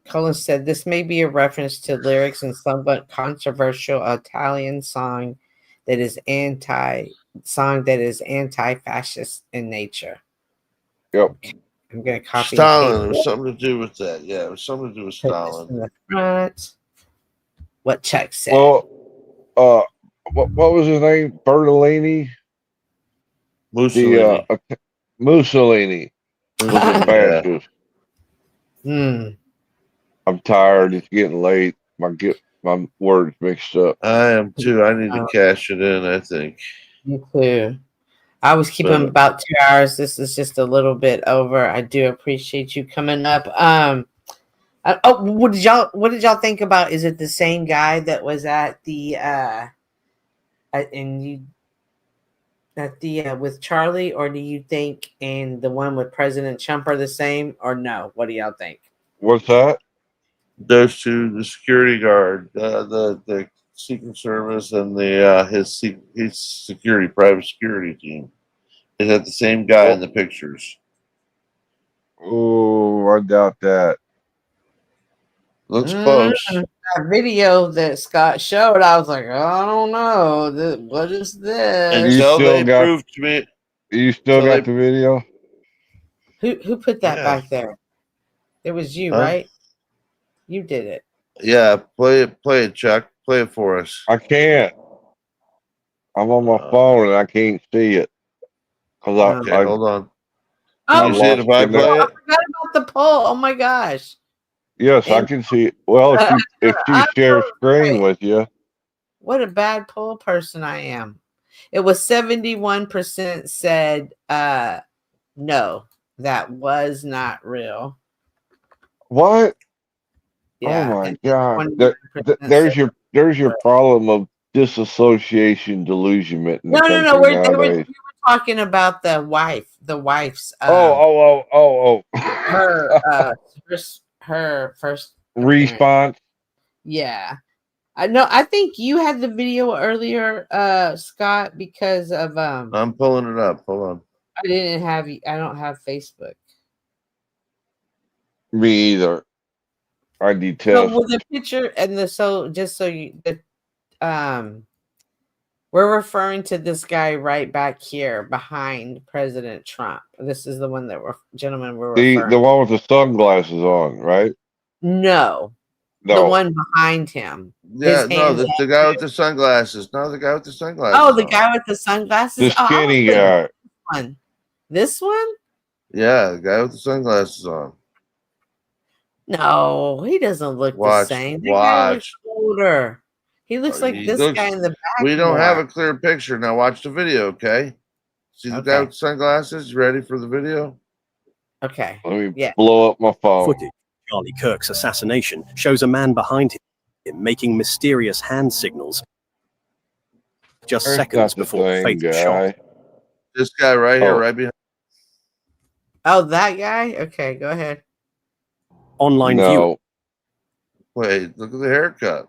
Colin said this may be a reference to lyrics in somewhat controversial Italian song that is anti-fascist in nature. Yep. Okay. I'm gonna copy. Stalin. It was something to do with that. Yeah, it was something to do with Stalin. In the front. What Chuck said. Well, what was his name? Bertolini. Mussolini. Mussolini. Was a fascist. I'm tired. It's getting late. My words mixed up. I am too. I need to cash it in, I think. Me too. I was keeping about 2 hours. This is just a little bit over. I do appreciate you coming up. What did y'all think about? Is it the same guy that was at the with Charlie, or do you think and the one with President Trump are the same, or no? What do y'all think? What's that? Those two, the security guard, the Secret Service, and the his security, private security team. Is that the same guy in the pictures? Oh, I doubt that. Looks close. That video that Scott showed, I was like, I don't know. What is this? Until they proved to me. You still got the video? Who put that back there? It was you, right? You did it. Yeah, play it, Chuck. Play it for us. I can't. I'm on my phone and I can't see it. Hold on. Oh, you see it if I play I it? forgot about the poll. Oh my gosh. Yes, I can see it. Well, if she shares screen with you. What a bad poll person I am. It was 71% said no, that was not real. What? Yeah, oh my God. There's your problem of disassociation delusionment. In No. the We were talking about the wife's. Her first response. Yeah, I know. I think you had the video earlier, Scott, because of I'm pulling it up. Hold on. I don't have Facebook. Me either. I detest. So with the picture and we're referring to this guy right back here behind President Trump. This is the one that we're referring the one with the sunglasses on, right? No. The one behind him. Yeah, no, the guy with the sunglasses. No, the guy with the sunglasses. Oh, the guy with the sunglasses. The skinny guy. This one? Yeah, the guy with the sunglasses on. No, he doesn't look the same. The guy looks older. He looks like He this looks- guy in the back. We don't have more. a clear picture. Now watch the video, okay? See the guy Okay. with sunglasses? You ready for the video? Okay. Let me Yeah. blow up my phone. Footage of Charlie Kirk's assassination shows a man behind him making mysterious hand signals just There's seconds not the before the same fatal shot. guy. This guy right here, Oh. right behind. Oh, that guy? Okay, go ahead. Online No. Wait, look at the haircut.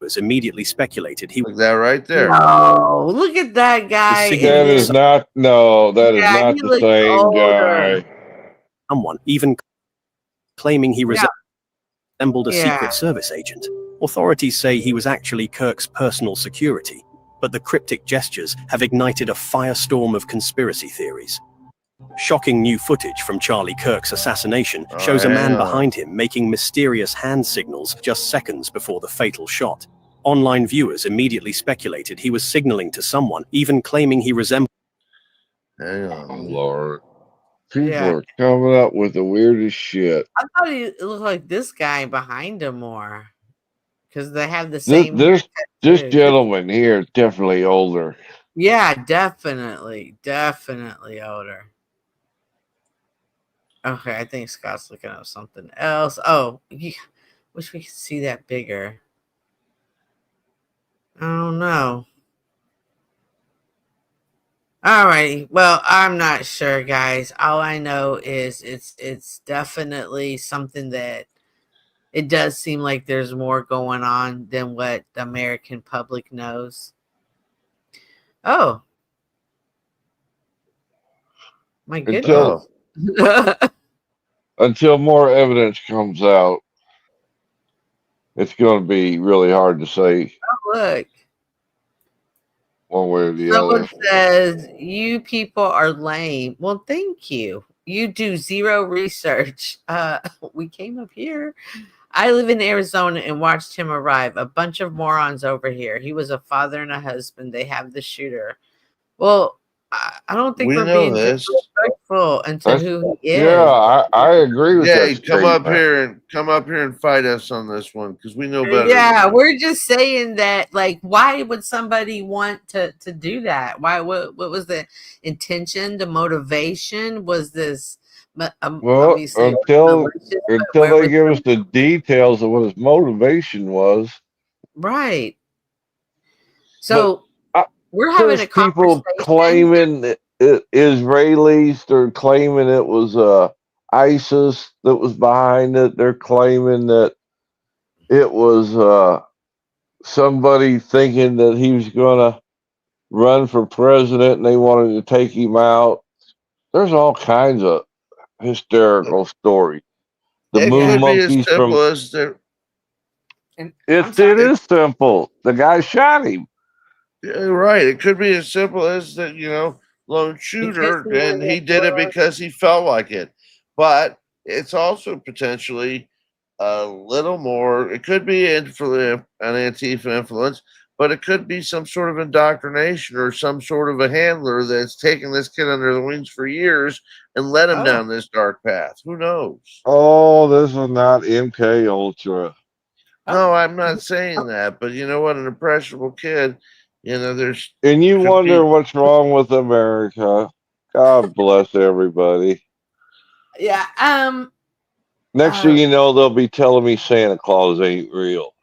viewers immediately speculated he Look at that right there. Oh, look at that guy. signal That is is not. No, that is Yeah, not he the looks same older. guy. someone, even claiming he Yeah. resembled a Yeah. Secret Service agent. Authorities say he was actually Kirk's personal security, but the cryptic gestures have ignited a firestorm of conspiracy theories. Shocking new footage from Charlie Kirk's assassination shows a man hang on. behind him making mysterious hand signals just seconds before the fatal shot. Online viewers immediately speculated he was signaling to someone, even claiming he resembled. Hang Oh, on. Lord. People Yeah. are coming up with the weirdest shit. I thought it looked like this guy behind him more. Because they have the This same. this, this too. gentleman here is definitely older. Yeah, definitely. Definitely older. Okay, I think Scott's looking up something else. Oh, yeah. Wish we could see that bigger. I don't know. All righty. Well, I'm not sure, guys. All I know is it's definitely something that it does seem like there's more going on than what the American public knows. Oh. My goodness. Until more evidence comes out, it's going to be really hard to say Oh, look. one way or the Someone other. says, you people are lame. Well, thank you. You do zero research. We came up here. I live in Arizona and watched him arrive. A bunch of morons over here. He was a father and a husband. They have the shooter. Well, I don't think We we're know being this. disrespectful into That's- who he is. Yeah, I agree with Yeah, that. come up statement. here and fight us on this one because we know better. Yeah, we're just saying that. Like, why would somebody want to do that? Why? What was the intention? The motivation was this? Well, Obviously, until malicious, but until where they was give the- us the details of what his motivation was. right. So But we're having there's a people conversation. claiming that Israelis. They're claiming it was ISIS that was behind it. They're claiming that it was somebody thinking that he was going to run for president and they wanted to take him out. There's all kinds of hysterical stories. The It moon could be as monkeys simple from as there. it is simple. The guy shot him. Yeah, right. It could be as simple as that, lone shooter, he and was he did it because he felt like it. But it's also potentially a little more. It could be an Antifa influence, but it could be some sort of indoctrination or some sort of a handler that's taken this kid under the wings for years and led him Oh. down this dark path. Who knows? Oh, this is not MK Ultra. No, I'm not saying that, but you know what? An impressionable kid, there's. And you could wonder be- what's wrong with America. God bless everybody. Yeah. Next thing you know, they'll be telling me Santa Claus ain't real.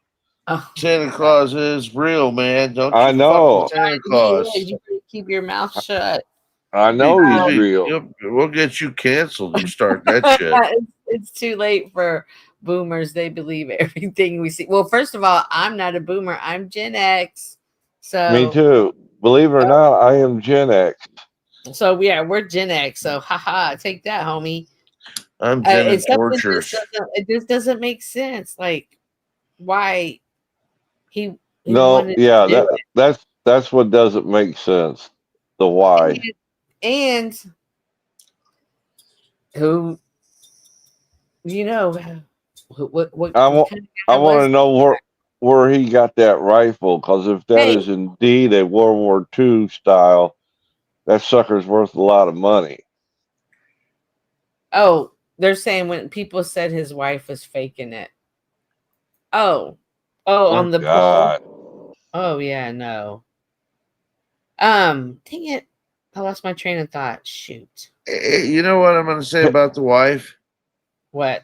Santa Claus is real, man. Don't you I know. fuck with Santa Claus. Yeah, you better keep your mouth shut. I know he's real. We'll get you canceled. You start that shit. It's too late for boomers. They believe everything we see. Well, first of all, I'm not a boomer. I'm Gen X. So Me too. Believe it or not, I am Gen X. So yeah, we're Gen X. So haha, take that, homie. I'm Gen It's something Tortures. it just doesn't make sense. Like why he No, wanted to yeah, do it. that's what doesn't make sense. The why. And who what I want kind of guy I want was to know where he got that rifle, because if that Hey. is indeed a World War II style, that sucker's worth a lot of money. Oh, they're saying when people said his wife was faking it. Oh, Oh, on the bull. God. Oh yeah, no. Dang it. I lost my train of thought. Shoot. You know what I'm going to say about the wife? What?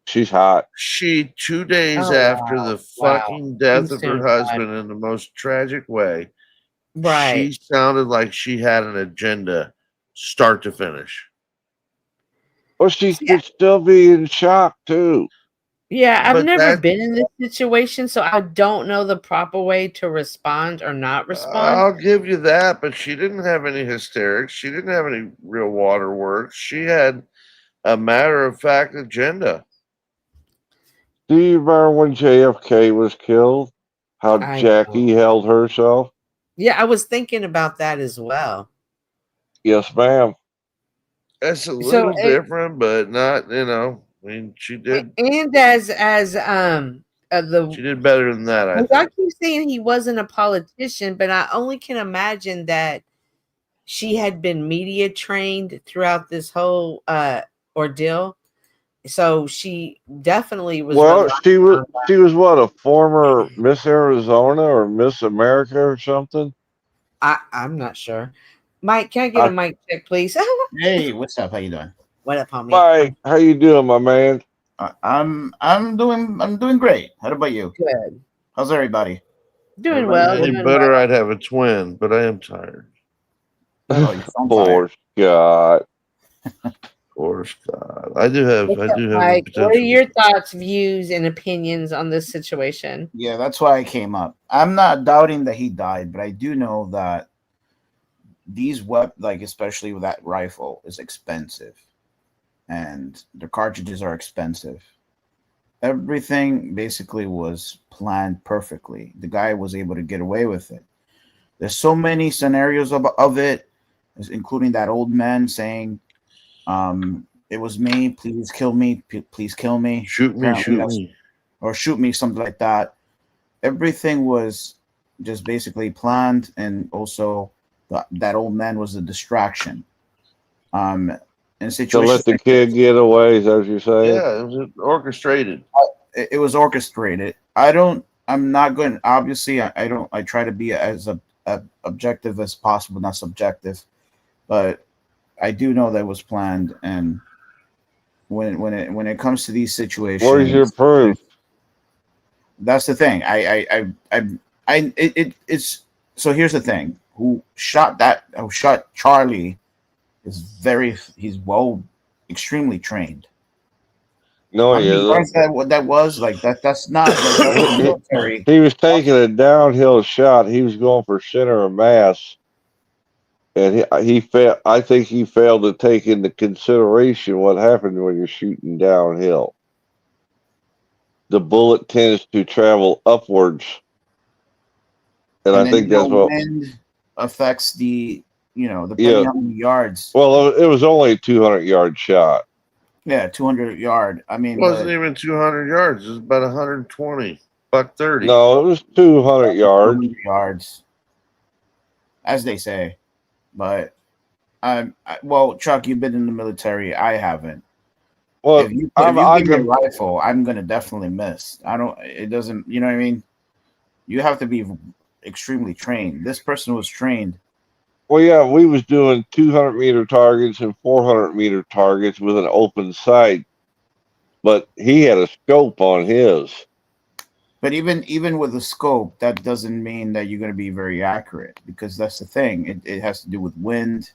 She's hot. She 2 days Oh after wow. the Wow. fucking death Too of her soon, husband bud. in the most tragic way, Right. she sounded like she had an agenda, start to finish. Well, she could still be in shock too. Yeah, I've But never that been in this situation, so I don't know the proper way to respond or not respond. I'll give you that, but she didn't have any hysterics. She didn't have any real waterworks. She had a matter of fact agenda. Do you remember when JFK was killed? How I Jackie know. held herself? Yeah, I was thinking about that as well. Yes, ma'am. That's a So, little different, but not, I mean, she did and as she did better than that, I because I think. keep saying he wasn't a politician, but I only can imagine that she had been media trained throughout this whole ordeal. So she definitely was Well, relying on she was what, a former Miss Arizona or Miss America or something? I'm not sure. Mike, can I get a mic check, please? Hey, what's up? How you doing? What up, homie? Mike, how you doing, my man? I'm doing great. How about you? Good. How's everybody? Doing If well. I was any Doing better, well. I'd have a twin, but I am tired. Oh, you sound Poor tired. Scott. Poor Scott. I do have What's up, the Mike? What are potential. your thoughts, views, and opinions on this situation? Yeah, that's why I came up. I'm not doubting that he died, but I do know that these like especially with that rifle, is expensive, and the cartridges are expensive. Everything basically was planned perfectly. The guy was able to get away with it. There's so many scenarios of it, including that old man saying, "It was me. Please kill me. Please kill me. Shoot me, shoot me." Or shoot me," something like that. Everything was just basically planned, and also that old man was a distraction. In To situations let the like kid get away, is that what you're saying? Yeah, it was orchestrated. it was orchestrated. I'm not going. Obviously, I don't. I try to be as objective as possible, not subjective. But I do know that it was planned. And when it comes to these situations, Where's your proof? that's the thing. It's so. Here's the thing. Who shot Charlie? He's extremely trained. No, How he many yards isn't. that was like that? That's not that's military. He was taking a downhill shot. He was going for center of mass, and he failed. I think he failed to take into consideration what happened when you're shooting downhill. The bullet tends to travel upwards, and I then, think that's what. wind affects depending Yeah. on how many yards. Well, it was only a 200-yard shot. Yeah, 200 yard. I mean, It wasn't even 200 yards. It was about 120, $130. No, it was 200 yards. 200 yards, as they say. But well, Chuck, you've been in the military. I haven't. Well, if you give me a rifle, I'm gonna definitely miss. It doesn't. You know what I mean? You have to be extremely trained. This person was trained. Well, yeah, we was doing 200-meter targets and 400-meter targets with an open sight, but he had a scope on his. But even with a scope, that doesn't mean that you're going to be very accurate, because that's the thing. It has to do with wind,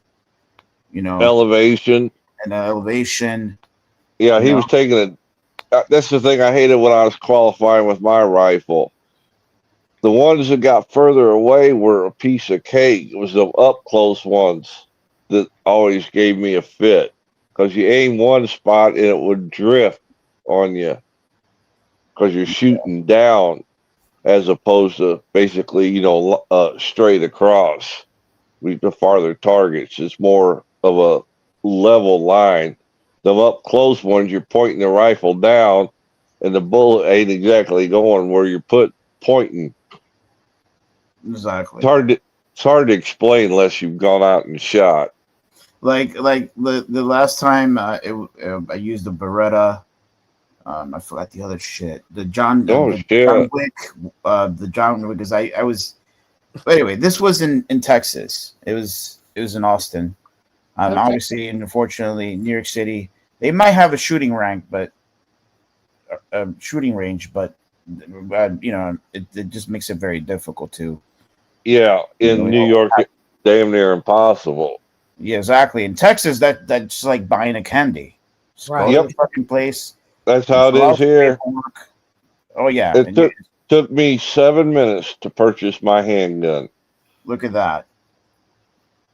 elevation, and elevation. Yeah, he was taking it. That's the thing I hated when I was qualifying with my rifle. The ones that got further away were a piece of cake. It was the up close ones that always gave me a fit, because you aim one spot and it would drift on you because you're shooting down as opposed to basically, straight across. With the farther targets, it's more of a level line. The up close ones, you're pointing the rifle down, and the bullet ain't exactly going where you're pointing. Exactly. It's hard to explain unless you've gone out and shot. Like the last time I used a Beretta I forgot the other shit. The John Oh, the shit. John Wick, the John Wick, because I was. But anyway, this was in Texas. It was in Austin. Okay. Obviously, and unfortunately, New York City, they might have a shooting range, but it just makes it very difficult to. Yeah, in New York, it's damn near impossible. Yeah, exactly. In Texas, that's like buying a candy. Just go to Yep. the fucking place. That's how it fill out is the here. paperwork. Oh yeah. It and took me 7 minutes to purchase my handgun. look at that.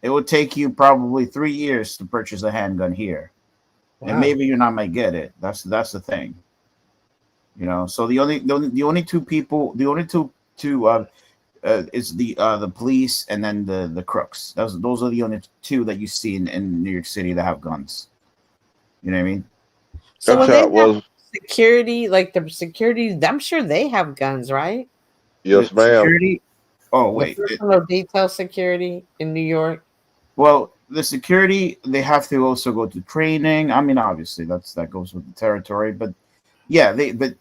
It would take you probably 3 years to purchase a handgun here, and Wow. maybe you're not might get it. That's the thing. So the only two people, the only two is the police and then the crooks. Those are the only two that you see in New York City that have guns. You know what I mean? So That's when how they it was. security, like the security, I'm sure they have guns, right? Yes, The ma'am. security. Oh The wait. personal detail security in New York. Well, the security, they have to also go to training. I mean, obviously that goes with the territory, but yeah, but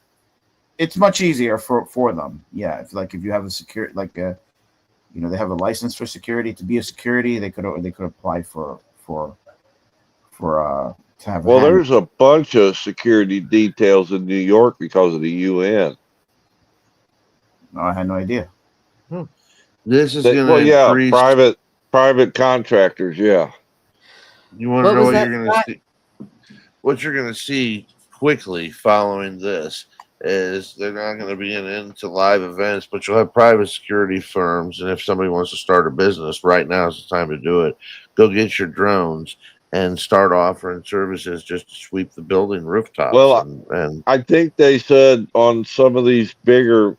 it's much easier for them. Yeah, if you have a security, they have a license for security. To be a security, they could apply for to have. Well, there's a bunch of security details in New York because of the UN. No, I had no idea. This is going to yeah, increase. private contractors. Yeah. You want to What know was what that, you're going to Scott? see? What you're going to see quickly following this is they're not going to be into live events, but you'll have private security firms. And if somebody wants to start a business, right now is the time to do it. Go get your drones and start offering services just to sweep the building rooftops. Well, and I think they said on some of these bigger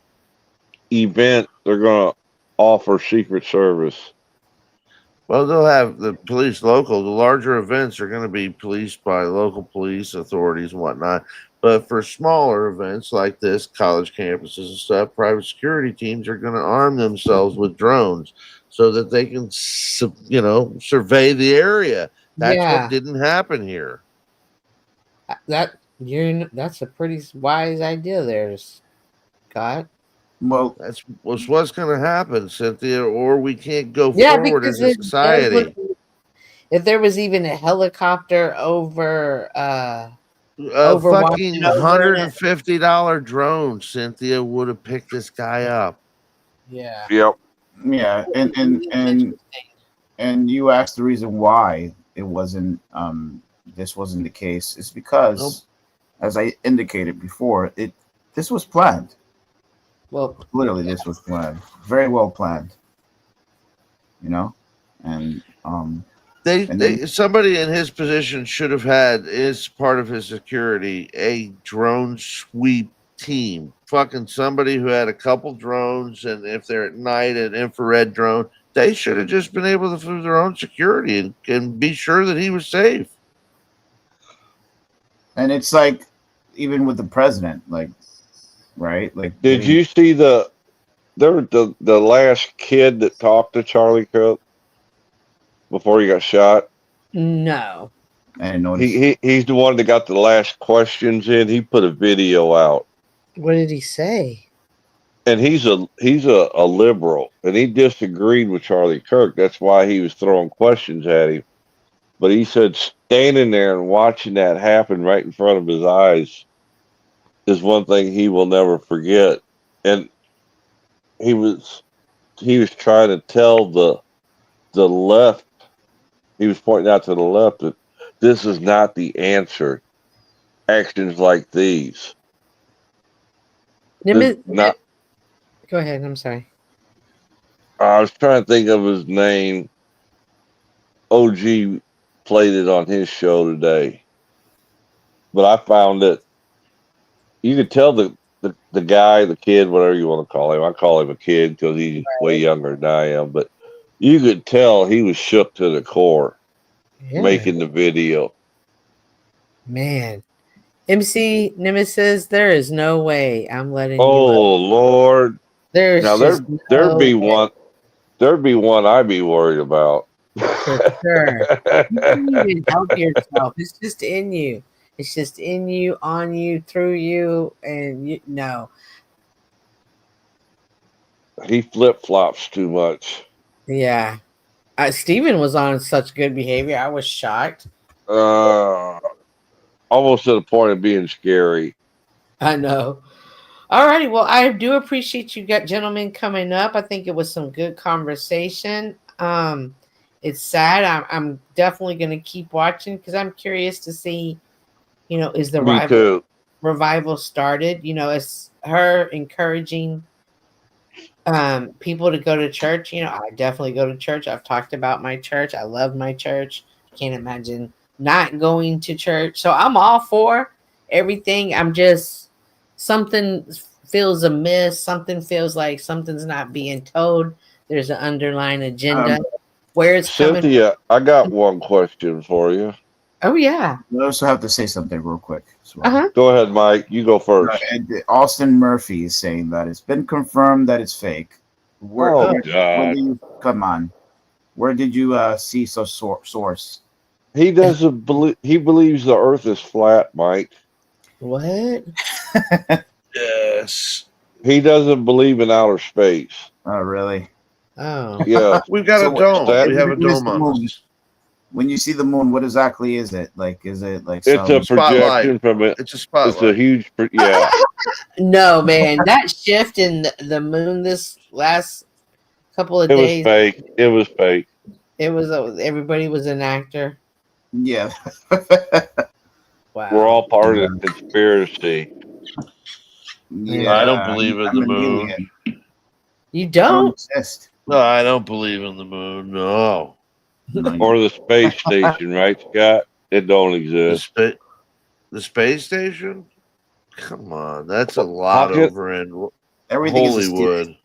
events, they're going to offer Secret Service. well, they'll have the police local. The larger events are going to be policed by local police authorities and whatnot. But for smaller events like this, college campuses and stuff, private security teams are going to arm themselves with drones so that they can, survey the area. That's Yeah. what didn't happen here. That's a pretty wise idea there, Scott. Well, that's what's going to happen, Cynthia, or we can't go Yeah, forward because as a society. if there was even a helicopter over A over fucking watching over it. $150 drone, Cynthia, would have picked this guy up. Yeah. Yep. Yeah, and you asked the reason why it wasn't this wasn't the case. It's because, as I indicated before, this was planned. Well, literally, this was planned. Very well planned. And somebody in his position should have had, as part of his security, a drone sweep team. Fucking somebody who had a couple drones, and if they're at night, an infrared drone. They should have just been able to do their own security and be sure that he was safe. And it's like, even with the president, right? Did you see the last kid that talked to Charlie Cook before he got shot? No. I didn't notice. He's the one that got the last questions in. He put a video out. What did he say? And he's a liberal, and he disagreed with Charlie Kirk. That's why he was throwing questions at him. But he said standing there and watching that happen right in front of his eyes is one thing he will never forget. And he was trying to tell the left. He was pointing out to the left that this is not the answer. Actions like these. Not. Go ahead. I'm sorry. I was trying to think of his name. OG played it on his show today, but I found it. You could tell the guy, the kid, whatever you want to call him. I call him a kid because he's way younger than I am. But you could tell he was shook to the core making the video. Man. MC Nemesis, there is no way I'm letting you Oh Lord! There's now just there'd be no way. one. There'd be one I'd be worried about. For sure. You can even help yourself. It's just in you. It's just in you, on you, through you, and you no. He flip flops too much. Yeah. Steven was on such good behavior. I was shocked. Almost to the point of being scary. I know. Alrighty, well, I do appreciate you gentlemen coming up. I think it was some good conversation. It's sad. I'm definitely going to keep watching because I'm curious to see, is the Me too. revival started? It's her encouraging people to go to church. I definitely go to church. I've talked about my church. I love my church. Can't imagine not going to church. So I'm all for everything. I'm just something feels amiss. Something feels like something's not being told. There's an underlying agenda. Where it's coming Cynthia, I got one question for you. Oh yeah. I also have to say something real quick. Go ahead, Mike. You go first. Austin Murphy is saying that it's been confirmed that it's fake. God. Come on. Where did you see such source? He doesn't believe. He believes the Earth is flat, Mike. What? Yes. He doesn't believe in outer space. Oh, really? Oh. Yeah. We've got a dome. We have a dome the on moon. us. When you see the moon, what exactly is it? Like, is it like It's some a projection from it. It's a spotlight. It's a huge. Yeah. No, man, that shift in the moon this last couple of It was days. fake. It was fake. It was everybody was an actor. Yeah. Wow. We're all part of the conspiracy. Yeah, I don't believe in the moon. You don't? Exist. No, I don't believe in the moon. No. Or the space station, right, Scott? It don't exist. The space station? Come on, that's a lot Pocket? over in Everything is a Hollywood.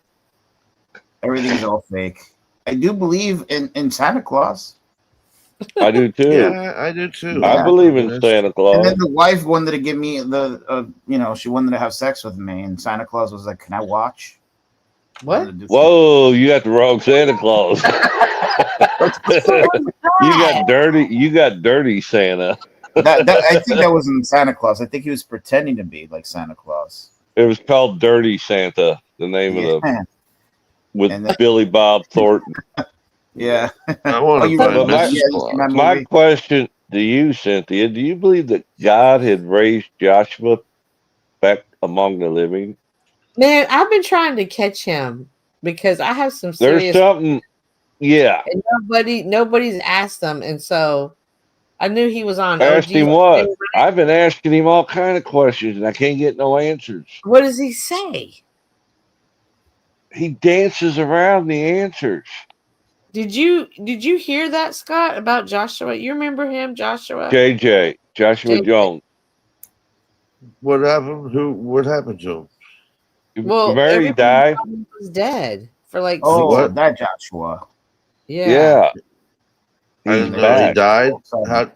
Everything's all fake. I do believe in Santa Claus. I do too. Yeah, I do too. I believe in Santa And Claus. then the wife wanted to give me she wanted to have sex with me, and Santa Claus was like, "Can I watch?" What? Whoa, you got the wrong Santa Claus. You got dirty Santa. I think that wasn't Santa Claus. I think he was pretending to be like Santa Claus. It was called Dirty Santa, the name of the with Billy Bob Thornton. Yeah. I want to find Mrs. My question to you, Cynthia, do you believe that God had raised Joshua back among the living? Man, I've been trying to catch him because I have some There's serious something, yeah. and nobody's asked him, and so I knew he was on Asked OG. him what? I've been asking him all kind of questions and I can't get no answers. What does he say? He dances around the answers. Did you hear that, Scott, about Joshua? You remember him, Joshua? Joshua Jones. What happened? What happened to him? Well, Mary everybody died. thought he was dead for like that Joshua. Yeah. I didn't He's know he back. died. Yeah.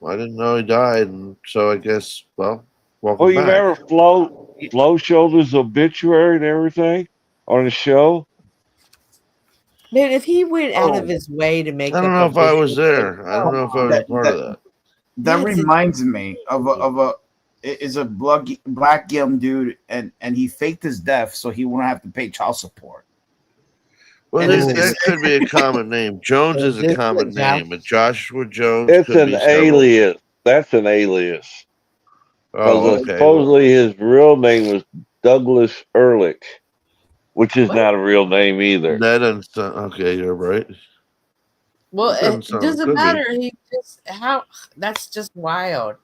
I didn't know he died, and so I guess welcome Oh, you back. remember Flo showed his obituary and everything on the show? Man, if he went out of his way to make I don't know if I was there. I don't know if I was a part of that. That reminds me of a black young dude, and he faked his death so he wouldn't have to pay child support. Well, that could be a common name. Jones is a common name, but Joshua Jones. It's could an be several. alias. That's an alias. Oh, okay. Supposedly his real name was Douglas Ehrlich, which is not a real name either. That doesn't sound, okay, you're right. Well, That it doesn't doesn't sound- could matter. be. He just that's just wild.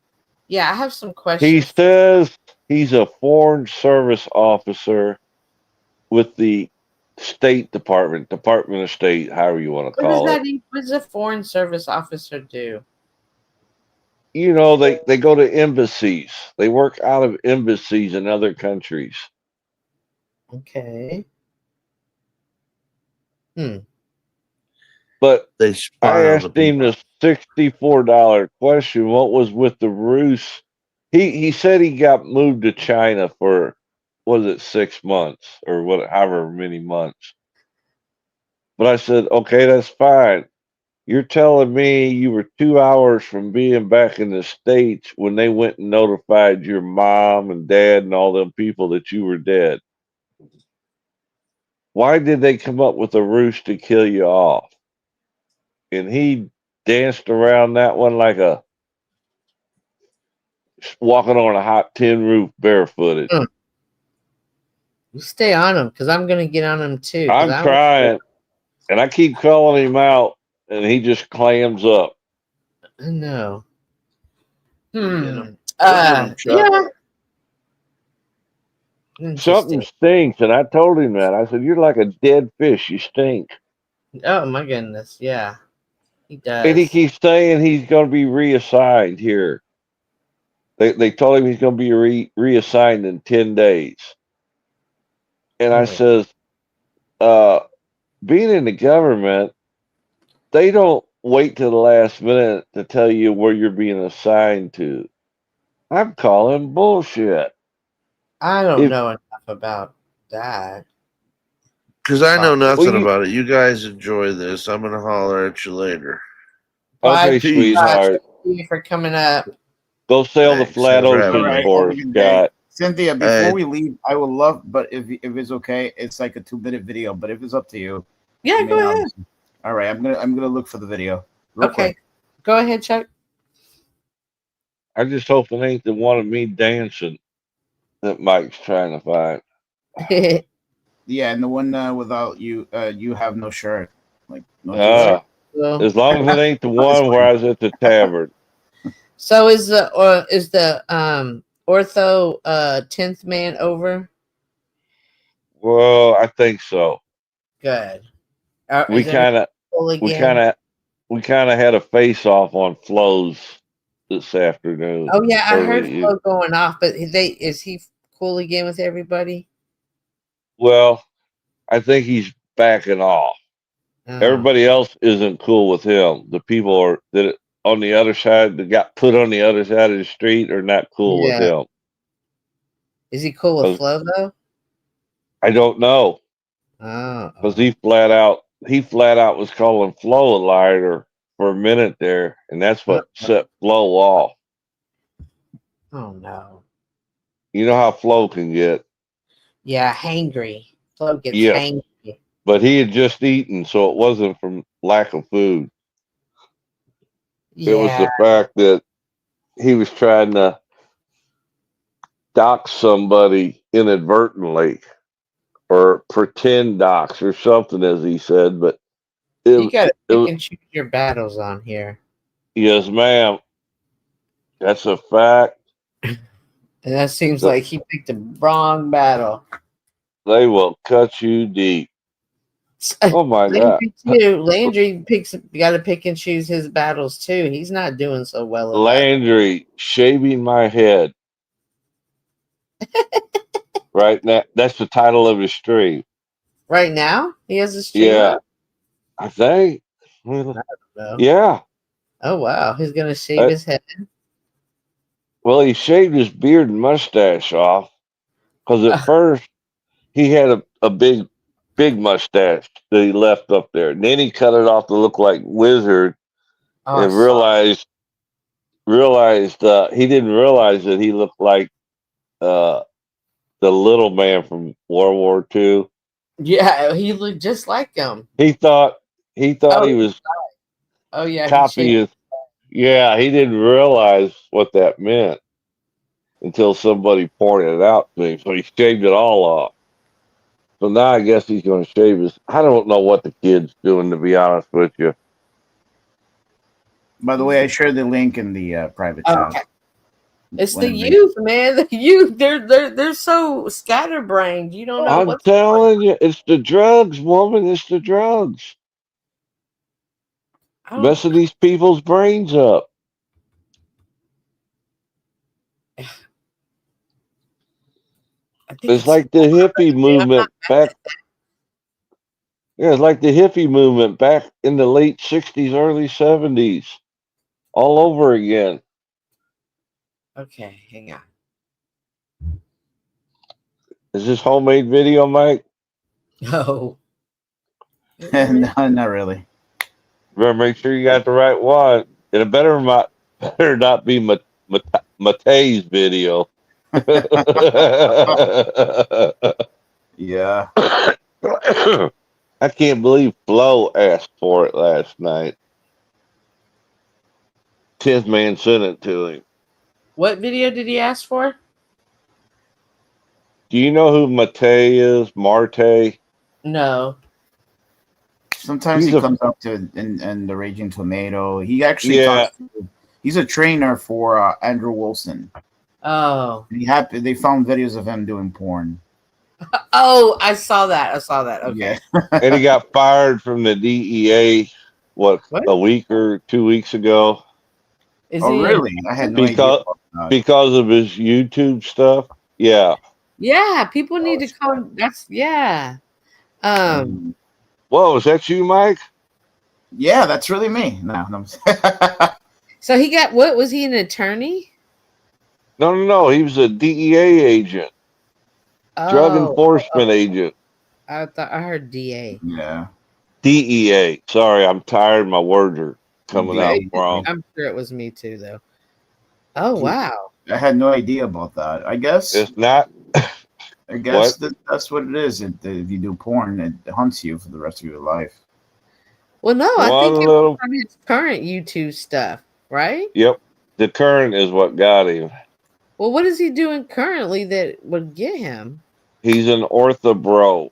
Yeah, I have some He questions. says he's a foreign service officer with the State Department of State, however you want to What does call it. what does a foreign service officer do? You know, they go to embassies. They work out of embassies in other countries. Okay. But they I spy on the asked him the $64 question. What was with the Rus? He said he got moved to China for, was it 6 months or however many months. But I said, okay, that's fine. You're telling me you were 2 hours from being back in the States when they went and notified your mom and dad and all them people that you were dead. Why did they come up with a ruse to kill you off? And he danced around that one like a walking on a hot tin roof barefooted. You stay on him because I'm gonna get on him too. I'm trying, and I keep calling him out, and he just clams up. No. Chuck. Yeah. Something stinks, and I told him that. I said, "You're like a dead fish. You stink." Oh my goodness. Yeah. He does. And he keeps saying he's going to be reassigned here. They told him he's going to be reassigned in 10 days. And I says, being in the government, they don't wait till the last minute to tell you where you're being assigned to. I'm calling bullshit. I don't know enough about that. Because I know nothing Well, about it. You guys enjoy this. I'm going to holler at you later. Okay, Bye, sweetheart. Thank you for coming up. Go sail the flat Thanks for ocean having me. for us, Scott. Cynthia, before Hey. we leave, I would love, but if it's okay, it's like a 2-minute video. But if it's up to you, Yeah, I mean, go ahead. obviously. All right, I'm gonna look for the video. Real Okay. quick. Go ahead, Chuck. I just hope it ain't the one of me dancing that Mike's trying to find. Yeah, and the one without you, you have no shirt. Like no Ah, t-shirt. as long as it ain't the one where I was at the tavern. So is the ortho 10th man over? Well, I think so. Good. We Is there kind of, full we again? kind of had a face off on flows this afternoon. Oh yeah, I heard early. Flo going off, but is he cool again with everybody? Well, I think he's backing off. Oh. Everybody else isn't cool with him. The people are that on the other side that got put on the other side of the street are not cool with Yeah. him. Is he cool with 'Cause Flo though? I don't know Oh. because he flat out was calling Flo a liar for a minute there, and that's what set Flo off. Oh no. You know how Flo can get. Yeah, hangry. Flo gets Yes. hangry. But he had just eaten, so it wasn't from lack of food. It was Yeah. the fact that he was trying to dox somebody inadvertently or pretend dox or something, as he said. But You gotta pick it and choose your battles on here. yes, ma'am. That's a fact. And that seems like he picked the wrong battle. They will cut you deep. Oh my God. Landry got to pick and choose his battles too. He's not doing so well. Landry shaving my head. Right now, that's the title of his stream. Right now, he has a stream. Yeah, up? I think. I don't know. Yeah. Oh wow, he's gonna shave his head. Well, he shaved his beard and mustache off because at first he had a big mustache that he left up there. And then he cut it off to look like Wizard and realized he didn't realize that he looked like the little man from World War II. Yeah, he looked just like him. He thought he was Oh yeah, he copying. Yeah, he didn't realize what that meant until somebody pointed it out to him. So he shaved it all off. So now I guess he's going to shave his. I don't know what the kid's doing, to be honest with you. By the way, I shared the link in the private chat. Okay. It's the Landry. youth, man. The youth. They're so scatterbrained. You don't know I'm what's telling you, it's the drugs, woman. It's the drugs. Messing these people's brains up. It's like the hippie movement back. Yeah, it's like the hippie movement back in the late 60s, early 70s. All over again. Okay, hang on. Is this homemade video, Mike? No. No, not really. better make sure you got the right one. And it better not be Matei's video. Yeah. I can't believe Flo asked for it last night. 10th man sent it to him. What video did he ask for? Do you know who Matei is? Marte? No. Sometimes He's he a- comes up to in the Raging Tomato. He actually Yeah. he's a trainer for Andrew Wilson. Oh. And they found videos of him doing porn. Oh, I saw that. Okay. Yeah. And he got fired from the DEA, a week or 2 weeks ago? Is Oh, he? really? I had no idea. Because, about that. because of his YouTube stuff? Yeah. Yeah, people need to come. That's yeah. Whoa, is that you, Mike? Yeah, that's really me. No. So he got what? Was he an attorney? No. He was a DEA agent, drug enforcement agent. I thought I heard DA. Yeah. DEA. Sorry, I'm tired. My words are coming out wrong. I'm sure it was me too, though. Oh wow. I had no idea about that. I guess It's not. I guess What? that's what it is. If you do porn, it hunts you for the rest of your life. Well, no, I One think it little- was from his current YouTube stuff, right? Yep. The current is what got him. Well, what is he doing currently that would get him? He's an orthobro.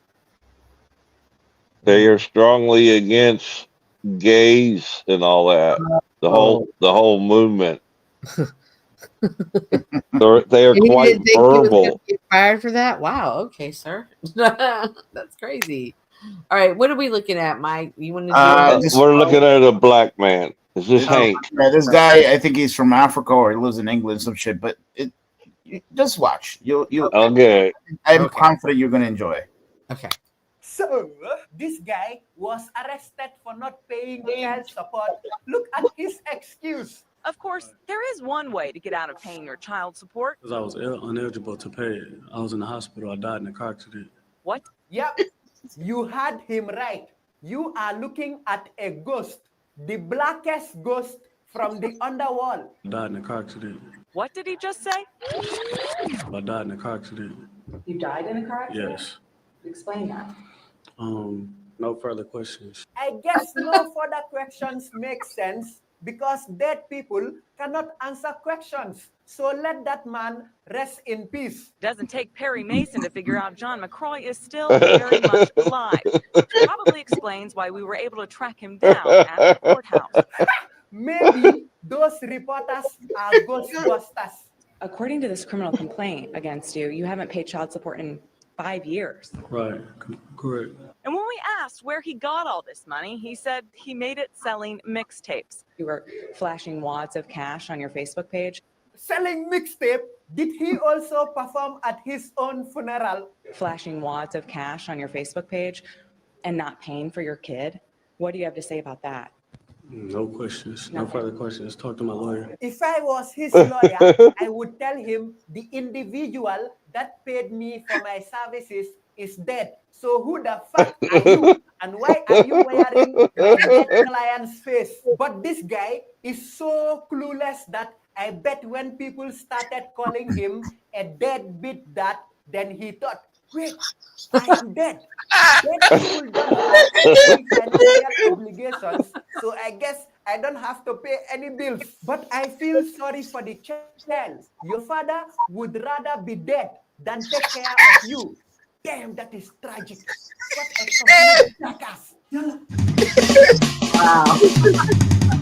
They are strongly against gays and all that. The whole movement. They are And he quite didn't think he was verbal. gonna get fired for that? Wow. Okay, sir. That's crazy. All right, what are we looking at, Mike? You want to do? We're looking at a black man. Is this Hank? Yeah, this guy, I think he's from Africa or he lives in England, some shit. But just watch. You. Okay. I'm confident you're gonna enjoy. Okay. So, this guy was arrested for not paying child support. Look at his excuse. Of course, there is one way to get out of paying your child support. Because I was ineligible to pay it. I was in the hospital. I died in a car accident. What? Yep, you had him right. You are looking at a ghost, the blackest ghost from the underworld. I died in a car accident. What did he just say? I died in a car accident. You died in a car accident? Yes. Explain that. No further questions. I guess no further questions make sense because dead people cannot answer questions. So let that man rest in peace. Doesn't take Perry Mason to figure out John McCroy is still very much alive. Probably explains why we were able to track him down at the courthouse. Maybe those reporters are ghostbusters. According to this criminal complaint against you, you haven't paid child support in 5 years. Right. Correct. And when we asked where he got all this money, he said he made it selling mixtapes. You were flashing wads of cash on your Facebook page. Selling mixtape, did he also perform at his own funeral? Flashing wads of cash on your Facebook page and not paying for your kid. What do you have to say about that? No questions. No further questions. Talk to my lawyer. If I was his lawyer, I would tell him the individual that paid me for my services is dead. So who the fuck are you? And why are you wearing my dead client's face? But this guy is so clueless that I bet when people started calling him a deadbeat dad, then he thought, wait, I am dead. Dead people don't have any financial obligations, so I guess I don't have to pay any bills. But I feel sorry for the child. Your father would rather be dead than take care of you. Damn, that is tragic. What a complete jackass. Wow.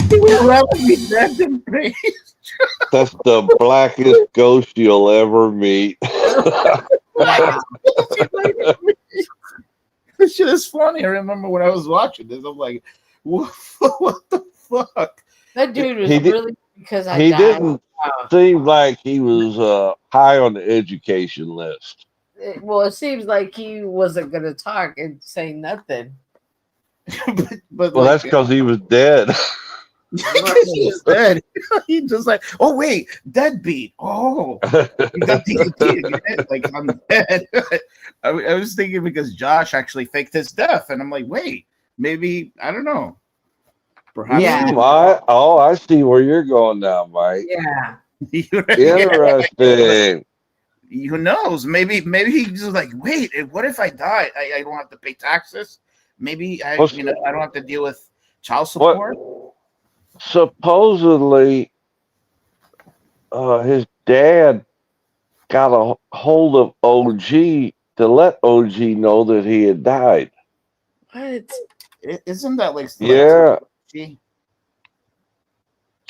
He would rather be dead than paid. That's the blackest ghost you'll ever meet. This shit is funny. I remember when I was watching this, I'm like, what the fuck? That dude was He did- really because I He died. didn't Wow. seem like he was high on the education list. Well, it seems like he wasn't going to talk and say nothing. But Well, that's because he was dead. He's dead. He just like, oh wait, deadbeat. Oh, you got DDT again. Like I'm dead. I was thinking because Josh actually faked his death, and I'm like, wait, maybe I don't know. Perhaps. I see where you're going now, Mike. Yeah. Interesting. Who knows? Maybe he's just like, wait, what if I die? I don't have to pay taxes. Maybe I don't have to deal with child support. Supposedly, his dad got a hold of OG to let OG know that he had died. What? Isn't that like? Yeah.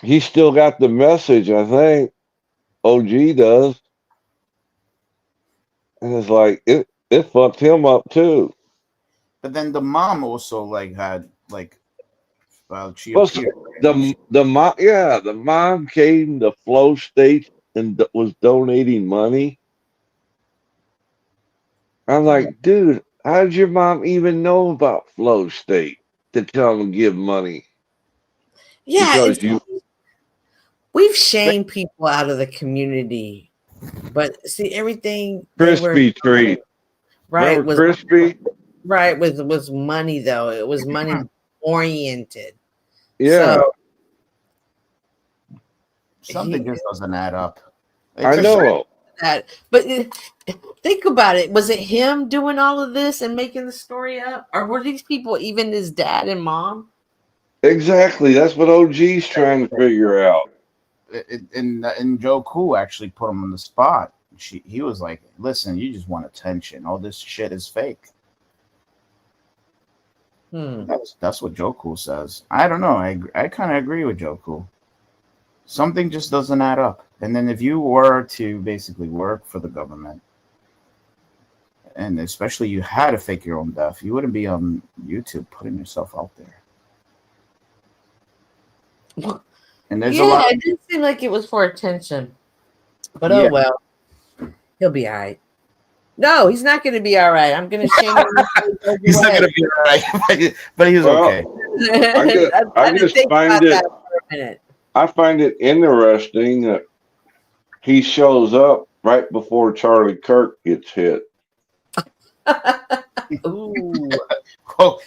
He still got the message, I think. OG does. And it's like it fucked him up too. But then the mom also like had like she Well, appeared. the mom came to Flow State and was donating money. I'm like, dude, how did your mom even know about Flow State to tell them to give money? Yeah, Because we've shamed people out of the community, but see everything. Crispy treat, Right? remember Crispy? Right, was money though. It was money oriented. Yeah. So, Something just doesn't add up. I know. That, but think about it. Was it him doing all of this and making the story up, or were these people even his dad and mom? Exactly. That's what OG's trying to figure out. And Joe Cool actually put him on the spot. He was like, "Listen, you just want attention. All this shit is fake." That's what Joe Cool says. I don't know. I kind of agree with Joe Cool. Something just doesn't add up. And then if you were to basically work for the government, and especially you had to fake your own death, you wouldn't be on YouTube putting yourself out there. And there's a lot. It did seem like it was for attention. But Yeah. oh well, he'll be all right. No, he's not going to be all right. I'm going to shame him. He's not gonna be all right, but he's okay. I just find it. I find it interesting that he shows up right before Charlie Kirk gets hit. Ooh. Well,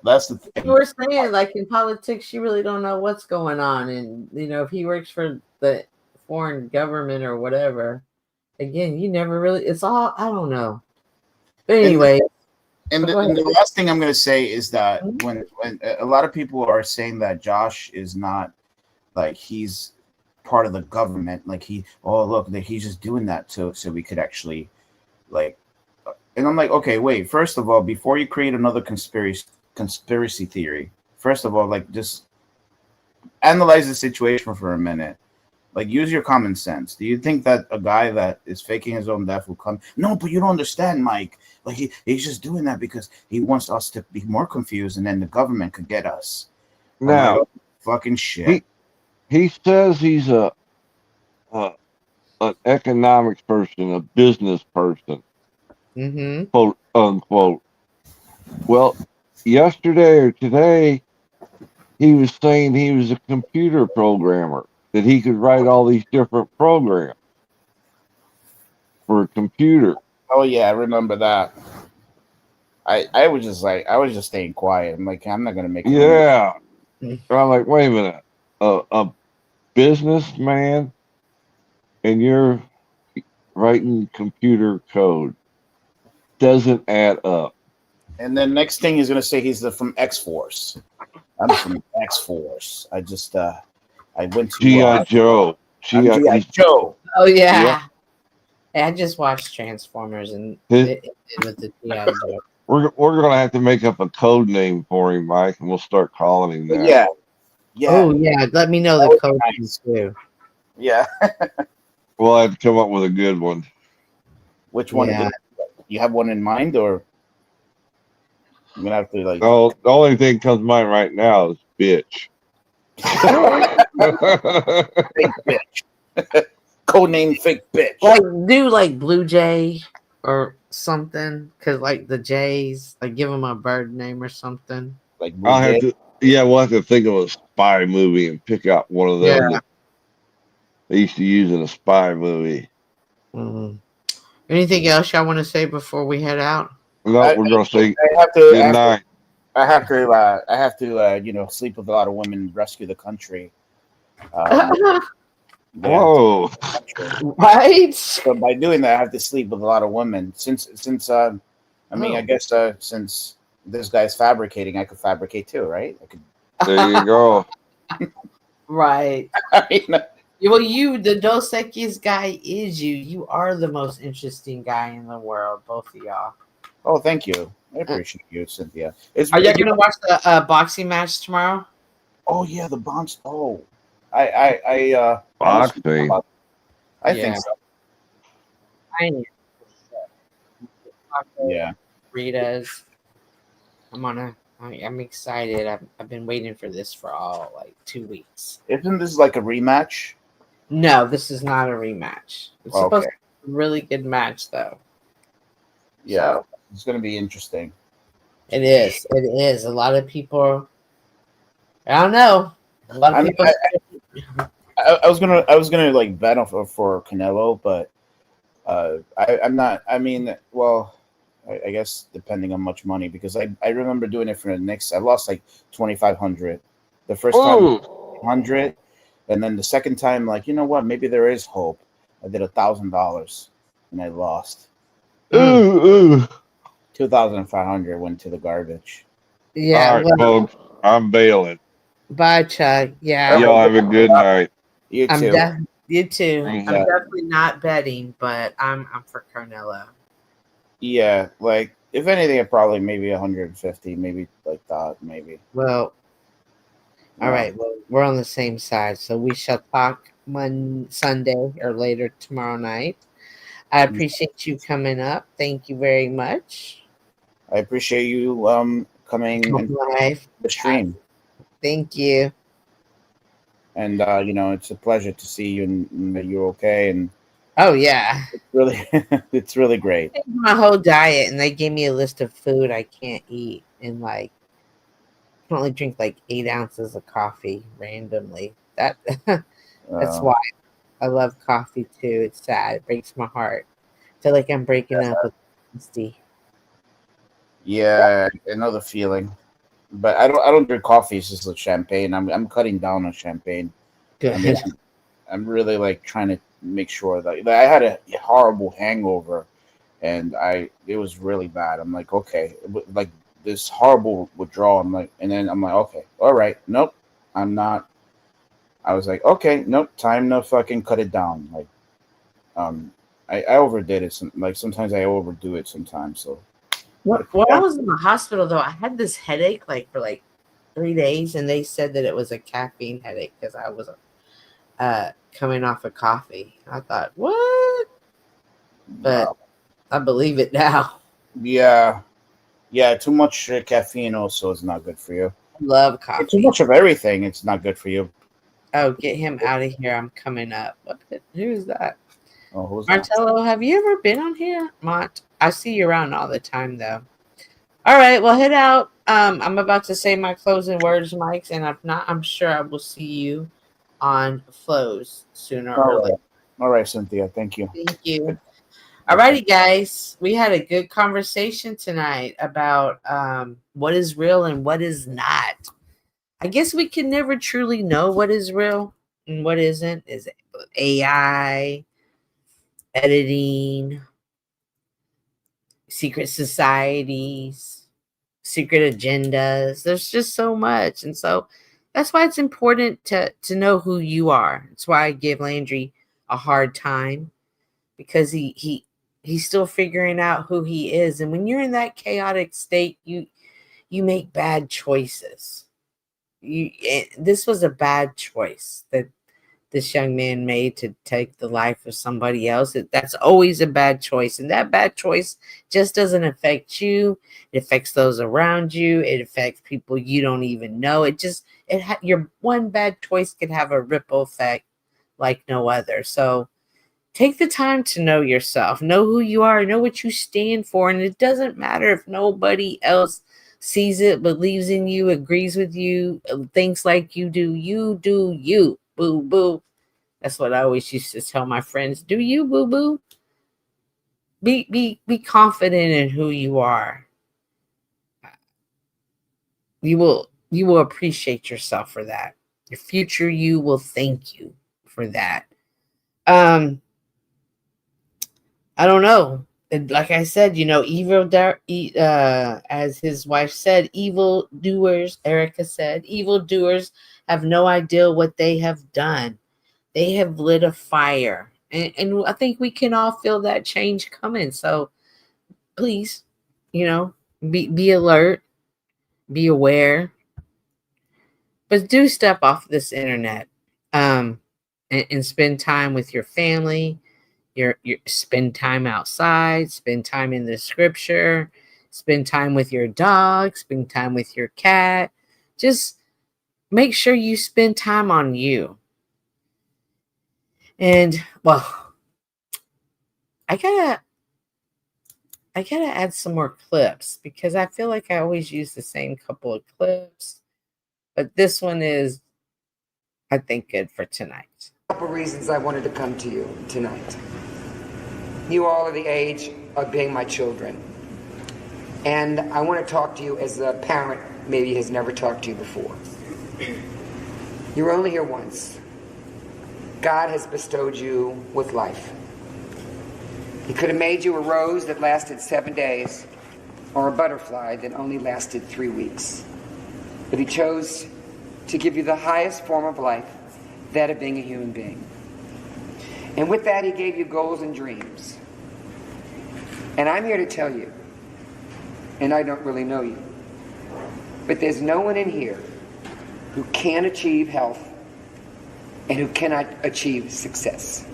that's the thing. You were saying, like in politics, you really don't know what's going on, and if he works for the foreign government or whatever, again, you never really. It's all I don't know. But anyway, and the last thing I'm going to say is that when a lot of people are saying that Josh is not like he's part of the government, like he's just doing that so we could actually like. And I'm like, okay, wait. First of all, before you create another conspiracy theory, first of all, like just analyze the situation for a minute. Like use your common sense. Do you think that a guy that is faking his own death will come? No, but you don't understand, Mike. Like he's just doing that because he wants us to be more confused, and then the government could get us. Now, like, fucking shit. He says he's an economics person, a business person. Quote unquote. Well, yesterday or today, he was saying he was a computer programmer, that he could write all these different programs for a computer. Oh yeah, I remember that. I was just staying quiet. I'm like, I'm not gonna make it. Yeah. And I'm like, wait a minute, a businessman, and you're writing computer code. Doesn't add up. And then next thing he's gonna say he's from X-Force. I'm from X-Force. I just I went to G.I. Joe. G.I. Joe. Oh yeah. Hey, I just watched Transformers and it with the G.I. Joe. We're gonna have to make up a code name for him, Mike, and we'll start calling him that. Yeah. Yeah. Oh yeah. Let me know the code names too. Yeah. We'll have to come up with a good one. Which one? Yeah. You have one in mind, or I'm gonna have to like. Oh, the only thing comes to mind right now is bitch. Fake bitch. Codename fake bitch. Like do like Blue Jay or something, because like the Jays, like give them a bird name or something. Like I'll have to. Yeah, we'll have to think of a spy movie and pick out one of them that they used to use in a spy movie. Anything else y'all want to say before we head out? No, we're gonna say I have to. good night. I have to, sleep with a lot of women, and rescue the country. Whoa. Right? So by doing that, I have to sleep with a lot of women. I guess since this guy's fabricating, I could fabricate too, right? There you go. Right. I mean, Well, the Dos Equis guy is you. You are the most interesting guy in the world, both of y'all. oh, thank you. I appreciate you, Cynthia. Are y'all gonna watch the boxing match tomorrow? Oh yeah, the bombs. Oh, I Boxing. I think so. I need Yeah. Rita's. I'm excited. I've been waiting for this for all like 2 weeks. Isn't this like a rematch? No, this is not a rematch. It's supposed Okay. to be a really good match though. Yeah, it's gonna be interesting. It is. It is. A lot of people. I don't know. A lot of people. I was gonna like bet for Canelo, but I'm not. I mean, well, I guess depending on much money, because I remember doing it for the Knicks. I lost like 2,500 the first time, 100, and then the second time, like, you know what? Maybe there is hope. I did $1,000 and I lost. 2,500 went to the garbage. Yeah. All right, folks. I'm bailing. Bye, Chuck. Yeah. Y'all have a good night. You I'm too. you too. Thanks. I'm definitely not betting, but I'm for Carnelo. Yeah, like if anything, probably maybe 150, maybe like that, maybe. Well, all Yeah. right. Well, we're on the same side, so we shall talk Sunday or later tomorrow night. I appreciate you coming up. Thank you very much. I appreciate you coming and Live. the stream. Thank you. And it's a pleasure to see you and that you're okay. And Oh yeah. it's really great. Changed my whole diet, and they gave me a list of food I can't eat, and like I can only drink like 8 ounces of coffee randomly. That's why I love coffee too. It's sad. It breaks my heart. I feel like I'm breaking up with Misty. Yeah, I know the feeling. But I don't drink coffee. It's just like champagne. I'm cutting down on champagne. Good. I mean, I'm really like trying to make sure that I had a horrible hangover, and it was really bad. I'm like, okay, like this horrible withdrawal. And then I'm like, okay, all right, nope, I'm not. I was like, okay, nope, time to fucking cut it down. Like, I overdid it. Sometimes I overdo it sometimes. So. When I was in the hospital, though, I had this headache like for like 3 days, and they said that it was a caffeine headache because I was coming off of coffee. I thought, what? But I believe it now. Yeah, too much caffeine also is not good for you. I love coffee. Too much of everything, it's not good for you. Oh, get him out of here. I'm coming up. Who is that? Oh, who's that? Martello, have you ever been on here? Mont, I see you around all the time, though. All right, well, head out. I'm about to say my closing words, Mike, and if not, I'm sure I will see you on Flows sooner or later. All right, Cynthia. Thank you. Thank you. All righty, guys. We had a good conversation tonight about what is real and what is not. I guess we can never truly know what is real and what isn't. Is it AI, editing, secret societies, secret agendas? There's just so much. And so that's why it's important to know who you are. That's why I give Landry a hard time, because he's still figuring out who he is. And when you're in that chaotic state, you make bad choices. This was a bad choice that this young man made to take the life of somebody else. That's always a bad choice. And that bad choice just doesn't affect you. It affects those around you. It affects people you don't even know. Your one bad choice can have a ripple effect like no other. So take the time to know yourself, know who you are, know what you stand for. And it doesn't matter if nobody else sees it, believes in you, agrees with you, thinks like you do. You do you, boo boo. That's what I always used to tell my friends. Do you, boo boo? Be confident in who you are. you will appreciate yourself for that. Your future you will thank you for that. I don't know. And like I said, as his wife said, evil doers, Erica said, evil doers have no idea what they have done. They have lit a fire. And I think we can all feel that change coming. So please, be alert, be aware, but do step off this internet and spend time with your family. Spend time outside, spend time in the scripture, spend time with your dog, spend time with your cat. Just make sure you spend time on you. And well, I gotta add some more clips because I feel like I always use the same couple of clips, but this one is, I think, good for tonight. Couple reasons I wanted to come to you tonight. You all are the age of being my children. And I want to talk to you as a parent maybe has never talked to you before. You're only here once. God has bestowed you with life. He could have made you a rose that lasted 7 days or a butterfly that only lasted 3 weeks. But he chose to give you the highest form of life, that of being a human being. And with that, he gave you goals and dreams. And I'm here to tell you, and I don't really know you, but there's no one in here who can achieve health and who cannot achieve success.